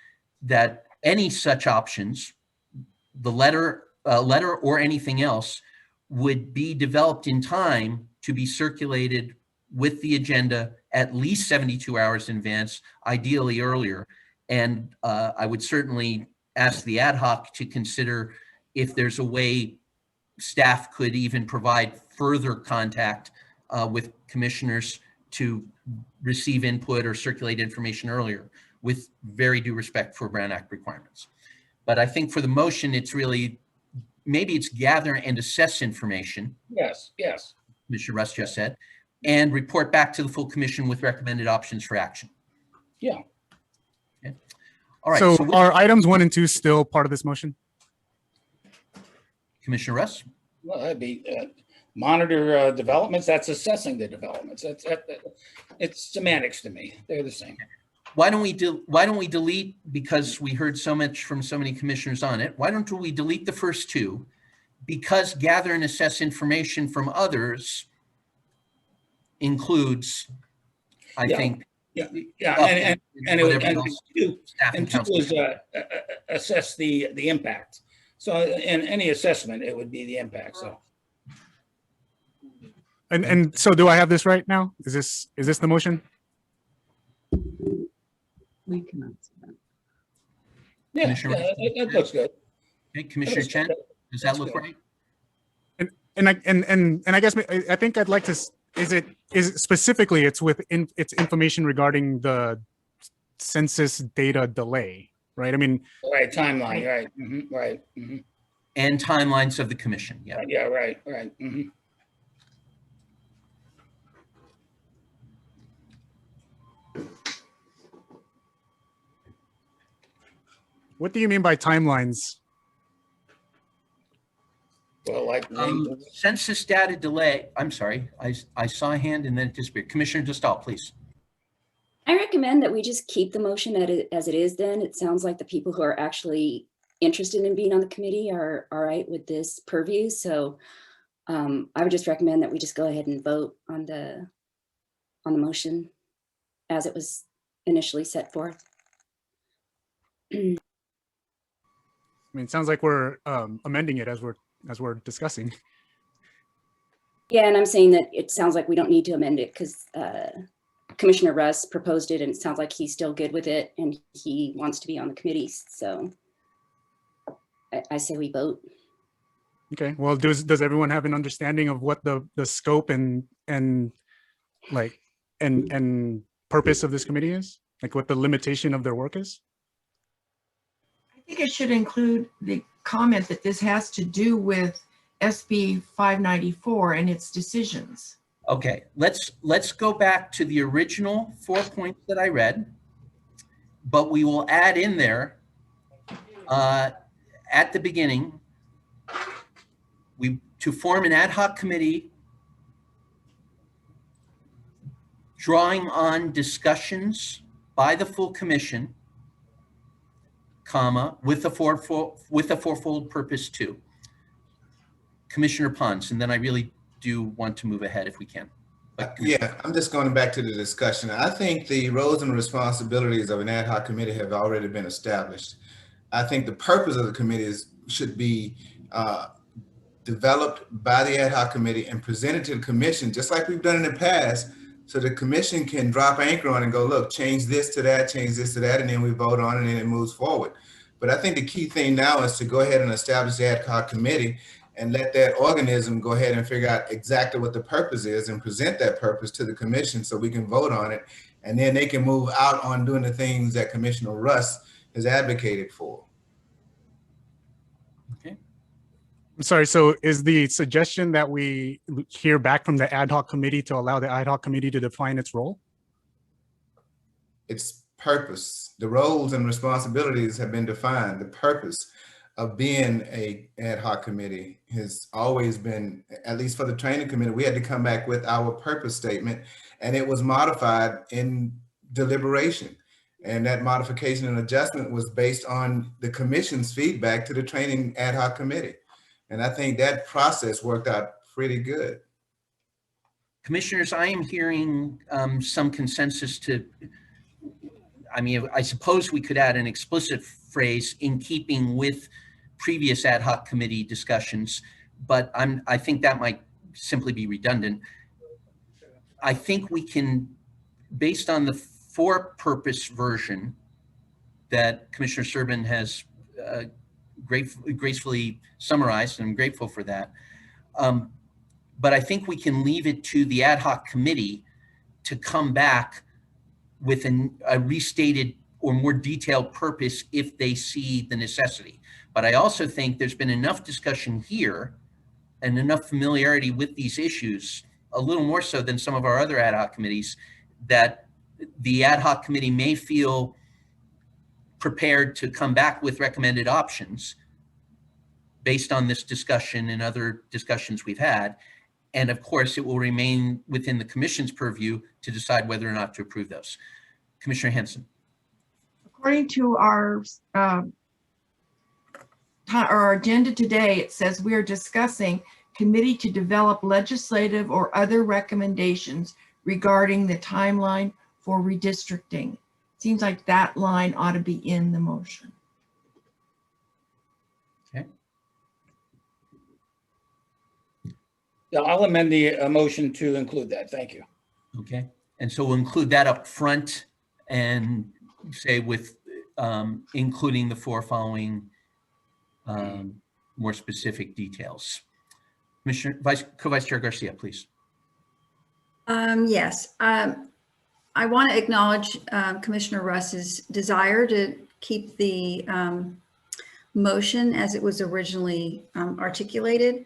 that any such options, the letter or anything else, would be developed in time to be circulated with the agenda at least 72 hours in advance, ideally earlier. And I would certainly ask the ad hoc to consider if there's a way staff could even provide further contact with commissioners to receive input or circulate information earlier, with very due respect for Brown Act requirements. But I think for the motion, it's really, maybe it's gather and assess information. Yes. Commissioner Russ just said, and report back to the full commission with recommended options for action. Yeah. Okay. All right. So are items 1 and 2 still part of this motion? Commissioner Russ? Well, that'd be monitor developments. That's assessing the developments. It's semantics to me. They're the same. Why don't we delete, because we heard so much from so many commissioners on it, why don't we delete the first two? Because gather and assess information from others includes, I think. Yeah. And two is assess the impact. So in any assessment, it would be the impact. So. And so do I have this right now? Is this the motion? We cannot see that. Yeah, that looks good. Okay, Commissioner Chen, does that look right? And I guess I think I'd like to, is specifically it's it's information regarding the census data delay, right? I mean, right, timeline, right, right. And timelines of the commission, yeah. Yeah, right. What do you mean by timelines? Well, like, Census data delay, I'm sorry, I saw a hand and then it disappeared. Commissioner Distal, please. I recommend that we just keep the motion as it is then. It sounds like the people who are actually interested in being on the committee are all right with this purview. So I would just recommend that we just go ahead and vote on the motion as it was initially set forth. I mean, it sounds like we're amending it as we're discussing. Yeah, and I'm saying that it sounds like we don't need to amend it because Commissioner Russ proposed it and it sounds like he's still good with it and he wants to be on the committee. So I say we vote. Okay, well, does everyone have an understanding of what the scope and purpose of this committee is? Like what the limitation of their work is? I think it should include the comment that this has to do with SB 594 and its decisions. Okay, let's go back to the original 4 points that I read, but we will add in there at the beginning, to form an ad hoc committee drawing on discussions by the full commission, comma, with a fourfold purpose too. Commissioner Pons, and then I really do want to move ahead if we can. Yeah, I'm just going back to the discussion. I think the roles and responsibilities of an ad hoc committee have already been established. I think the purpose of the committees should be developed by the ad hoc committee and presented to the commission, just like we've done in the past, so the commission can drop anchor on and go, look, change this to that, change this to that, and then we vote on it and it moves forward. But I think the key thing now is to go ahead and establish the ad hoc committee and let that organism go ahead and figure out exactly what the purpose is and present that purpose to the commission so we can vote on it. And then they can move out on doing the things that Commissioner Russ has advocated for. Okay. I'm sorry, so is the suggestion that we hear back from the ad hoc committee to allow the ad hoc committee to define its role? Its purpose. The roles and responsibilities have been defined. The purpose of being a ad hoc committee has always been, at least for the training committee, we had to come back with our purpose statement and it was modified in deliberation. And that modification and adjustment was based on the commission's feedback to the training ad hoc committee. And I think that process worked out pretty good. Commissioners, I am hearing some consensus to, I mean, I suppose we could add an explicit phrase in keeping with previous ad hoc committee discussions, but I think that might simply be redundant. I think we can, based on the for-purpose version that Commissioner Serban has gracefully summarized, and I'm grateful for that. But I think we can leave it to the ad hoc committee to come back with a restated or more detailed purpose if they see the necessity. But I also think there's been enough discussion here and enough familiarity with these issues, a little more so than some of our other ad hoc committees, that the ad hoc committee may feel prepared to come back with recommended options based on this discussion and other discussions we've had. And of course, it will remain within the commission's purview to decide whether or not to approve those. Commissioner Henson. According to our agenda today, it says we are discussing committee to develop legislative or other recommendations regarding the timeline for redistricting. Seems like that line ought to be in the motion. Okay. Yeah, I'll amend the motion to include that. Thank you. Okay. And so we'll include that up front and say with including the following more specific details. Commissioner Co-Vice Chair Garcia, please. Yes, I want to acknowledge Commissioner Russ's desire to keep the motion as it was originally articulated.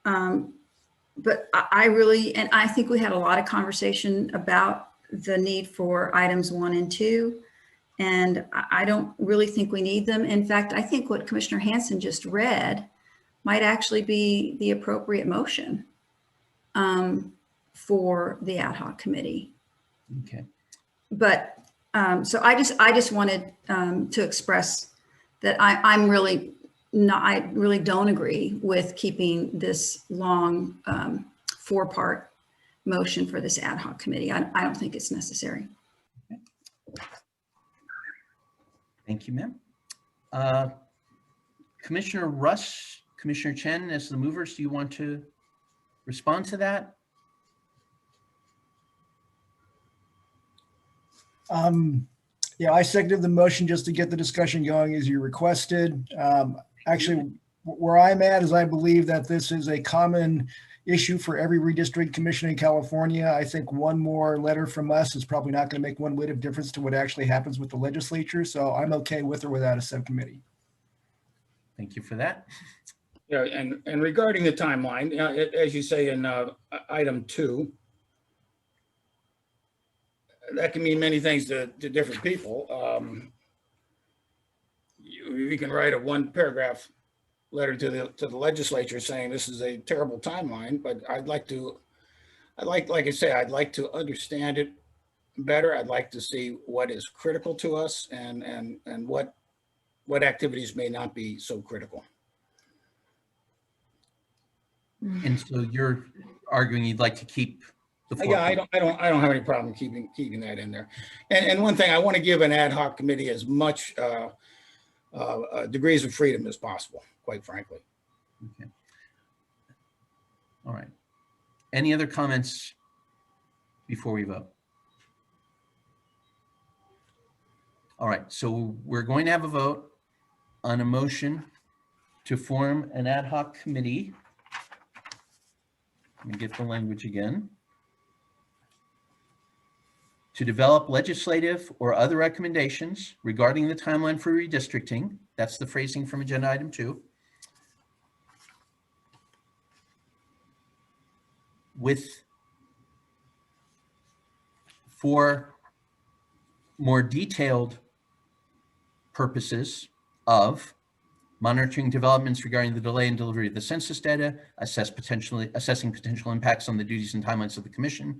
But I really, and I think we had a lot of conversation about the need for items 1 and 2. And I don't really think we need them. In fact, I think what Commissioner Hanson just read might actually be the appropriate motion for the ad hoc committee. Okay. But so I just wanted to express that I'm really not, I really don't agree with keeping this long 4-part motion for this ad hoc committee. I don't think it's necessary. Okay. Thank you, ma'am. Commissioner Russ, Commissioner Chen, as the movers, do you want to respond to that? Yeah, I seconded the motion just to get the discussion going as you requested. Actually, where I'm at is I believe that this is a common issue for every redistricting commission in California. I think one more letter from us is probably not going to make one whit of difference to what actually happens with the legislature. So I'm okay with or without a subcommittee. Thank you for that. Yeah, and regarding the timeline, as you say in item 2, that can mean many things to different people. You can write a 1-paragraph letter to the legislature saying this is a terrible timeline, but like I say, I'd like to understand it better. I'd like to see what is critical to us and what activities may not be so critical. And so you're arguing you'd like to keep the 4 Yeah, I don't have any problem keeping that in there. And one thing, I want to give an ad hoc committee as much degrees of freedom as possible, quite frankly. Okay. All right. Any other comments before we vote? All right, so we're going to have a vote on a motion to form an ad hoc committee. Let me get the language again. To develop legislative or other recommendations regarding the timeline for redistricting. That's the phrasing from agenda item 2. For more detailed purposes of monitoring developments regarding the delay in delivery of the census data, assessing potential impacts on the duties and timelines of the commission,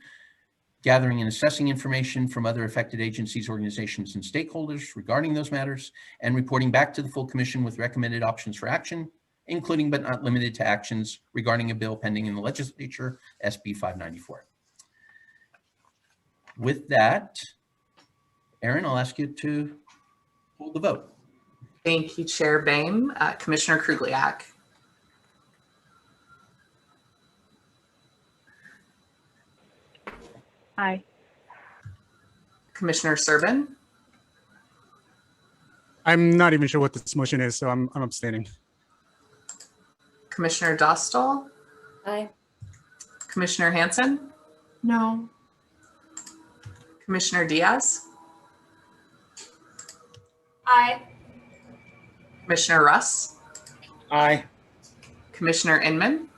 gathering and assessing information from other affected agencies, organizations, and stakeholders regarding those matters, and reporting back to the full commission with recommended options for action, including but not limited to actions regarding a bill pending in the legislature, SB 594. With that, Erin, I'll ask you to hold the vote. Thank you, Chair Boehm. Commissioner Krugliak. Aye. Commissioner Servin. I'm not even sure what this motion is, so I'm abstaining. Commissioner Dostal. Aye. Commissioner Hanson. No. Commissioner Diaz. Aye. Commissioner Russ. Aye. Commissioner Inman.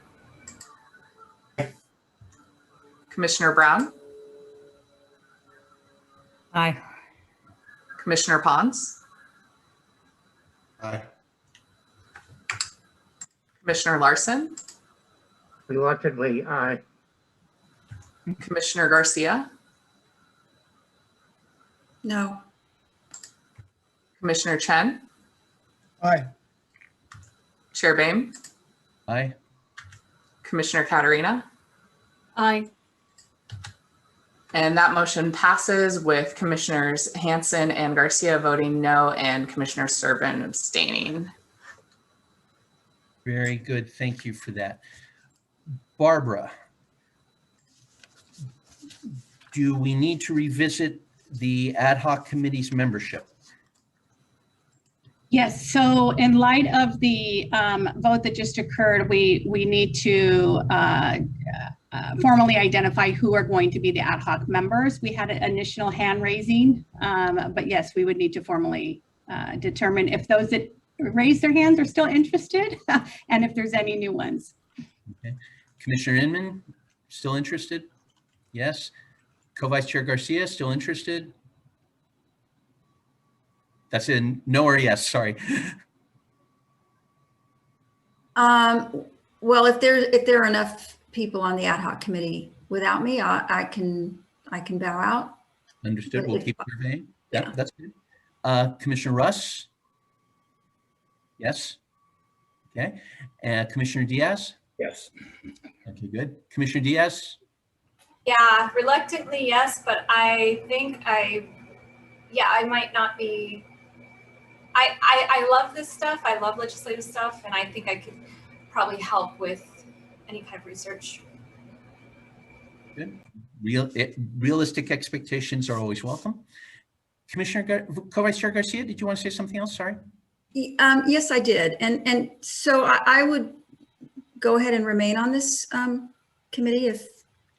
Commissioner Brown. Aye. Commissioner Pons. Aye. Commissioner Larson. Reluctantly, aye. Commissioner Garcia. No. Commissioner Chen. Aye. Chair Boehm. Aye. Commissioner Katerina. Aye. And that motion passes with Commissioners Hanson and Garcia voting no and Commissioner Servin abstaining. Very good. Thank you for that. Barbara, do we need to revisit the ad hoc committee's membership? Yes, so in light of the vote that just occurred, we need to formally identify who are going to be the ad hoc members. We had an initial hand raising, but yes, we would need to formally determine if those that raise their hands are still interested and if there's any new ones. Okay. Commissioner Inman, still interested? Yes. Co-Vice Chair Garcia, still interested? That's in no or yes, sorry. Well, if there are enough people on the ad hoc committee without me, I can bow out. Understood. But We'll if- keep surveying. Yeah, yeah. that's good. Commissioner Russ? Yes. Okay. And Commissioner Diaz? Yes. Okay, good. Commissioner Diaz? Yeah, reluctantly, yes, but I think I might not be. I love this stuff. I love legislative stuff, and I think I could probably help with any kind of research. Good. Realistic expectations are always welcome. Commissioner Co-Vice Chair Garcia, did you want to say something else? Sorry. Yes, I did. And so I would go ahead and remain on this committee if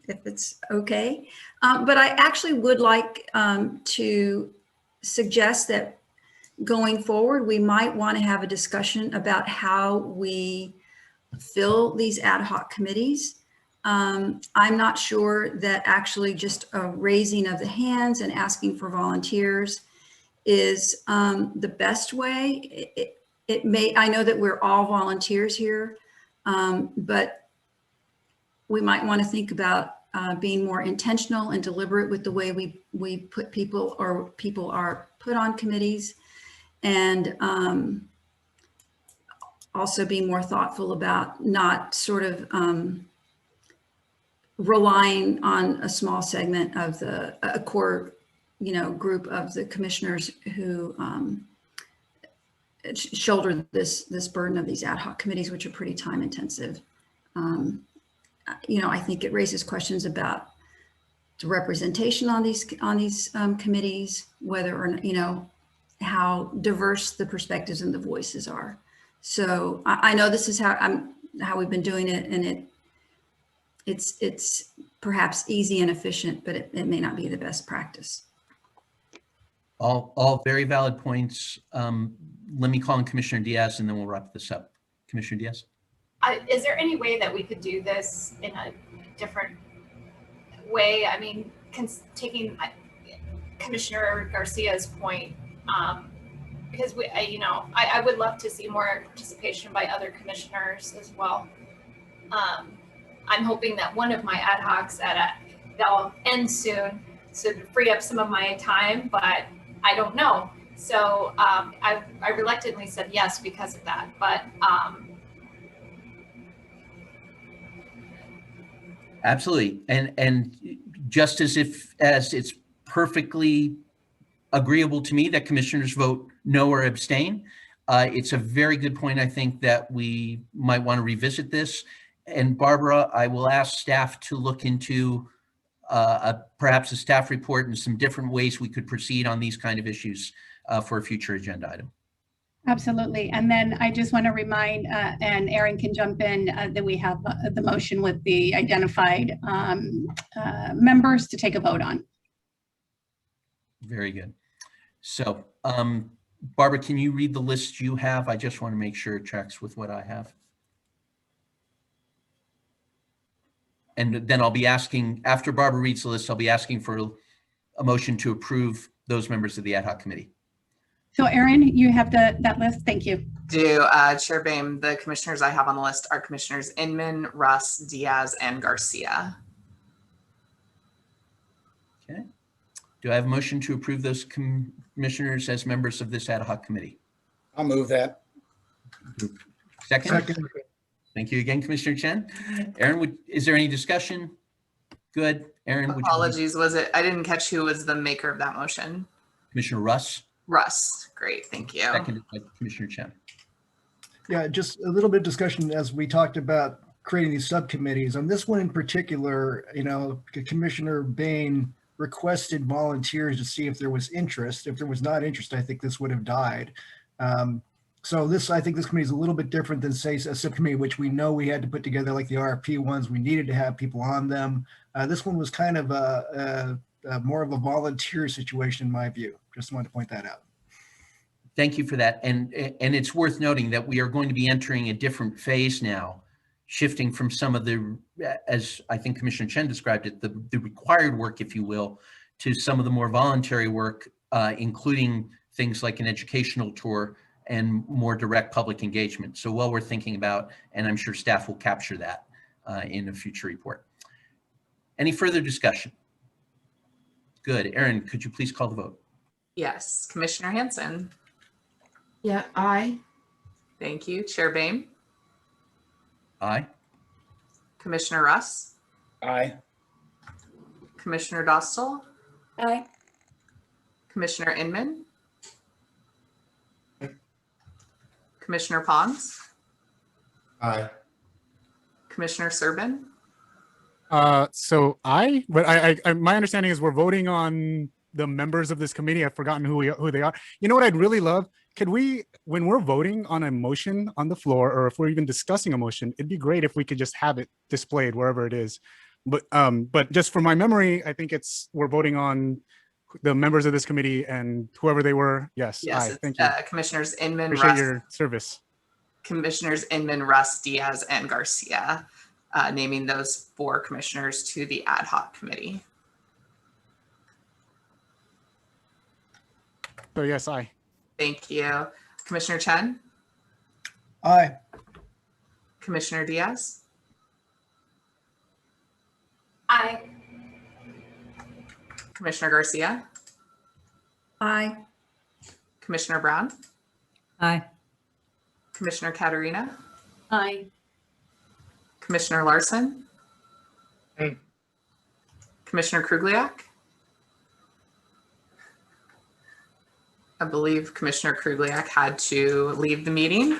it's okay. But I actually would like to suggest that going forward, we might want to have a discussion about how we fill these ad hoc committees. I'm not sure that actually just a raising of the hands and asking for volunteers is the best way. It may, I know that we're all volunteers here, but we might want to think about being more intentional and deliberate with the way we put people, or people are put on committees, and also be more thoughtful about not sort of relying on a small segment of a core, group of the commissioners who shoulder this burden of these ad hoc committees, which are pretty time intensive. I think it raises questions about the representation on these committees, whether or how diverse the perspectives and the voices are. So I know this is how we've been doing it, and it's perhaps easy and efficient, but it may not be the best practice. All very valid points. Let me call on Commissioner Diaz and then we'll wrap this up. Commissioner Diaz? Is there any way that we could do this in a different way? I mean, taking Commissioner Garcia's point, because I would love to see more participation by other commissioners as well. I'm hoping that one of my ad hocs that'll end soon, so to free up some of my time, but I don't know. So I reluctantly said yes because of that, but Absolutely. And just as it's perfectly agreeable to me that commissioners vote no or abstain, it's a very good point, I think, that we might want to revisit this. And Barbara, I will ask staff to look into perhaps a staff report and some different ways we could proceed on these kind of issues for a future agenda item. Absolutely. And then I just want to remind, and Aaron can jump in, that we have the motion with the identified members to take a vote on. Very good. So, Barbara, can you read the list you have? I just want to make sure it tracks with what I have. And then I'll be asking, after Barbara reads the list, I'll be asking for a motion to approve those members of the ad hoc committee. So Aaron, you have that list. Thank you. Chair Boehm, the commissioners I have on the list are Commissioners Inman, Russ, Diaz, and Garcia. Okay. Do I have a motion to approve those commissioners as members of this ad hoc committee? I'll move that. Second? Second. Thank you again, Commissioner Chen. Aaron, is there any discussion? Good. Aaron, Apologies, was it? I didn't catch who was the maker of that motion. Commissioner Russ? Russ, great, thank you. Seconded by Commissioner Chen. Yeah, just a little bit of discussion as we talked about creating these subcommittees. On this one in particular, Commissioner Bain requested volunteers to see if there was interest. If there was not interest, I think this would have died. So I think this committee is a little bit different than, say, a subcommittee, which we know we had to put together, like the RFP ones. We needed to have people on them. This one was kind of more of a volunteer situation, in my view. Just wanted to point that out. Thank you for that. And it's worth noting that we are going to be entering a different phase now, shifting from some of the, as I think Commissioner Chen described it, the required work, if you will, to some of the more voluntary work, including things like an educational tour and more direct public engagement. So well worth thinking about, and I'm sure staff will capture that in a future report. Any further discussion? Good. Erin, could you please call the vote? Yes. Commissioner Hanson. Yeah, aye. Thank you. Chair Boehm. Aye. Commissioner Russ. Aye. Commissioner Dostal. Aye. Commissioner Inman. Commissioner Pons. Aye. Commissioner Servin. My understanding is we're voting on the members of this committee. I've forgotten who they are. You know what I'd really love? Could we, when we're voting on a motion on the floor, or if we're even discussing a motion, it'd be great if we could just have it displayed wherever it is. But just from my memory, I think we're voting on the members of this committee and whoever they were. Yes. Yes. Aye. Thank you. Commissioners Inman, Appreciate Russ, your service. Commissioners Inman, Russ, Diaz, and Garcia, naming those 4 commissioners to the ad hoc committee. So yes, aye. Thank you. Commissioner Chen. Aye. Commissioner Diaz. Aye. Commissioner Garcia. Aye. Commissioner Brown. Aye. Commissioner Katerina. Aye. Commissioner Larson. Aye. Commissioner Krugliak. I believe Commissioner Krugliak had to leave the meeting.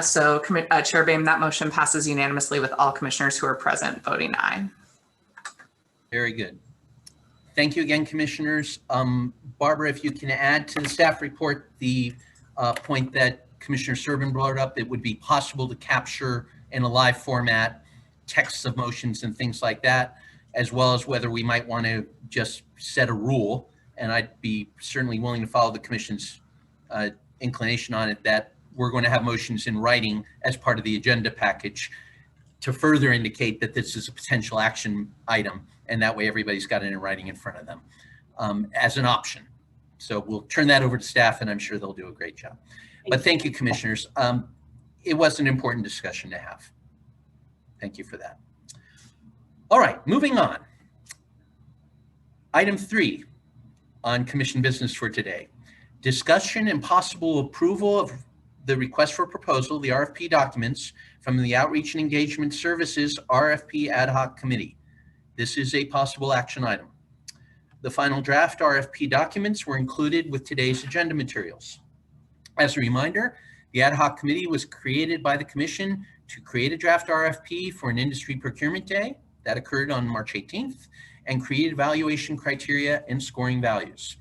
So Chair Boehm, that motion passes unanimously with all commissioners who are present voting aye. Very good. Thank you again, commissioners. Barbara, if you can add to the staff report the point that Commissioner Servin brought up, it would be possible to capture in a live format texts of motions and things like that, as well as whether we might want to just set a rule. And I'd be certainly willing to follow the commission's inclination on it, that we're going to have motions in writing as part of the agenda package to further indicate that this is a potential action item. And that way everybody's got it in writing in front of them as an option. So we'll turn that over to staff and I'm sure they'll do a great job. But thank you, commissioners. It was an important discussion to have. Thank you for that. All right, moving on. Item 3 on commission business for today. Discussion and possible approval of the request for proposal, the RFP documents from the Outreach and Engagement Services RFP Ad Hoc Committee. This is a possible action item. The final draft RFP documents were included with today's agenda materials. As a reminder, the Ad Hoc Committee was created by the Commission to create a draft RFP for an industry procurement day that occurred on March 18th and create evaluation criteria and scoring values.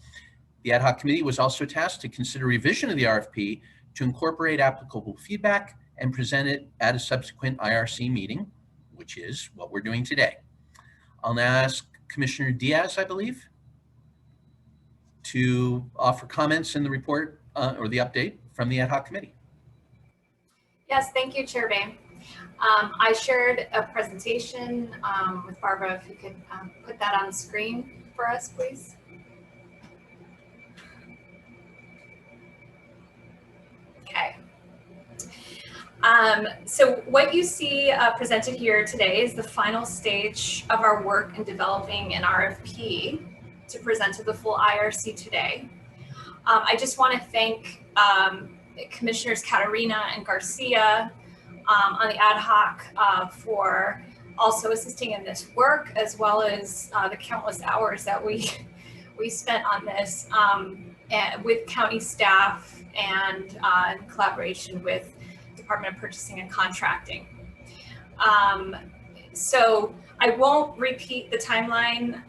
The Ad Hoc Committee was also tasked to consider revision of the RFP to incorporate applicable feedback and present it at a subsequent IRC meeting, which is what we're doing today. I'll now ask Commissioner Diaz, I believe, to offer comments in the report or the update from the Ad Hoc Committee. Yes, thank you, Chair Boehm. I shared a presentation with Barbara. If you could put that on the screen for us, please. Okay. So what you see presented here today is the final stage of our work in developing an RFP to present to the full IRC today. I just want to thank Commissioners Katerina and Garcia on the ad hoc for also assisting in this work, as well as the countless hours that we spent on this with county staff and in collaboration with Department of Purchasing and Contracting. So I won't repeat the timeline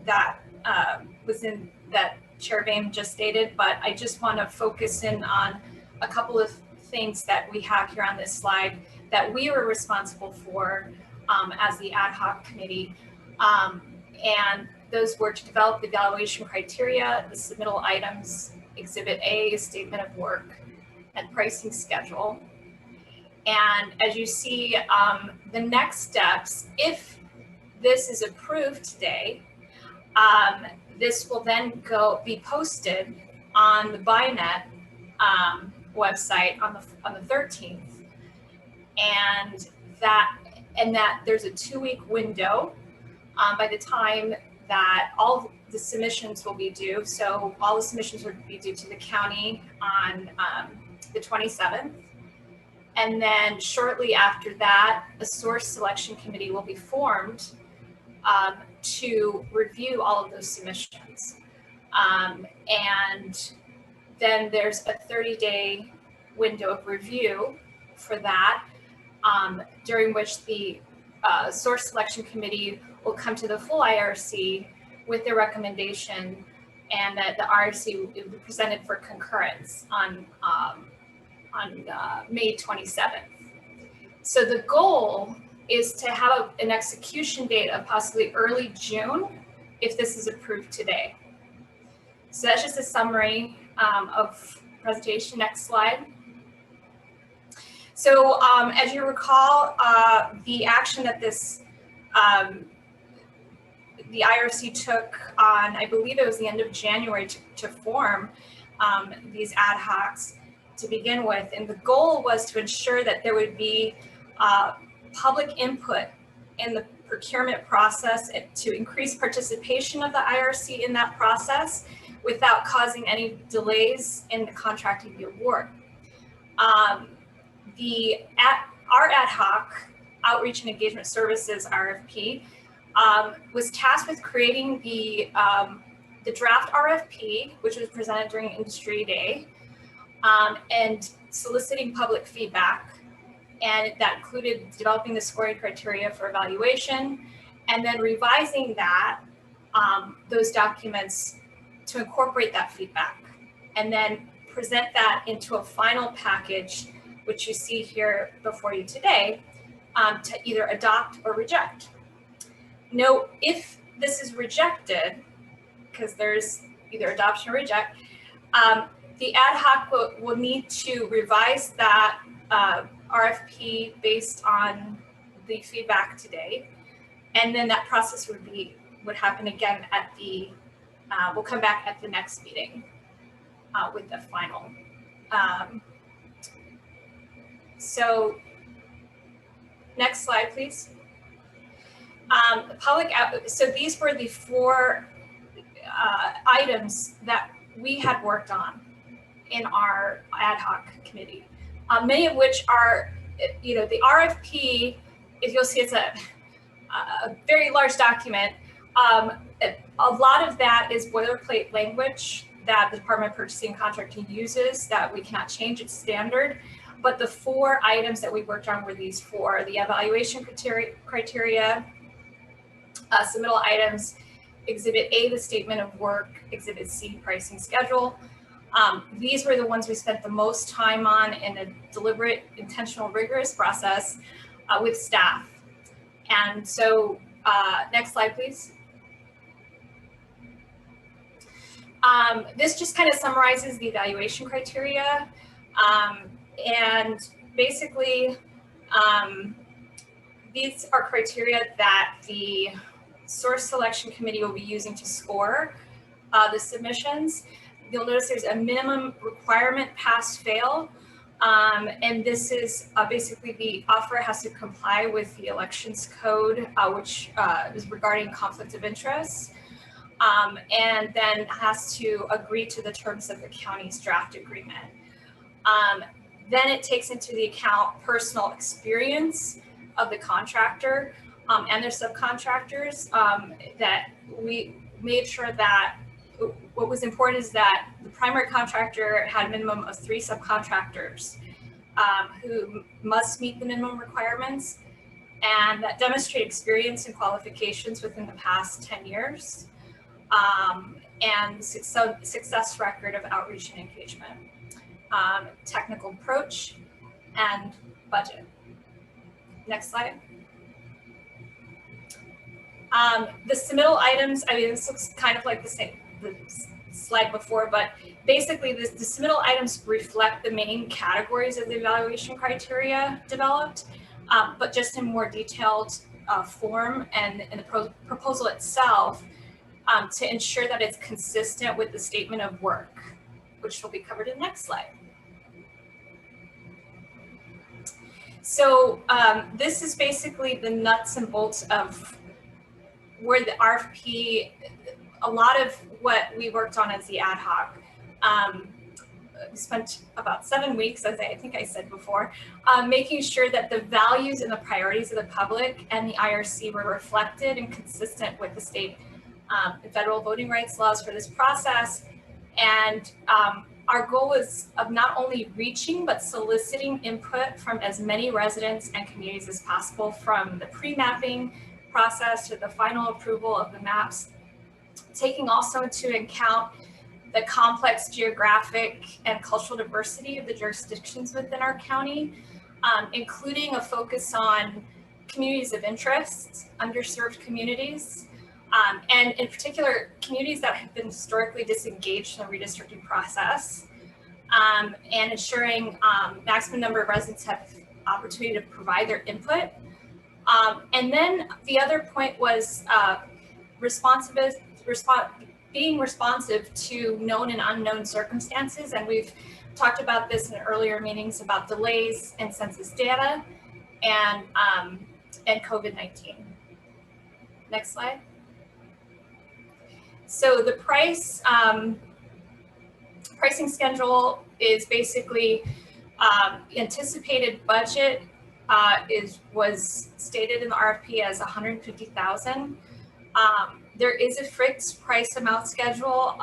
that that Chair Boehm just stated, but I just want to focus in on a couple of things that we have here on this slide that we were responsible for as the ad hoc committee. And those were to develop the evaluation criteria, the submittal items, Exhibit A, statement of work, and pricing schedule. And as you see, the next steps, if this is approved today, this will then be posted on the BINet website on the 13th, and that there's a 2-week window by the time that all the submissions will be due. So all the submissions would be due to the county on the 27th. And then shortly after that, a source selection committee will be formed to review all of those submissions. And then there's a 30-day window of review for that, during which the source selection committee will come to the full IRC with their recommendation, and that the IRC will be presented for concurrence on May 27th. So the goal is to have an execution date of possibly early June if this is approved today. So that's just a summary of presentation. Next slide. So as you recall, the action that the IRC took on, I believe it was the end of January, to form these ad hocs to begin with. And the goal was to ensure that there would be public input in the procurement process to increase participation of the IRC in that process without causing any delays in the contracting the award. Our ad hoc, Outreach and Engagement Services, RFP, was tasked with creating the draft RFP, which was presented during Industry Day, and soliciting public feedback. And that included developing the scoring criteria for evaluation, and then revising those documents to incorporate that feedback, and then present that into a final package, which you see here before you today, to either adopt or reject. Note, if this is rejected, because there's either adoption or reject, the ad hoc will need to revise that RFP based on the feedback today, and then that process would happen again at we'll come back at the next meeting with the final. So next slide, please. So these were the 4 items that we had worked on in our ad hoc committee, many of which are, the RFP, if you'll see, it's a very large document. A lot of that is boilerplate language that the Department of Purchasing and Contracting uses that we cannot change. It's standard. But the 4 items that we worked on were these 4: the evaluation criteria, submittal items, Exhibit A, the statement of work, Exhibit C, pricing schedule. These were the ones we spent the most time on in a deliberate, intentional, rigorous process with staff. And so next slide, please. This just kind of summarizes the evaluation criteria. And basically, these are criteria that the source selection committee will be using to score the submissions. You'll notice there's a minimum requirement pass-fail, and this is basically the offer has to comply with the elections code, which is regarding conflict of interest, and then has to agree to the terms of the county's draft agreement. Then it takes into the account personal experience of the contractor and their subcontractors. That we made sure that what was important is that the primary contractor had a minimum of 3 subcontractors who must meet the minimum requirements and that demonstrate experience and qualifications within the past 10 years and success record of outreach and engagement. Technical approach, and budget. Next slide. The submittal items, I mean, this looks kind of like the slide before, but basically the submittal items reflect the main categories of the evaluation criteria developed, but just in more detailed form, and in the proposal itself to ensure that it's consistent with the statement of work, which will be covered in the next slide. So this is basically the nuts and bolts of where the RFP, a lot of what we worked on as the ad hoc. We spent about 7 weeks, as I think I said before, making sure that the values and the priorities of the public and the IRC were reflected and consistent with the state and federal voting rights laws for this process. And our goal was of not only reaching, but soliciting input from as many residents and communities as possible, from the pre-mapping process to the final approval of the maps, taking also into account the complex geographic and cultural diversity of the jurisdictions within our county, including a focus on communities of interest, underserved communities, and in particular, communities that have been historically disengaged from the redistricting process, and ensuring maximum number of residents have opportunity to provide their input. And then the other point was being responsive to known and unknown circumstances. And we've talked about this in earlier meetings about delays in census data and COVID-19. Next slide. So the pricing schedule is basically anticipated budget was stated in the RFP as $150,000. There is a fixed price amount schedule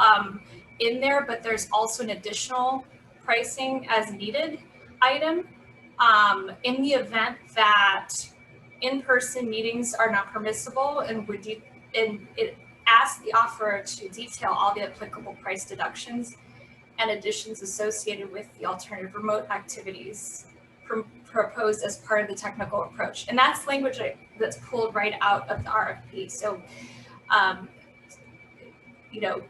in there, but there's also an additional pricing as needed item in the event that in-person meetings are not permissible, and it asks the offeror to detail all the applicable price deductions and additions associated with the alternative remote activities proposed as part of the technical approach. And that's language that's pulled right out of the RFP. So, you know,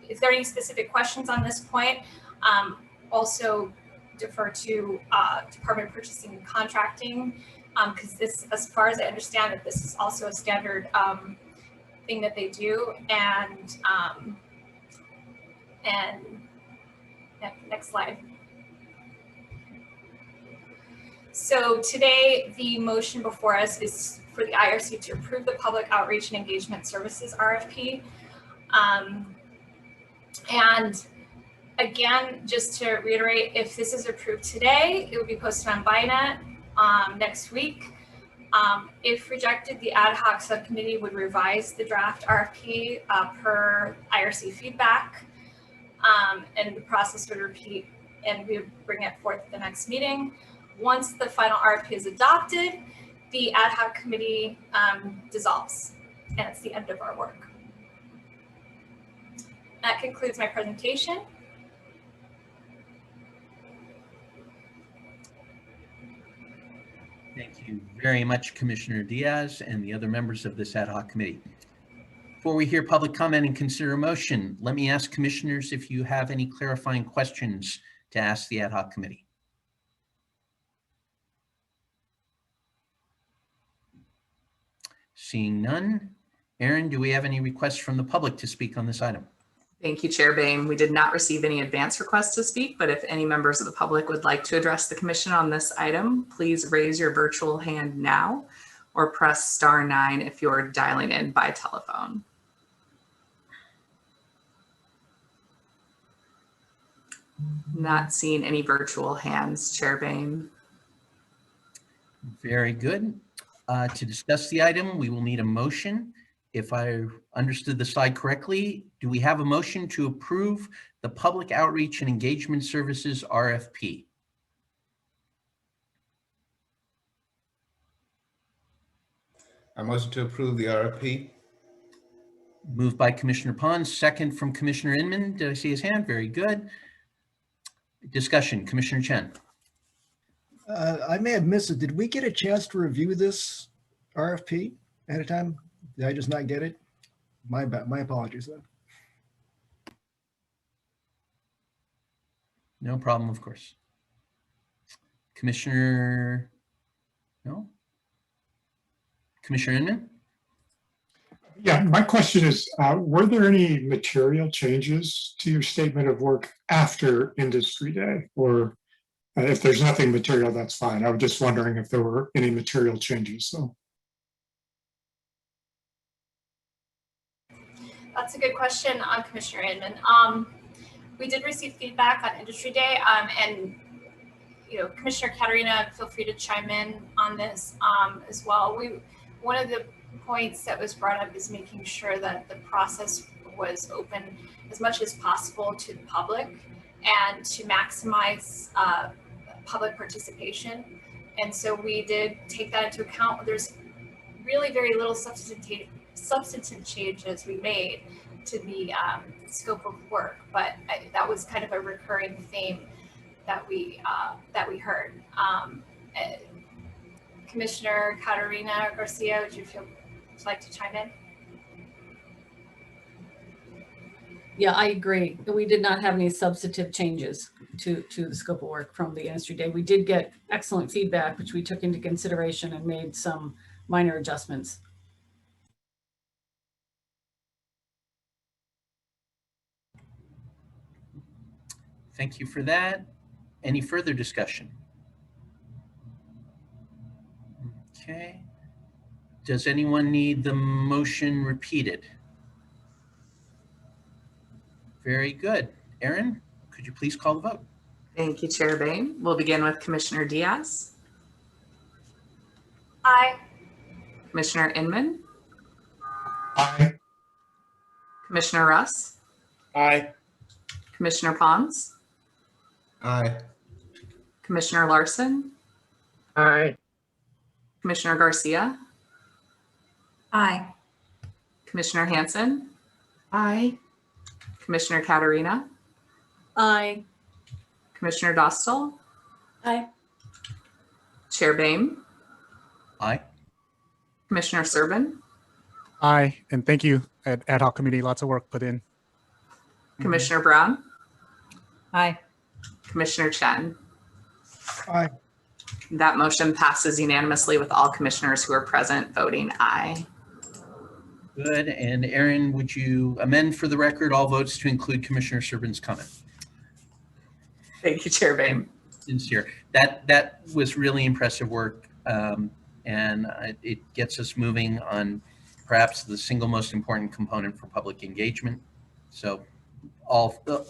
if there are any specific questions on this point, also defer to Department of Purchasing and Contracting, because this, as far as I understand it, this is also a standard thing that they do. And next slide. So today, the motion before us is for the IRC to approve the Public Outreach and Engagement Services RFP. And again, just to reiterate, if this is approved today, it will be posted on BINET next week. If rejected, the ad hoc subcommittee would revise the draft RFP per IRC feedback, and the process would repeat, and we would bring it forth at the next meeting. Once the final RFP is adopted, the ad hoc committee dissolves, and it's the end of our work. That concludes my presentation. Thank you very much, Commissioner Diaz and the other members of this ad hoc committee. Before we hear public comment and consider a motion, let me ask commissioners if you have any clarifying questions to ask the ad hoc committee. Seeing none. Aaron, do we have any requests from the public to speak on this item? Thank you, Chair Bain. We did not receive any advance requests to speak, but if any members of the public would like to address the commission on this item, please raise your virtual hand now or press *9 if you're dialing in by telephone. Not seeing any virtual hands, Chair Bain. Very good. To discuss the item, we will need a motion. If I understood the slide correctly, do we have a motion to approve the Public Outreach and Engagement Services RFP? I motion to approve the RFP. Moved by Commissioner Pons, second from Commissioner Inman. Did I see his hand? Very good. Discussion, Commissioner Chen. I may have missed it. Did we get a chance to review this RFP ahead of time? Did I just not get it? My bad. My apologies then. No problem, of course. Commissioner, no? Commissioner Inman? Yeah, my question is, were there any material changes to your statement of work after Industry Day? Or if there's nothing material, that's fine. I was just wondering if there were any material changes. So That's a good question, Commissioner Inman. We did receive feedback on Industry Day, and Commissioner Katerina, feel free to chime in on this as well. One of the points that was brought up is making sure that the process was open as much as possible to the public and to maximize public participation. And so we did take that into account. There's really very little substantive changes we made to the scope of work, but that was kind of a recurring theme that we heard. Commissioner Katerina Garcia, would you like to chime in? Yeah, I agree. We did not have any substantive changes to the scope of work from the Industry Day. We did get excellent feedback, which we took into consideration and made some minor adjustments. Thank you for that. Any further discussion? Okay. Does anyone need the motion repeated? Very good. Erin, could you please call the vote? Thank you, Chair Bain. We'll begin with Commissioner Diaz. Aye. Commissioner Inman. aye. Commissioner Russ. Aye. Commissioner Pons. Aye. Commissioner Larson. Aye. Commissioner Garcia. Aye. Commissioner Hanson. Aye. Commissioner Katerina. Aye. Commissioner Dostal. Aye. Chair Bain. Aye. Commissioner Serban. Aye, and thank you, ad hoc committee. Lots of work put in. Commissioner Brown. Aye. Commissioner Chen. Aye. That motion passes unanimously with all commissioners who are present voting aye. Good. And Erin, would you amend for the record all votes to include Commissioner Serban's comment? Thank you, Chair Bain. Sincere. That was really impressive work, and it gets us moving on perhaps the single most important component for public engagement. So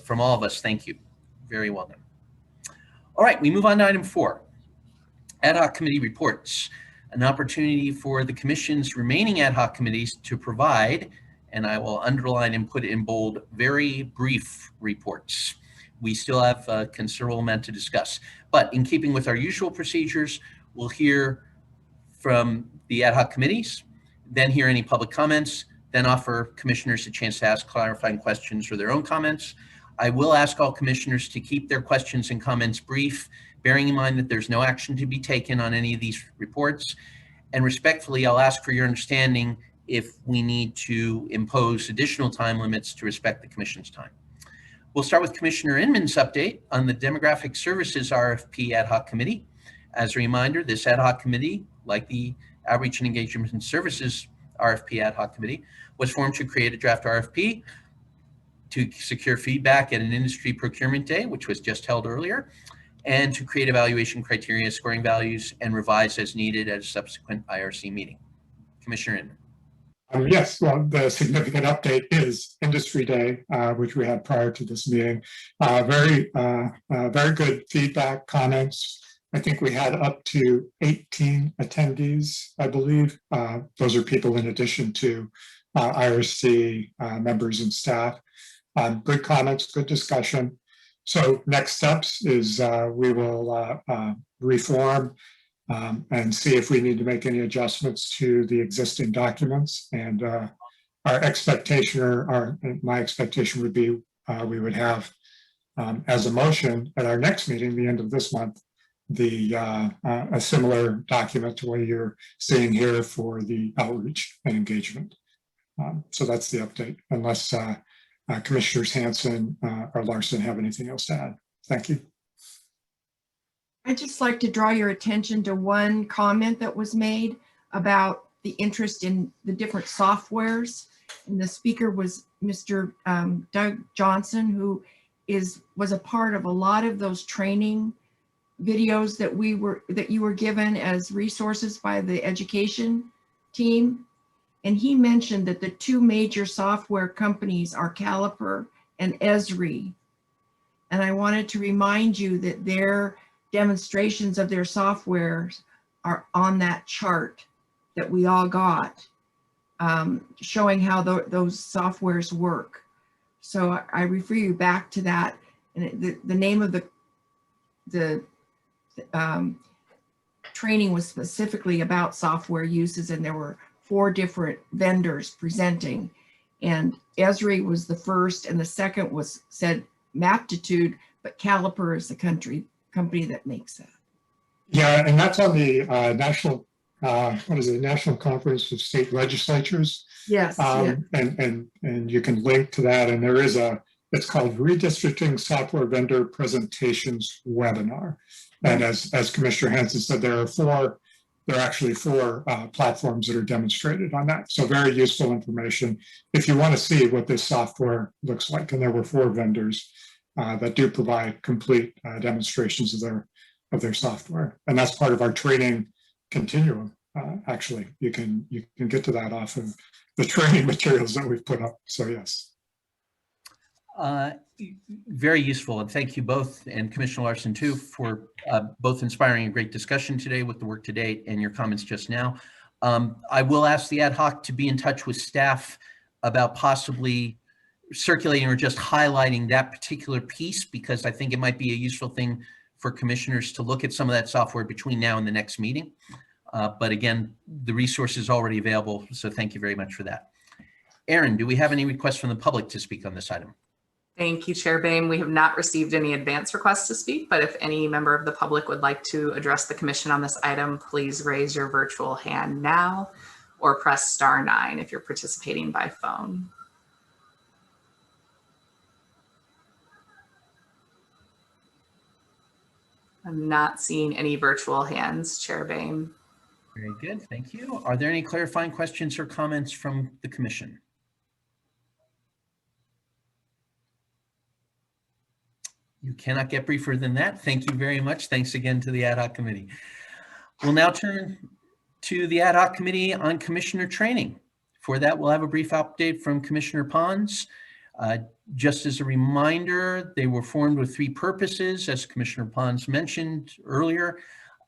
from all of us, thank you. Very well done. All right, we move on to item 4, ad hoc committee reports. An opportunity for the commission's remaining ad hoc committees to provide, and I will underline and put in bold, very brief reports. We still have a considerable amount to discuss, but in keeping with our usual procedures, we'll hear from the ad hoc committees, then hear any public comments, then offer commissioners a chance to ask clarifying questions or their own comments. I will ask all commissioners to keep their questions and comments brief, bearing in mind that there's no action to be taken on any of these reports. And respectfully, I'll ask for your understanding if we need to impose additional time limits to respect the commission's time. We'll start with Commissioner Inman's update on the Demographic Services RFP Ad Hoc Committee. As a reminder, this ad hoc committee, like the Outreach and Engagement and Services RFP Ad Hoc Committee, was formed to create a draft RFP, to secure feedback at an industry procurement day, which was just held earlier, and to create evaluation criteria, scoring values, and revise as needed at a subsequent IRC meeting. Commissioner Inman. Yes, well, the significant update is Industry Day, which we had prior to this meeting. Very good feedback, comments. I think we had up to 18 attendees, I believe. Those are people in addition to IRC members and staff. Good comments, good discussion. So next steps is we will reform and see if we need to make any adjustments to the existing documents. And our expectation, or my expectation would be we would have as a motion at our next meeting, the end of this month, a similar document to what you're seeing here for the outreach and engagement. So that's the update, unless Commissioners Hanson or Larson have anything else to add. Thank you. I'd just like to draw your attention to one comment that was made about the interest in the different softwares. And the speaker was Mr. Doug Johnson, who was a part of a lot of those training videos that you were given as resources by the education team. And he mentioned that the two major software companies are Caliper and Esri. And I wanted to remind you that their demonstrations of their software are on that chart that we all got, showing how those softwares work. So I refer you back to that. And the name of the training was specifically about software uses, and there were 4 different vendors presenting. And Esri was the first, and the second said Maptitude, but Caliper is the company that makes that. Yeah, and that's on the national, National Conference of State Legislatures. Yes. Yeah. And you can link to that. And there is it's called Redistricting Software Vendor Presentations Webinar. And as Commissioner Hansen said, there are actually four platforms that are demonstrated on that. So very useful information if you want to see what this software looks like. And there were 4 vendors that do provide complete demonstrations of their software. And that's part of our training continuum. Actually, you can get to that off of the training materials that we've put up. So yes. Very useful, and thank you both, and Commissioner Larson too, for both inspiring a great discussion today with the work to date and your comments just now. I will ask the ad hoc to be in touch with staff about possibly circulating or just highlighting that particular piece, because I think it might be a useful thing for commissioners to look at some of that software between now and the next meeting. But again, the resource is already available, so thank you very much for that. Erin, do we have any requests from the public to speak on this item? Thank you, Chair Boehm. We have not received any advance requests to speak, but if any member of the public would like to address the commission on this item, please raise your virtual hand now or press *9 if you're participating by phone. I'm not seeing any virtual hands, Chair Boehm. Very good, thank you. Are there any clarifying questions or comments from the commission? You cannot get briefer than that. Thank you very much. Thanks again to the ad hoc committee. We'll now turn to the ad hoc committee on commissioner training. For that, we'll have a brief update from Commissioner Pons. Just as a reminder, they were formed with 3 purposes, as Commissioner Pons mentioned earlier,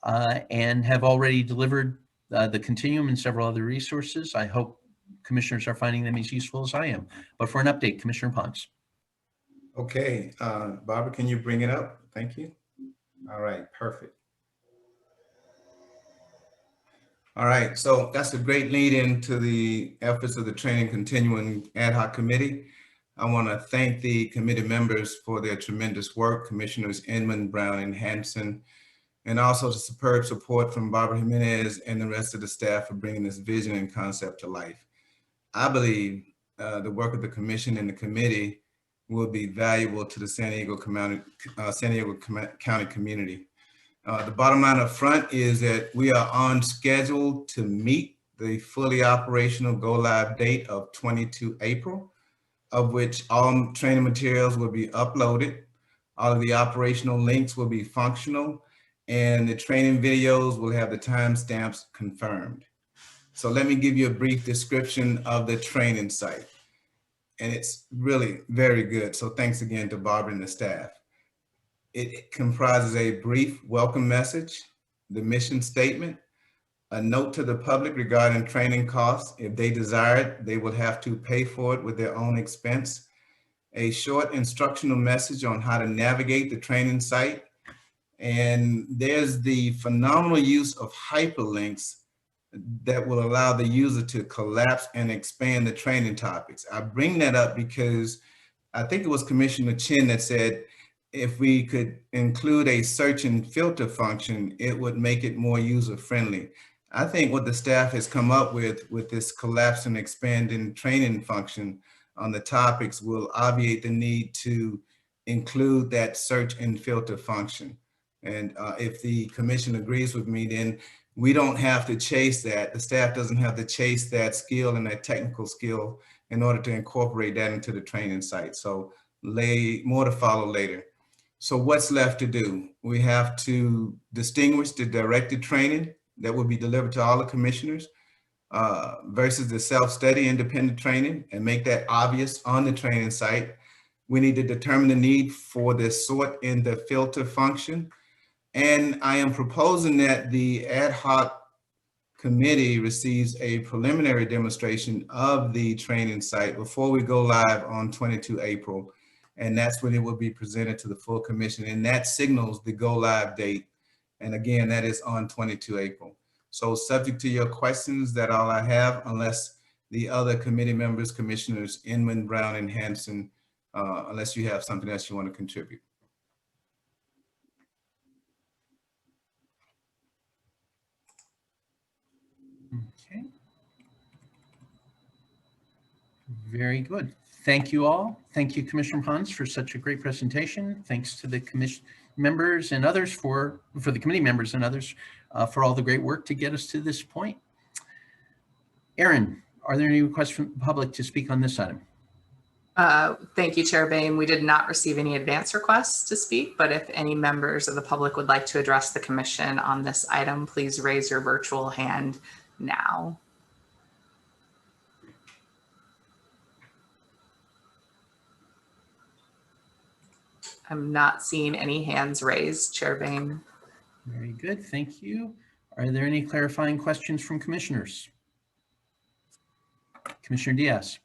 and have already delivered the continuum and several other resources. I hope commissioners are finding them as useful as I am. But for an update, Commissioner Pons. Okay, Barbara, can you bring it up? Thank you. All right, perfect. All right, so that's a great lead into the efforts of the Training Continuing Ad Hoc Committee. I want to thank the committee members for their tremendous work, Commissioners Inman, Brown, and Hansen, and also the superb support from Barbara Jimenez and the rest of the staff for bringing this vision and concept to life. I believe the work of the commission and the committee will be valuable to the San Diego County community. The bottom line up front is that we are on schedule to meet the fully operational go live date of 22 April, of which all training materials will be uploaded. All of the operational links will be functional, and the training videos will have the timestamps confirmed. So let me give you a brief description of the training site. And it's really very good. So thanks again to Barbara and the staff. It comprises a brief welcome message, the mission statement, a note to the public regarding training costs. If they desire it, they will have to pay for it with their own expense, a short instructional message on how to navigate the training site. And there's the phenomenal use of hyperlinks that will allow the user to collapse and expand the training topics. I bring that up because I think it was Commissioner Chin that said, if we could include a search and filter function, it would make it more user-friendly. I think what the staff has come up with this collapse and expanding training function on the topics will obviate the need to include that search and filter function. And if the commission agrees with me, then we don't have to chase that. The staff doesn't have to chase that skill and that technical skill in order to incorporate that into the training site. So more to follow later. So what's left to do? We have to distinguish the directed training that will be delivered to all the commissioners versus the self-study independent training and make that obvious on the training site. We need to determine the need for the sort and the filter function. And I am proposing that the ad hoc committee receives a preliminary demonstration of the training site before we go live on 22 April. And that's when it will be presented to the full commission. And that signals the go live date. And again, that is on 22 April. So subject to your questions, that's all I have, unless the other committee members, Commissioners Inman, Brown, and Hanson, unless you have something else you want to contribute. Okay. Very good. Thank you all. Thank you, Commissioner Pons, for such a great presentation. Thanks to the commission members and others for the committee members and others for all the great work to get us to this point. Aaron, are there any requests from the public to speak on this item? Thank you, Chair Bain. We did not receive any advance requests to speak, but if any members of the public would like to address the commission on this item, please raise your virtual hand now. I'm not seeing any hands raised, Chair Bain. Very good, thank you. Are there any clarifying questions from commissioners? Commissioner Diaz.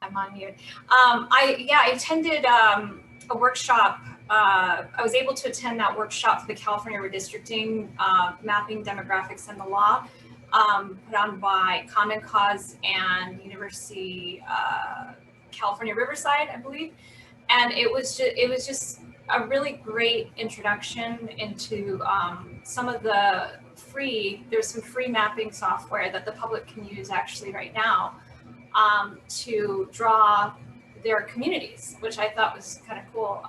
I'm on mute. I attended a workshop. I was able to attend that workshop for the California Redistricting, Mapping Demographics and the Law, put on by Common Cause and University California Riverside, I believe. And it was just a really great introduction into some of the there's some free mapping software that the public can use actually right now to draw their communities, which I thought was kind of cool.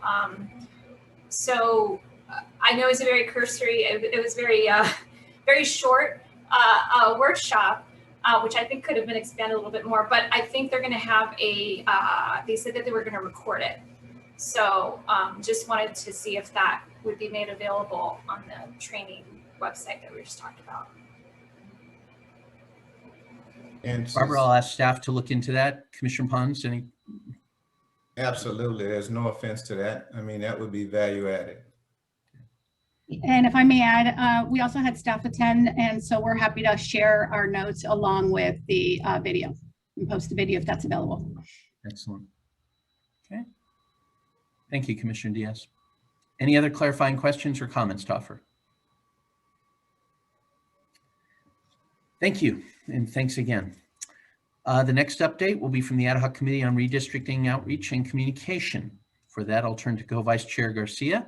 So I know it's a very cursory, it was very, very short workshop, which I think could have been expanded a little bit more, but I think they're gonna have they said that they were gonna record it. So just wanted to see if that would be made available on the training website that we just talked about. And Barbara, I'll ask staff to look into that. Commissioner Pons, any? Absolutely, there's no offense to that. I mean, that would be value added. And if I may add, we also had staff attend, and so we're happy to share our notes along with the video and post the video if that's available. Excellent. Okay. Thank you, Commissioner Diaz. Any other clarifying questions or comments to offer? Thank you, and thanks again. The next update will be from the Ad Hoc Committee on Redistricting, Outreach, and Communication. For that, I'll turn to Co-Vice Chair Garcia.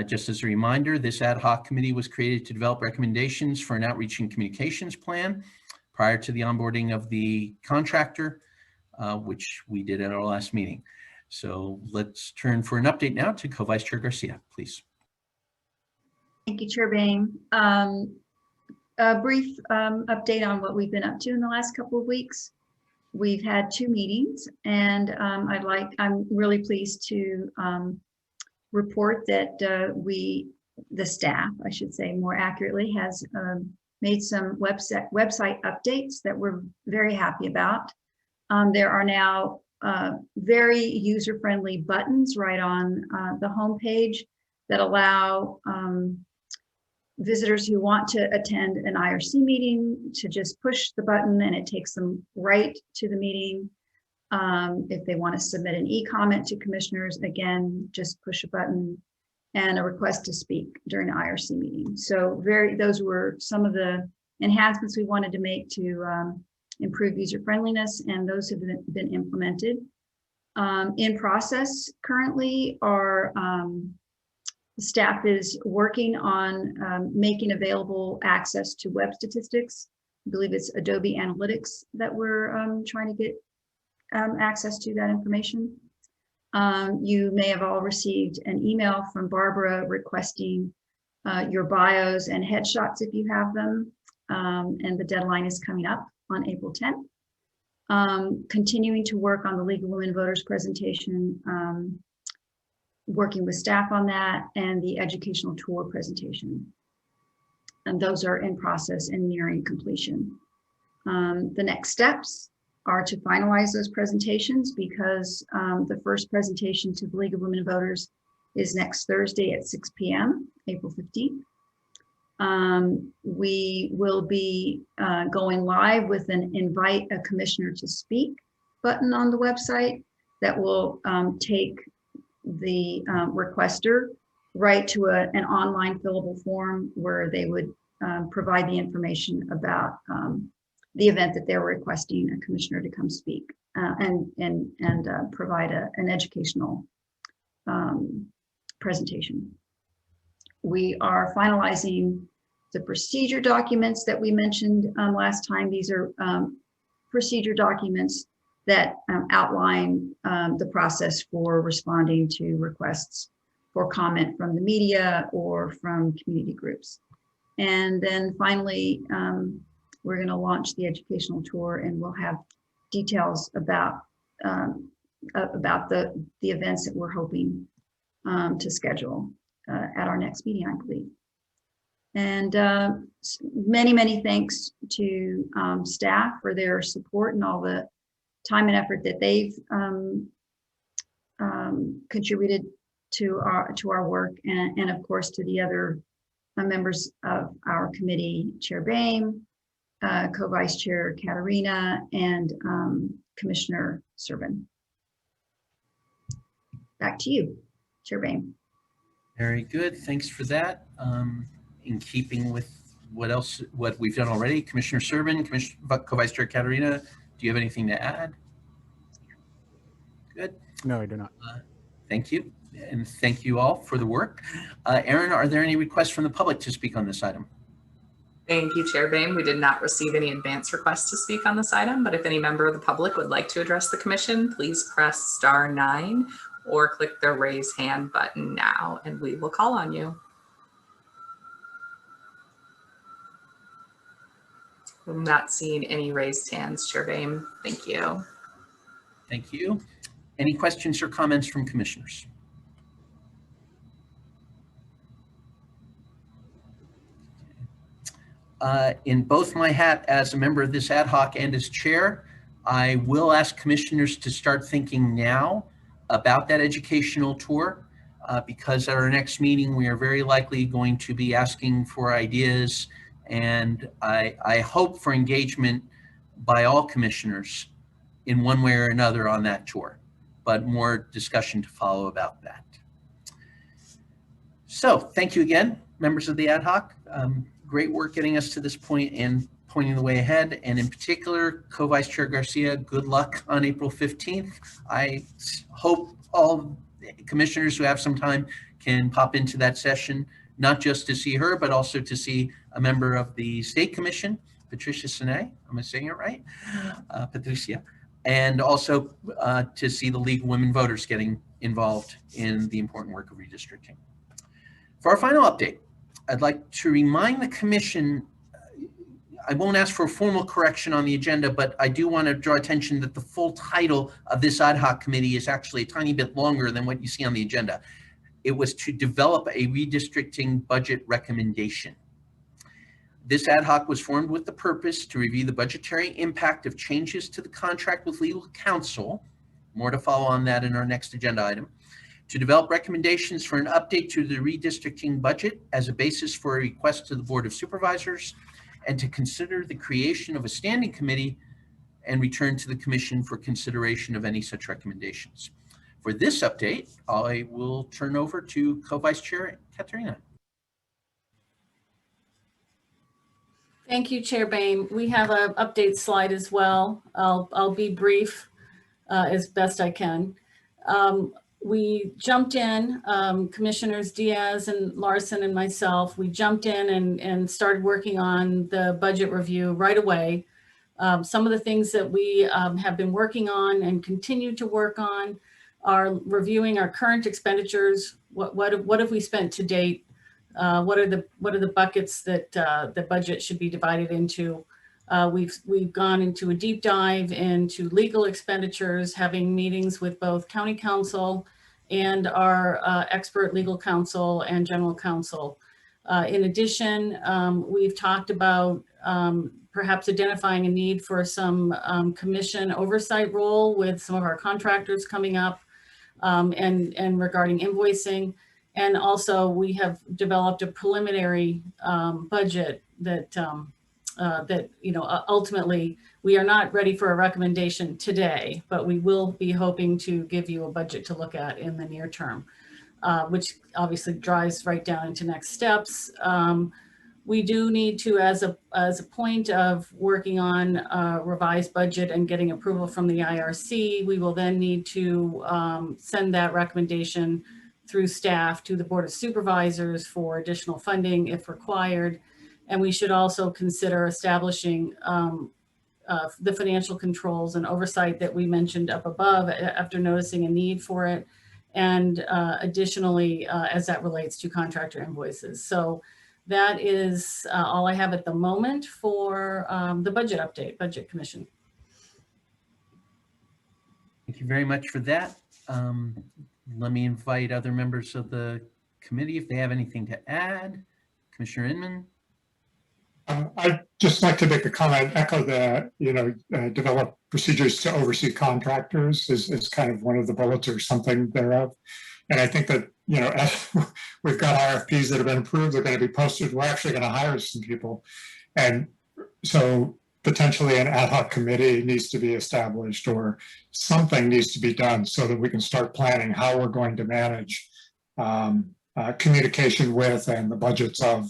Just as a reminder, this ad hoc committee was created to develop recommendations for an outreach and communications plan prior to the onboarding of the contractor, which we did at our last meeting. So let's turn for an update now to Co-Vice Chair Garcia, please. Thank you, Chair Bain. A brief update on what we've been up to in the last couple of weeks. We've had 2 meetings, and I'm really pleased to report that the staff, I should say more accurately, has made some website updates that we're very happy about. There are now very user-friendly buttons right on the homepage that allow visitors who want to attend an IRC meeting to just push the button and it takes them right to the meeting. If they want to submit an e-comment to commissioners, again, just push a button, and a request to speak during an IRC meeting. So those were some of the enhancements we wanted to make to improve user friendliness, and those have been implemented. In process currently, our staff is working on making available access to web statistics. I believe it's Adobe Analytics that we're trying to get access to that information. You may have all received an email from Barbara requesting your bios and headshots if you have them, and the deadline is coming up on April 10th. continuing to work on the League of Women Voters presentation, working with staff on that, and the educational tour presentation. And those are in process and nearing completion. The next steps are to finalize those presentations, because the first presentation to the League of Women Voters is next Thursday at 6 p.m., April 15th. We will be going live with an invite a commissioner to speak button on the website that will take the requester right to an online fillable form where they would provide the information about the event that they're requesting a commissioner to come speak and provide an educational presentation. We are finalizing the procedure documents that we mentioned last time. These are procedure documents that outline the process for responding to requests for comment from the media or from community groups. And then finally, we're going to launch the educational tour, and we'll have details about the events that we're hoping to schedule at our next meeting, I believe. And many, many thanks to staff for their support and all the time and effort that they've contributed to our work, and of course to the other members of our committee, Chair Boehm, Co-Vice Chair Katerina, and Commissioner Servin. Back to you, Chair Boehm. Very good. Thanks for that. In keeping with what we've done already, Commissioner Servin, Co-Vice Chair Katerina, do you have anything to add? Good. No, I do not. Thank you. And thank you all for the work. Aaron, are there any requests from the public to speak on this item? Thank you, Chair Boehm. We did not receive any advance requests to speak on this item, but if any member of the public would like to address the commission, please press *9 or click the raise hand button now, and we will call on you. I'm not seeing any raised hands, Chair Boehm. Thank you. Thank you. Any questions or comments from commissioners? In both my hat as a member of this ad hoc and as chair, I will ask commissioners to start thinking now about that educational tour, because at our next meeting, we are very likely going to be asking for ideas, and I hope for engagement by all commissioners in one way or another on that tour, but more discussion to follow about that. So thank you again, members of the ad hoc. Great work getting us to this point and pointing the way ahead. And in particular, Co-Vice Chair Garcia, good luck on April 15th. I hope all commissioners who have some time can pop into that session, not just to see her, but also to see a member of the State Commission, Patricia Sine, am I saying it right? Patricia. And also to see the League of Women Voters getting involved in the important work of redistricting. For our final update, I'd like to remind the commission, I won't ask for a formal correction on the agenda, but I do want to draw attention that the full title of this ad hoc committee is actually a tiny bit longer than what you see on the agenda. It was to develop a redistricting budget recommendation. This ad hoc was formed with the purpose to review the budgetary impact of changes to the contract with legal counsel, more to follow on that in our next agenda item, to develop recommendations for an update to the redistricting budget as a basis for a request to the Board of Supervisors, and to consider the creation of a standing committee and return to the commission for consideration of any such recommendations. For this update, I will turn over to Co-Vice Chair Katerina. Thank you, Chair Boehm. We have an update slide as well. I'll be brief as best I can. We jumped in, Commissioners Diaz and Larson and myself, we jumped in and started working on the budget review right away. Some of the things that we have been working on and continue to work on are reviewing our current expenditures. What have we spent to date? What are the buckets that the budget should be divided into? We've gone into a deep dive into legal expenditures, having meetings with both county counsel and our expert legal counsel and general counsel. In addition, we've talked about perhaps identifying a need for some commission oversight role with some of our contractors coming up and regarding invoicing. And also we have developed a preliminary budget that ultimately we are not ready for a recommendation today, but we will be hoping to give you a budget to look at in the near term, which obviously drives right down into next steps. We do need to, as a point of working on a revised budget and getting approval from the IRC, we will then need to send that recommendation through staff to the Board of Supervisors for additional funding if required. And we should also consider establishing the financial controls and oversight that we mentioned up above after noticing a need for it. And additionally, as that relates to contractor invoices. So that is all I have at the moment for the budget update, Budget Commission. Thank you very much for that. Let me invite other members of the committee if they have anything to add. Commissioner Inman. I'd just like to make a comment, echo the, develop procedures to oversee contractors is kind of one of the bullets or something thereof. And I think that, we've got RFPs that have been approved, they're going to be posted, we're actually going to hire some people. And so potentially an ad hoc committee needs to be established or something needs to be done so that we can start planning how we're going to manage communication with and the budgets of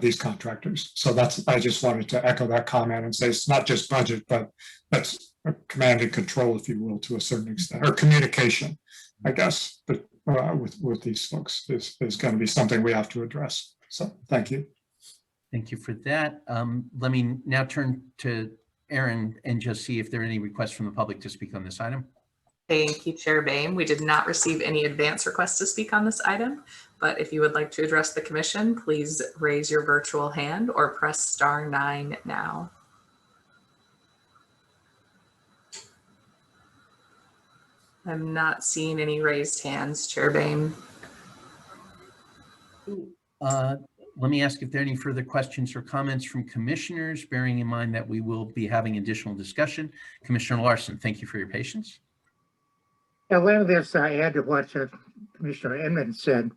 these contractors. So I just wanted to echo that comment and say it's not just budget, but that's command and control, if you will, to a certain extent, or communication, I guess, but with these folks is going to be something we have to address. So thank you. Thank you for that. Let me now turn to Aaron and just see if there are any requests from the public to speak on this item. Thank you, Chair Boehm. We did not receive any advance requests to speak on this item, but if you would like to address the commission, please raise your virtual hand or press *9 now. I'm not seeing any raised hands, Chair Boehm. Let me ask if there are any further questions or comments from commissioners, bearing in mind that we will be having additional discussion. Commissioner Larson, thank you for your patience. A lot of this I add to what Commissioner Inman said.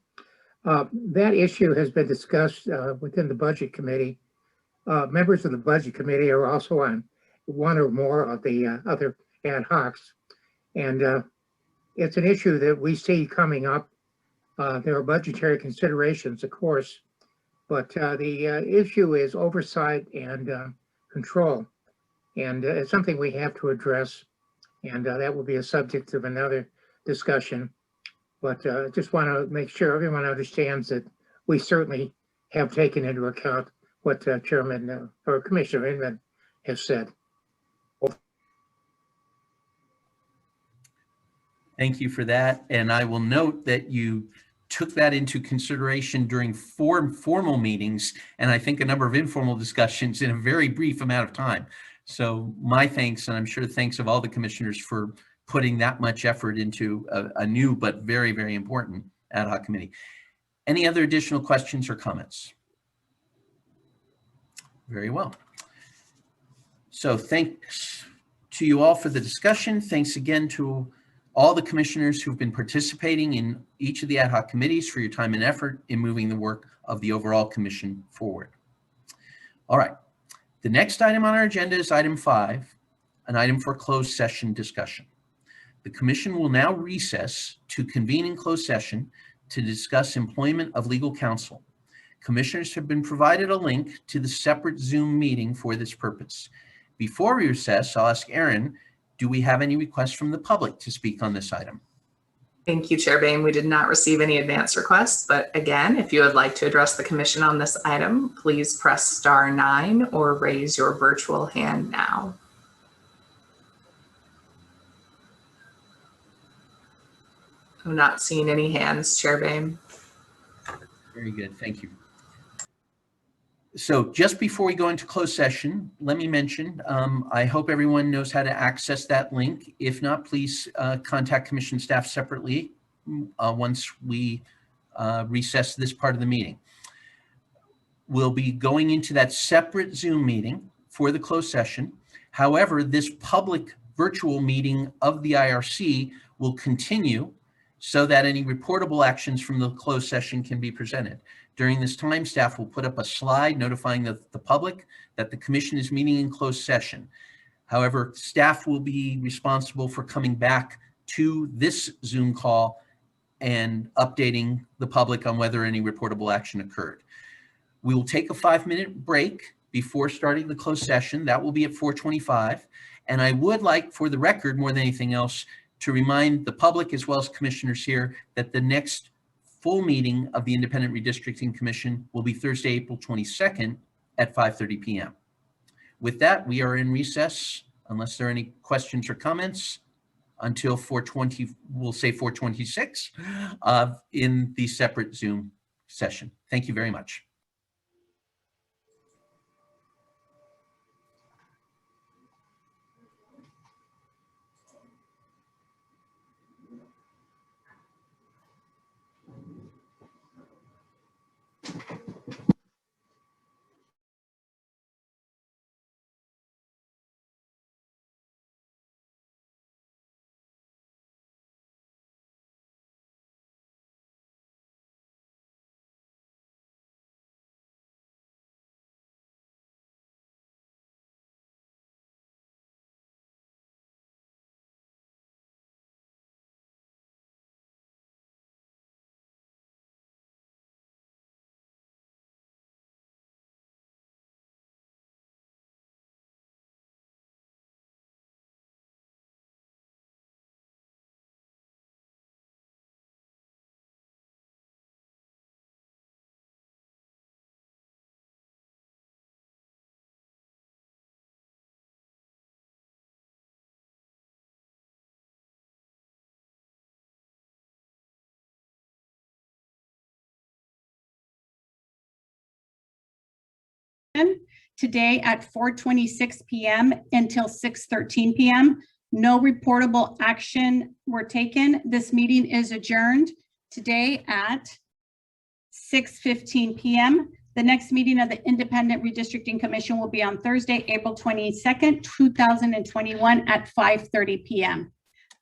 That issue has been discussed within the Budget Committee. Members of the Budget Committee are also on one or more of the other ad hocs. And it's an issue that we see coming up. There are budgetary considerations, of course, but the issue is oversight and control. And it's something we have to address. And that will be a subject of another discussion. But just want to make sure everyone understands that we certainly have taken into account what Chairman or Commissioner Inman has said. Thank you for that. And I will note that you took that into consideration during 4 formal meetings, and I think a number of informal discussions in a very brief amount of time. So my thanks, and I'm sure thanks of all the commissioners for putting that much effort into a new but very, very important ad hoc committee. Any other additional questions or comments? Very well. So thanks to you all for the discussion. Thanks again to all the commissioners who've been participating in each of the ad hoc committees for your time and effort in moving the work of the overall commission forward. All right. The next item on our agenda is item 5, an item for closed session discussion. The commission will now recess to convene in closed session to discuss employment of legal counsel. Commissioners have been provided a link to the separate Zoom meeting for this purpose. Before we recess, I'll ask Aaron, do we have any requests from the public to speak on this item? Thank you, Chair Boehm. We did not receive any advance requests, but again, if you would like to address the commission on this item, please press *9 or raise your virtual hand now. I'm not seeing any hands, Chair Boehm. Very good, thank you. So just before we go into closed session, let me mention, I hope everyone knows how to access that link. If not, please contact commission staff separately once we recess this part of the meeting. We'll be going into that separate Zoom meeting for the closed session. However, this public virtual meeting of the IRC will continue so that any reportable actions from the closed session can be presented. During this time, staff will put up a slide notifying the public that the commission is meeting in closed session. However, staff will be responsible for coming back to this Zoom call and updating the public on whether any reportable action occurred. We will take a 5-minute break before starting the closed session. That will be at 4:25. And I would like, for the record, more than anything else, to remind the public as well as commissioners here that the next full meeting of the Independent Redistricting Commission will be Thursday, April 22nd at 5:30 p.m. With that, we are in recess, unless there are any questions or comments, until 4:20, we'll say 4:26 in the separate Zoom session. Thank you very much. Today at 4:26 p.m. until 6:13 p.m. No reportable action were taken. This meeting is adjourned today at 6:15 p.m. The next meeting of the Independent Redistricting Commission will be on Thursday, April 22nd, 2021 at 5:30 p.m.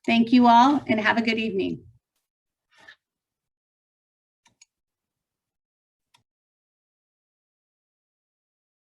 Thank you all and have a good evening.